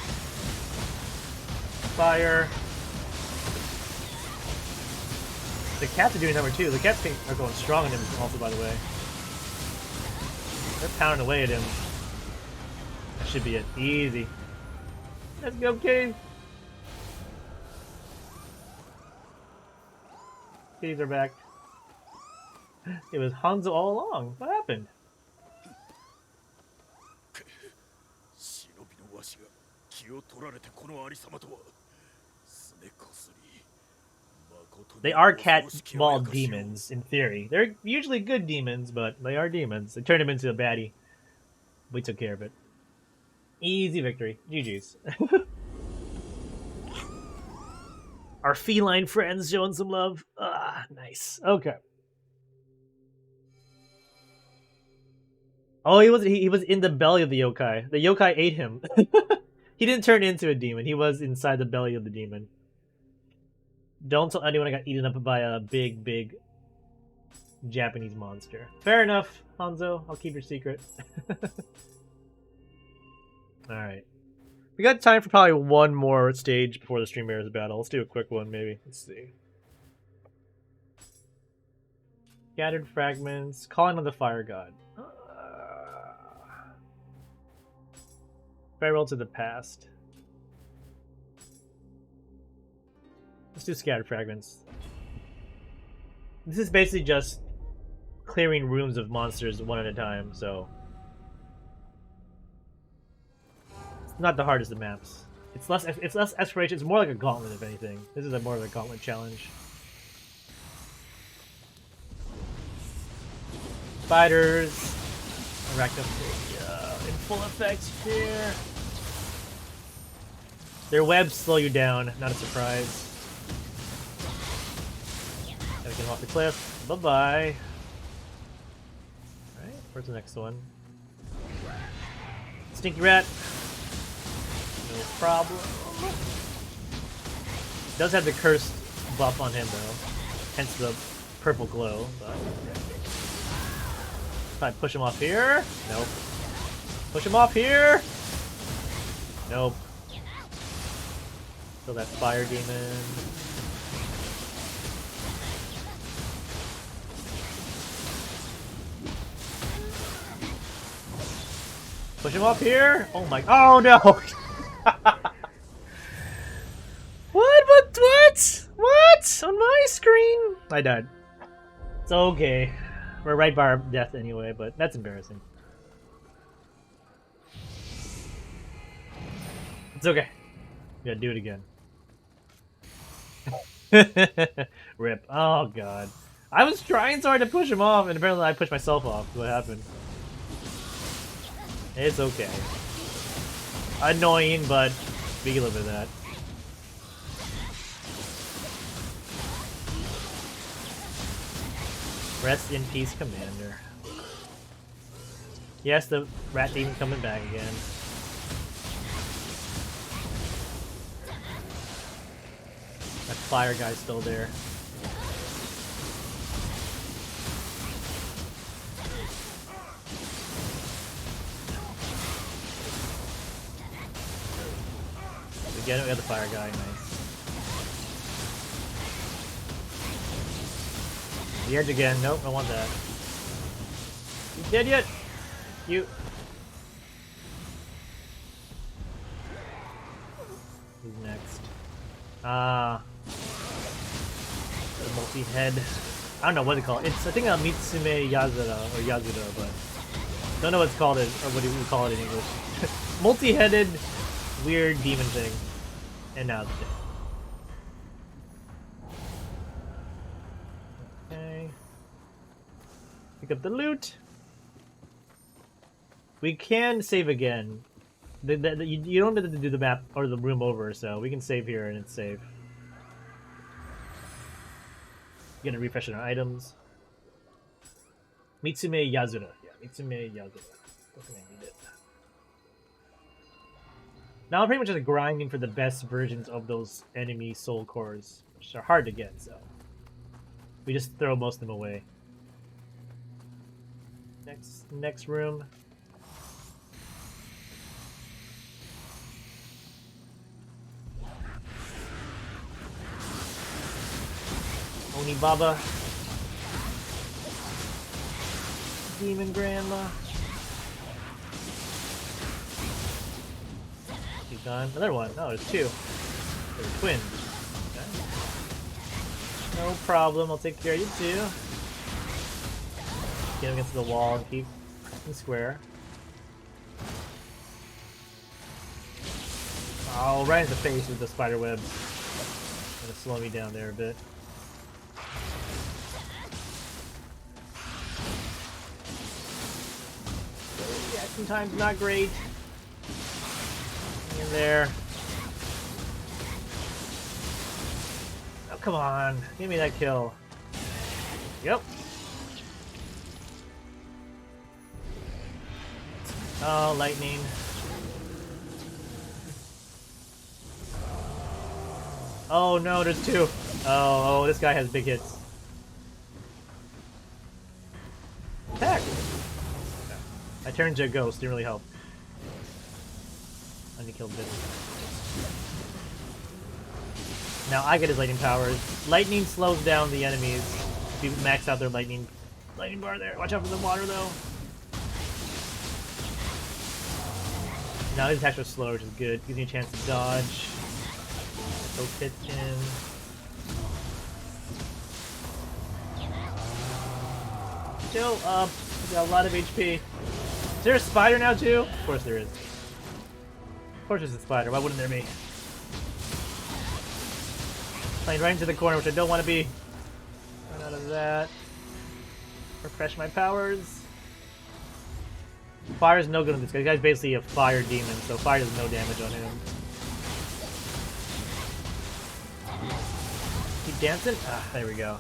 Fire. The cats are doing number 2. The cats are going strong on him also, by the way. They're pounding away at him. That should be it. Easy. Let's go, Cave. Caves are back. It was Hanzo all along. What happened? They are cat ball demons, in theory. They're usually good demons, but they are demons. They turned him into a baddie. We took care of it. Easy victory. GG's. Our feline friends showing some love. Ah, nice. Okay. Oh, he was in the belly of the yokai. The yokai ate him. He didn't turn into a demon. He was inside the belly of the demon. Don't tell anyone I got eaten up by a big, big Japanese monster. Fair enough, Hanzo. I'll keep your secret. Alright. We got time for probably one more stage before the Stream Raiders battle. Let's do a quick one, maybe. Let's see. Scattered fragments. Calling on the fire god. Farewell to the past. Let's do scattered fragments. This is basically just clearing rooms of monsters one at a time, so it's not the hardest of maps. It's less exploration. It's more like a gauntlet, if anything. This is more of a gauntlet challenge. Spiders. Arachnophobia in full effect here. Their webs slow you down, not a surprise. Gotta get him off the cliff. Bye-bye. Alright, where's the next one? Stinky rat. No problem. Does have the cursed buff on him though. Hence the purple glow, but if I push him off here, nope. Push him off here, nope. Kill that fire demon. Push him off here. Oh my! Oh no! What? On my screen? I died. It's okay. We're right by our death anyway, but that's embarrassing. It's okay. We gotta do it again. Rip. Oh god. I was trying so hard to push him off, and apparently I pushed myself off. What happened? It's okay. Annoying, but we can live with that. Rest in peace, Commander. Yes, the rat demon coming back again. That fire guy's still there. Again, we got the fire guy, nice. The edge again. Nope, I want that. You dead yet? You. Who's next? The multi-head. I don't know what they call it. It's I think a Mitsume Yazura or Yazura, but don't know what it's called or what do we call it in English. Multi-headed, weird demon thing. And now it's dead. Pick up the loot. We can save again. You don't have to do the map or the room over, so we can save here and it's safe. Gonna refresh our items. Mitsume Yazura. Yeah, Mitsume Yazura. Definitely need it. Now I'm pretty much just grinding for the best versions of those enemy soul cores, which are hard to get, so we just throw most of them away. Next room. Oni Baba. Demon Grandma. He's gone. Another one. Oh, there's two. They're twins. Okay. No problem. I'll take care of you too. Get against the wall and keep pressing square. Oh, right in the face with the spider webs. Gonna slow me down there a bit. Yeah, sometimes not great. In there. Oh, come on. Give me that kill. Yep. Oh, lightning. Oh no, there's two. Oh, this guy has big hits. Attack! I turned to a ghost, didn't really help. I need to kill this. Now I get his lightning powers. Lightning slows down the enemies. If you max out their lightning bar there. Watch out for the water though. Now his attacks are slower, which is good. Gives me a chance to dodge. Those hits in. Chill up. We got a lot of HP. Is there a spider now too? Of course there is. Of course there's a spider. Why wouldn't there be? Playing right into the corner, which I don't want to be. Run out of that. Refresh my powers. Fire is no good on this guy. This guy's basically a fire demon, so fire does no damage on him. Keep dancing? Ah, there we go.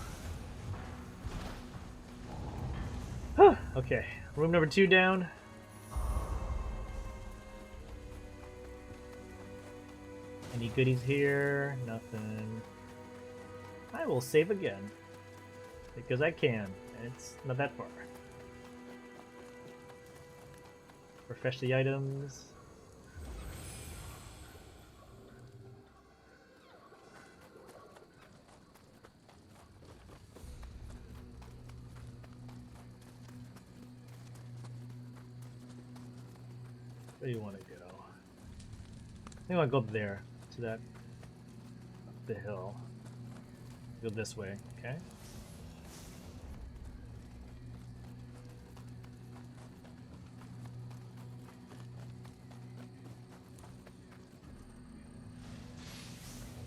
Okay, room number 2 down. Any goodies here? Nothing. I will save again. Because I can. It's not that far. Refresh the items. Where do you want to go? I think I want to go up there, to that, up the hill. Go this way, okay?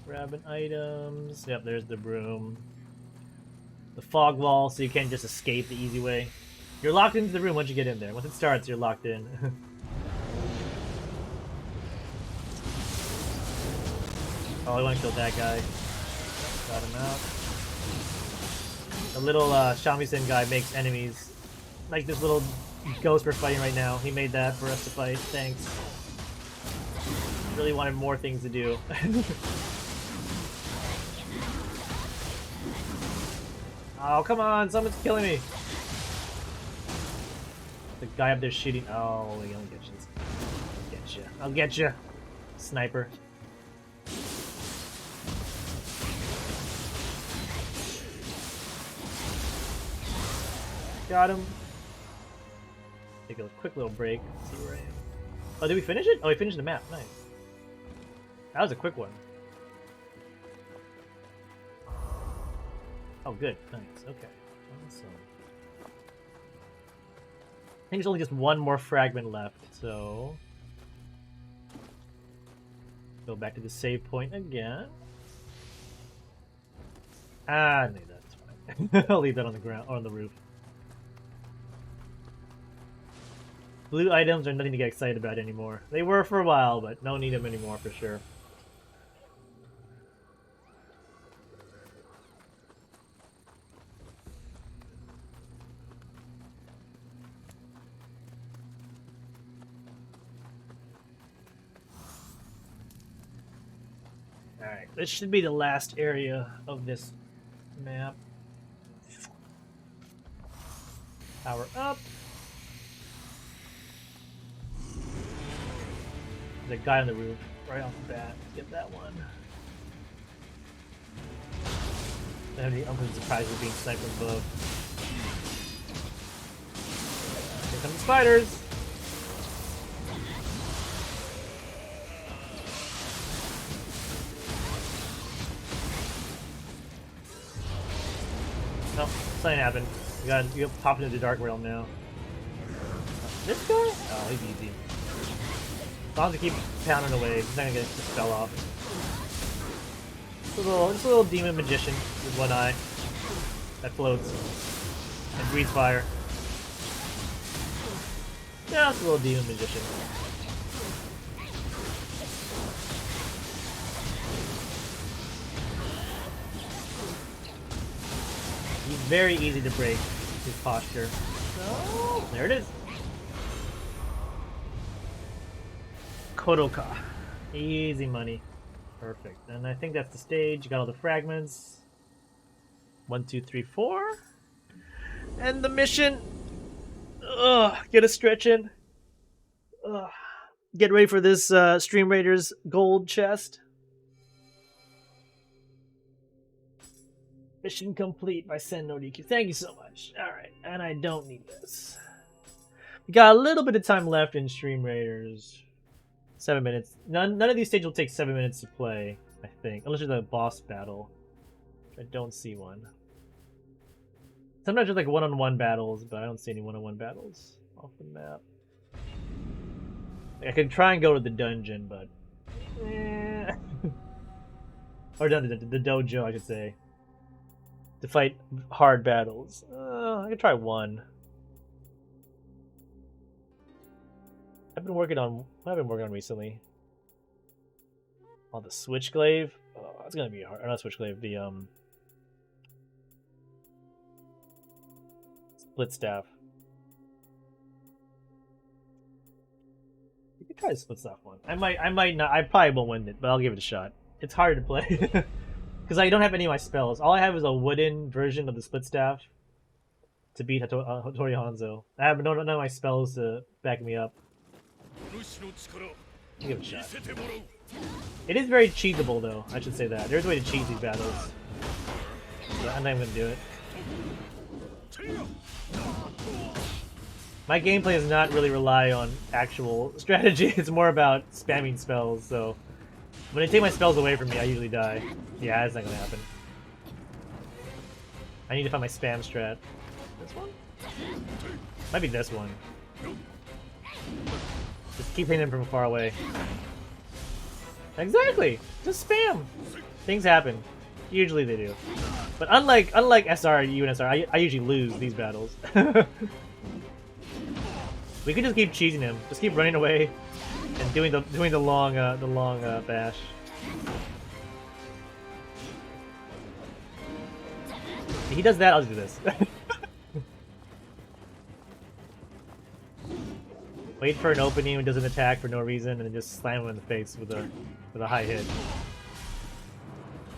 Grabbing items. Yep, there's the broom. The fog wall, so you can't just escape the easy way. You're locked into the room once you get in there. Once it starts, you're locked in. Oh, I want to kill that guy. Got him out. The little shamisen guy makes enemies. Like this little ghost we're fighting right now. He made that for us to fight. Thanks. Really wanted more things to do. Oh, come on! Someone's killing me! The guy up there shooting. Oh, I'll get you. Get you. I'll get you. Sniper. Got him. Take a quick little break. See where I am. Oh, did we finish it? Oh, we finished the map. Nice. That was a quick one. Oh, good. Nice. Okay. Awesome. I think there's only just one more fragment left, so... Go back to the save point again. Ah, no, that's fine. I'll leave that on the ground, or on the roof. Blue items are nothing to get excited about anymore. They were for a while, but don't need them anymore for sure. Alright, this should be the last area of this map. Power up. The guy on the roof, right off the bat. Let's get that one. I'm surprised we're being sniped from above. Here come the spiders! No, something happened. You got popped into the dark realm now. This guy? Oh, he's easy. As long as you keep pounding away, he's not gonna get just fell off. Just a little demon magician with one eye that floats and breathes fire. Yeah, it's a little demon magician. He's very easy to break his posture. So, there it is. Kodoka. Easy money. Perfect. And I think that's the stage. You got all the fragments. 1, 2, 3, 4. And the mission. Ugh. Get a stretch in. Ugh. Get ready for this Stream Raiders gold chest. Mission complete by Sen no Rikyu. Thank you so much. Alright. And I don't need this. We got a little bit of time left in Stream Raiders. 7 minutes. None of these stages will take 7 minutes to play, I think. Unless there's a boss battle. I don't see one. Sometimes there's like one-on-one battles, but I don't see any one-on-one battles off the map. I could try and go to the dungeon, but... or the dojo, I should say. to fight hard battles. I could try one. I've been working on what have I been working on recently? Oh, the Switchglaive. Oh, that's gonna be hard. Or not Switchglaive. The Split Staff. You could try the Split Staff one. I might not. I probably won't win it, but I'll give it a shot. It's hard to play because I don't have any of my spells. All I have is a wooden version of the Split Staff to beat Hattori Hanzo. I have none of my spells to back me up. I'll give it a shot. It is very cheatable, though. I should say that. There's a way to cheat these battles. So I'm not even gonna do it. My gameplay does not really rely on actual strategy. It's more about spamming spells. So when they take my spells away from me, I usually die. Yeah, that's not gonna happen. I need to find my spam strat. This one? Might be this one. Just keep hitting them from far away. Exactly! Just spam! Things happen. Usually they do. But unlike SR, you and SR, I usually lose these battles. We can just keep cheesing him. Just keep running away and doing the long bash. If he does that, I'll just do this. Wait for an opening when it doesn't attack for no reason, and then just slam him in the face with a high hit.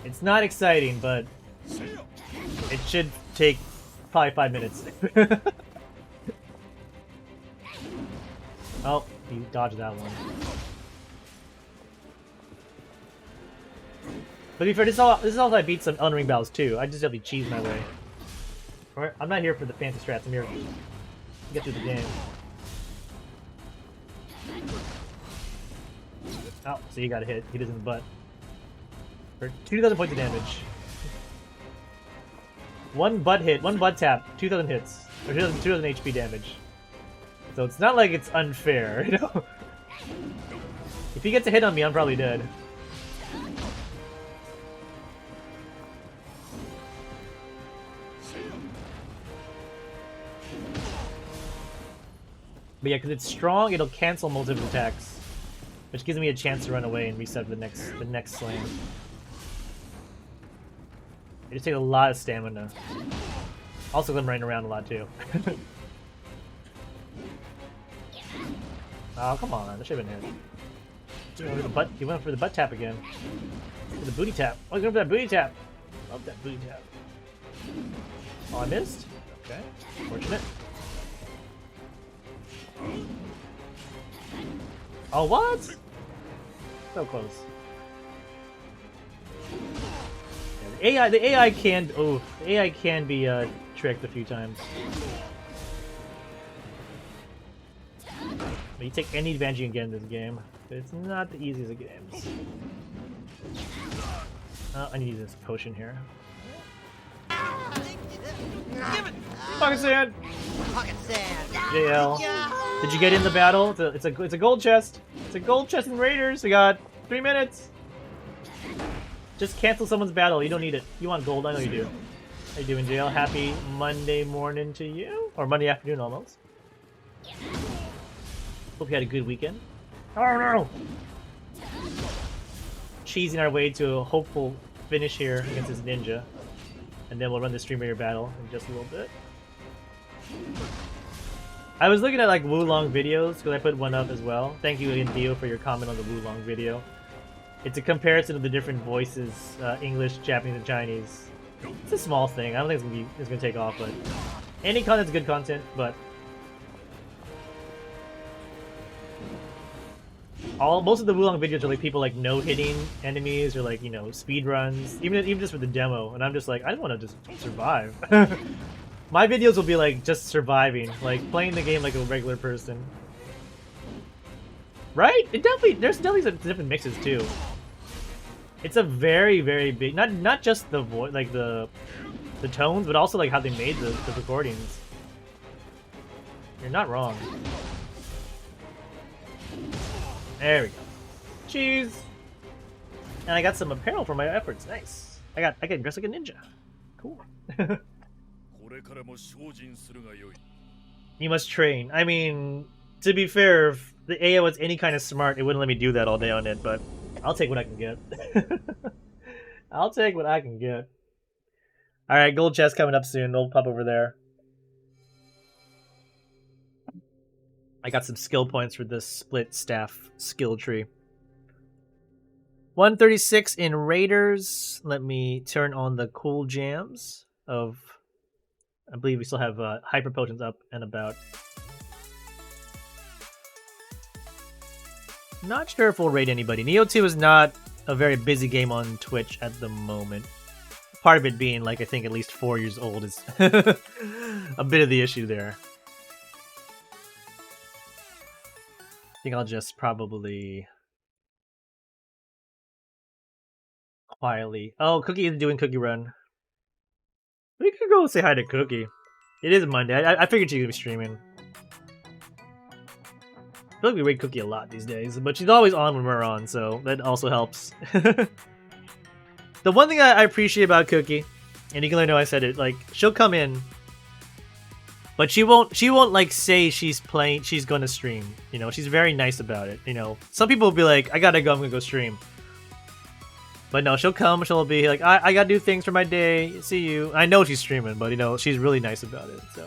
It's not exciting, but it should take probably 5 minutes. Oh, he dodged that one. But to be fair, this is all I beat some Elden Ring battles too. I just have to cheese my way. Alright, I'm not here for the fancy strats. I'm here to get through the game. Oh, so you got a hit. He does in the butt. For 2,000 points of damage. One butt hit, one butt tap, 2,000 hits. Or 2,000 HP damage. So it's not like it's unfair, you know? If he gets a hit on me, I'm probably dead. But yeah, because it's strong, it'll cancel multiple attacks, which gives me a chance to run away and reset the next slam. It just takes a lot of stamina. Also, I'm running around a lot too. Oh, come on, that should have been hit. He went for the butt tap again. For the booty tap. Oh, he's going for that booty tap. Love that booty tap. Oh, I missed? Okay, fortunate. Oh, what? So close. Yeah, the AI can be tricked a few times. But you take any advantage you can get in this game, but it's not the easiest of games. Oh, I need to use this potion here. Pocket sand! Pocket sand! JL. Did you get in the battle? It's a gold chest. It's a gold chest in Raiders. We got 3 minutes. Just cancel someone's battle. You don't need it. You want gold. I know you do. How you doing, JL? Happy Monday morning to you, or Monday afternoon almost. Hope you had a good weekend. Oh no! Cheesing our way to a hopeful finish here against this ninja. And then we'll run the Stream Raider battle in just a little bit. I was looking at like Wulong videos because I put one up as well. Thank you again, Theo, for your comment on the Wulong video. It's a comparison of the different voices, English, Japanese, and Chinese. It's a small thing. I don't think it's gonna take off, but any content's good content. But most of the Wulong videos are like people like no-hitting enemies or like, you know, speed runs, even just for the demo, and I'm just like, I just want to just survive. My videos will be like just surviving, like playing the game like a regular person. Right? There's definitely some different mixes too. It's a very, very big, not just the voice, like the tones, but also like how they made the recordings. You're not wrong. There we go. Cheese! And I got some apparel for my efforts. Nice. I can dress like a ninja. Cool. You must train. I mean, to be fair, if the AI was any kind of smart, it wouldn't let me do that all day on it, but I'll take what I can get. I'll take what I can get. Alright, gold chest coming up soon. We'll pop over there. I got some skill points for this split staff skill tree. 136 in Raiders. Let me turn on the cool jams of... I believe we still have Hyper Potions up and about. Not sure if we'll raid anybody. Neo 2 is not a very busy game on Twitch at the moment. Part of it being, like, I think at least 4 years old is a bit of the issue there. I think I'll just probably... quietly... Oh, Cookie is doing Cookie Run. We could go say hi to Cookie. It is Monday. I figured she would be streaming. I feel like we raid Cookie a lot these days, but she's always on when we're on, so that also helps. The one thing I appreciate about Cookie, and you can let know I said it, like, she'll come in, but she won't like say she's gonna stream. You know, she's very nice about it. You know, some people will be like, I gotta go, I'm gonna go stream. But no, she'll come, she'll be like, I gotta do things for my day, see you. I know she's streaming, but you know, she's really nice about it, so.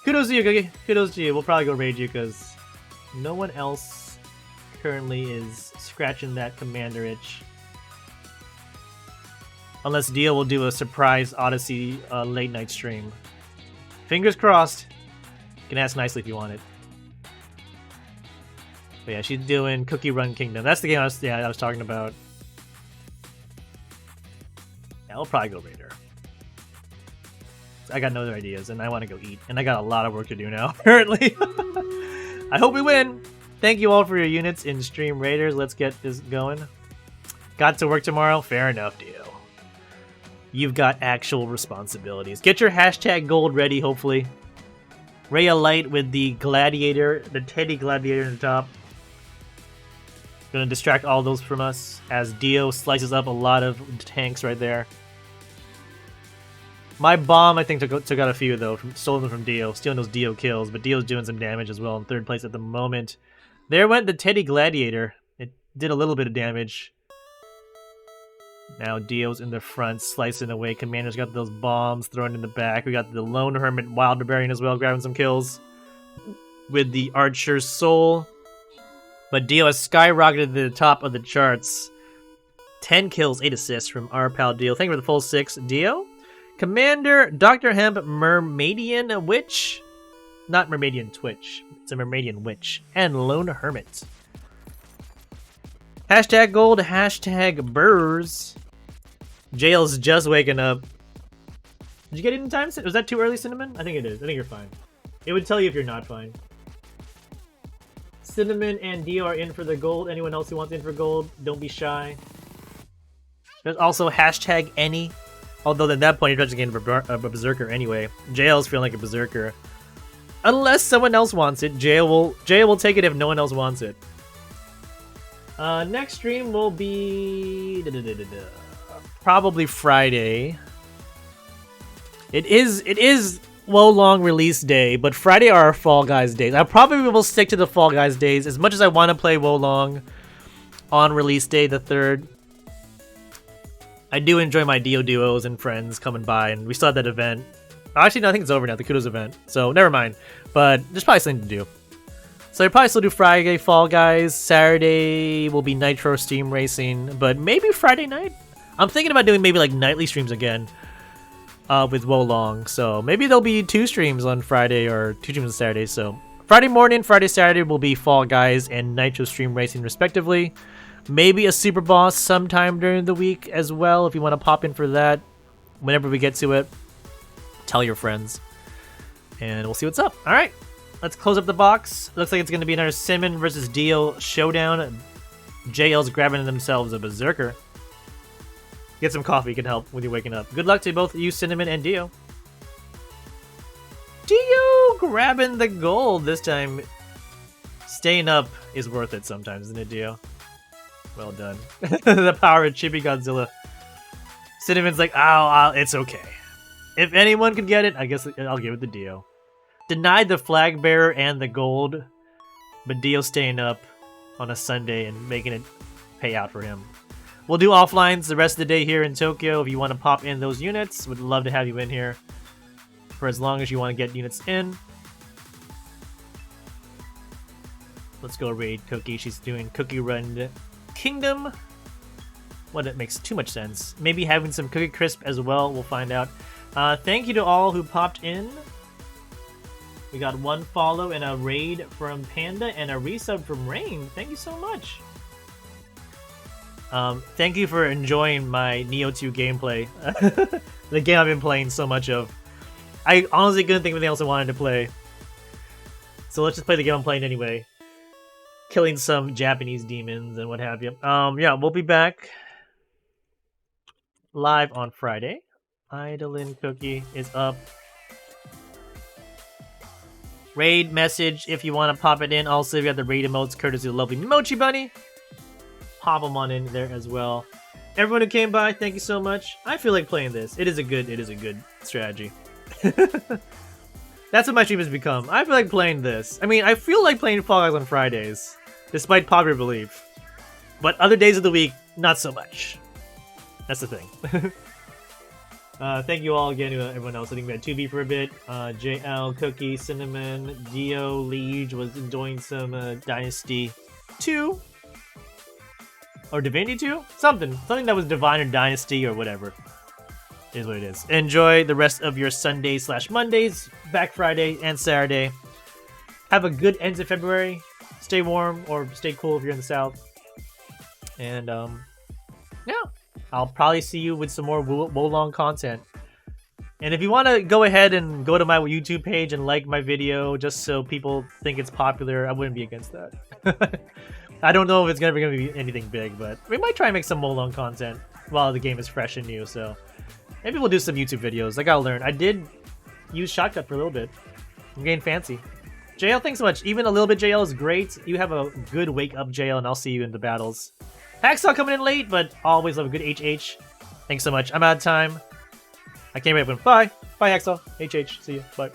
Kudos to you, Cookie. Kudos to you. We'll probably go raid you, because no one else currently is scratching that commander itch. Unless Dio will do a surprise Odyssey late night stream. Fingers crossed. You can ask nicely if you want it. But yeah, she's doing Cookie Run Kingdom. That's the game I was talking about. Yeah, I'll probably go raid her. I got no other ideas, and I want to go eat. And I got a lot of work to do now, apparently. I hope we win! Thank you all for your units in Stream Raiders. Let's get this going. Got to work tomorrow? Fair enough, Dio. You've got actual responsibilities. Get your hashtag gold ready, hopefully. Rhea Light with the Gladiator, the Teddy Gladiator in the top. Gonna distract all those from us as Dio slices up a lot of tanks right there. My bomb, I think, took out a few, though. Stole them from Dio. Stealing those Dio kills, but Dio's doing some damage as well in third place at the moment. There went the Teddy Gladiator. It did a little bit of damage. Now Dio's in the front, slicing away. Commander's got those bombs thrown in the back. We got the Lone Hermit Wild Barbarian as well, grabbing some kills with the Archer's Soul. But Dio has skyrocketed to the top of the charts. 10 kills, 8 assists from our pal Dio. Thank you for the full 6, Dio. Commander, Dr. Hemp, Mermaidian Witch. Not Mermaidian Twitch. It's a Mermaidian Witch. And Lone Hermit. Hashtag gold, hashtag burrs. Jail's just waking up. Did you get it in time? Was that too early, Cinnamon? I think it is. I think you're fine. It would tell you if you're not fine. Cinnamon and Dio are in for the gold. Anyone else who wants in for gold, don't be shy. There's also hashtag any. Although at that point, you're just getting a berserker anyway. Jail's feeling like a berserker. Unless someone else wants it, Jail will take it if no one else wants it. Next stream will be probably Friday. It is Wo Long release day, but Friday are our Fall Guys days. I probably will stick to the Fall Guys days as much as I want to play Wo Long on release day, the 3rd. I do enjoy my Dio duos and friends coming by, and we still have that event. Actually, no, I think it's over now, the Kudos event. So, never mind. But there's probably something to do. So, I probably still do Friday Fall Guys. Saturday will be Nitro Steam Racing. But maybe Friday night? I'm thinking about doing maybe like nightly streams again with Wo Long. So, maybe there'll be 2 streams on Friday or 2 streams on Saturday. So, Friday morning, Friday, Saturday will be Fall Guys and Nitro Stream Racing respectively. Maybe a Super Boss sometime during the week as well if you want to pop in for that. Whenever we get to it, tell your friends. And we'll see what's up. Alright, let's close up the box. Looks like it's going to be another Cinnamon versus Dio showdown. JL's grabbing themselves a Berserker. Get some coffee, can help with you waking up. Good luck to both you, Cinnamon and Dio. Dio grabbing the gold this time. Staying up is worth it sometimes, isn't it, Dio? Well done. The power of Chibi Godzilla. Cinnamon's like, oh, it's okay. If anyone could get it, I guess I'll give it to Dio. Denied the flag bearer and the gold, but Dio's staying up on a Sunday and making it pay out for him. We'll do offlines the rest of the day here in Tokyo. If you want to pop in those units, would love to have you in here for as long as you want to get units in. Let's go raid Cookie. She's doing Cookie Run Kingdom. Well, it makes too much sense. Maybe having some Cookie Crisp as well. We'll find out. Thank you to all who popped in. We got 1 follow and a raid from Panda and a resub from Rain. Thank you so much. Thank you for enjoying my Neo 2 gameplay. The game I've been playing so much of. I honestly couldn't think of anything else I wanted to play. So let's just play the game I'm playing anyway. Killing some Japanese demons and what have you. Yeah, we'll be back live on Friday. Idolin Cookie is up. Raid message if you want to pop it in. Also, we got the raid emotes courtesy of the lovely Mochi Bunny. Pop them on in there as well. Everyone who came by, thank you so much. I feel like playing this. It is a good strategy. That's what my stream has become. I feel like playing this. I mean, I feel like playing Fall Guys on Fridays, despite popular belief. But other days of the week, not so much. That's the thing. Thank you all again to everyone else. I think we had 2B for a bit. JL, Cookie, Cinnamon, Dio, Liege was enjoying some Dynasty 2. Or Divinity 2? Something that was Divine or Dynasty or whatever. Is what it is. Enjoy the rest of your Sundays/Mondays, back Friday and Saturday. Have a good end of February. Stay warm or stay cool if you're in the South. And yeah, I'll probably see you with some more Wolong content. And if you want to go ahead and go to my YouTube page and like my video just so people think it's popular, I wouldn't be against that. I don't know if it's ever going to be anything big, but we might try and make some Wolong content while the game is fresh and new, so maybe we'll do some YouTube videos. I gotta learn. I did use Shotcut for a little bit. I'm getting fancy. JL, thanks so much. Even a little bit JL is great. You have a good wake up, JL, and I'll see you in the battles. Hacksaw coming in late, but always love a good HH. Thanks so much. I'm out of time. I can't wait. Bye. Bye, Hacksaw. HH. See you. Bye.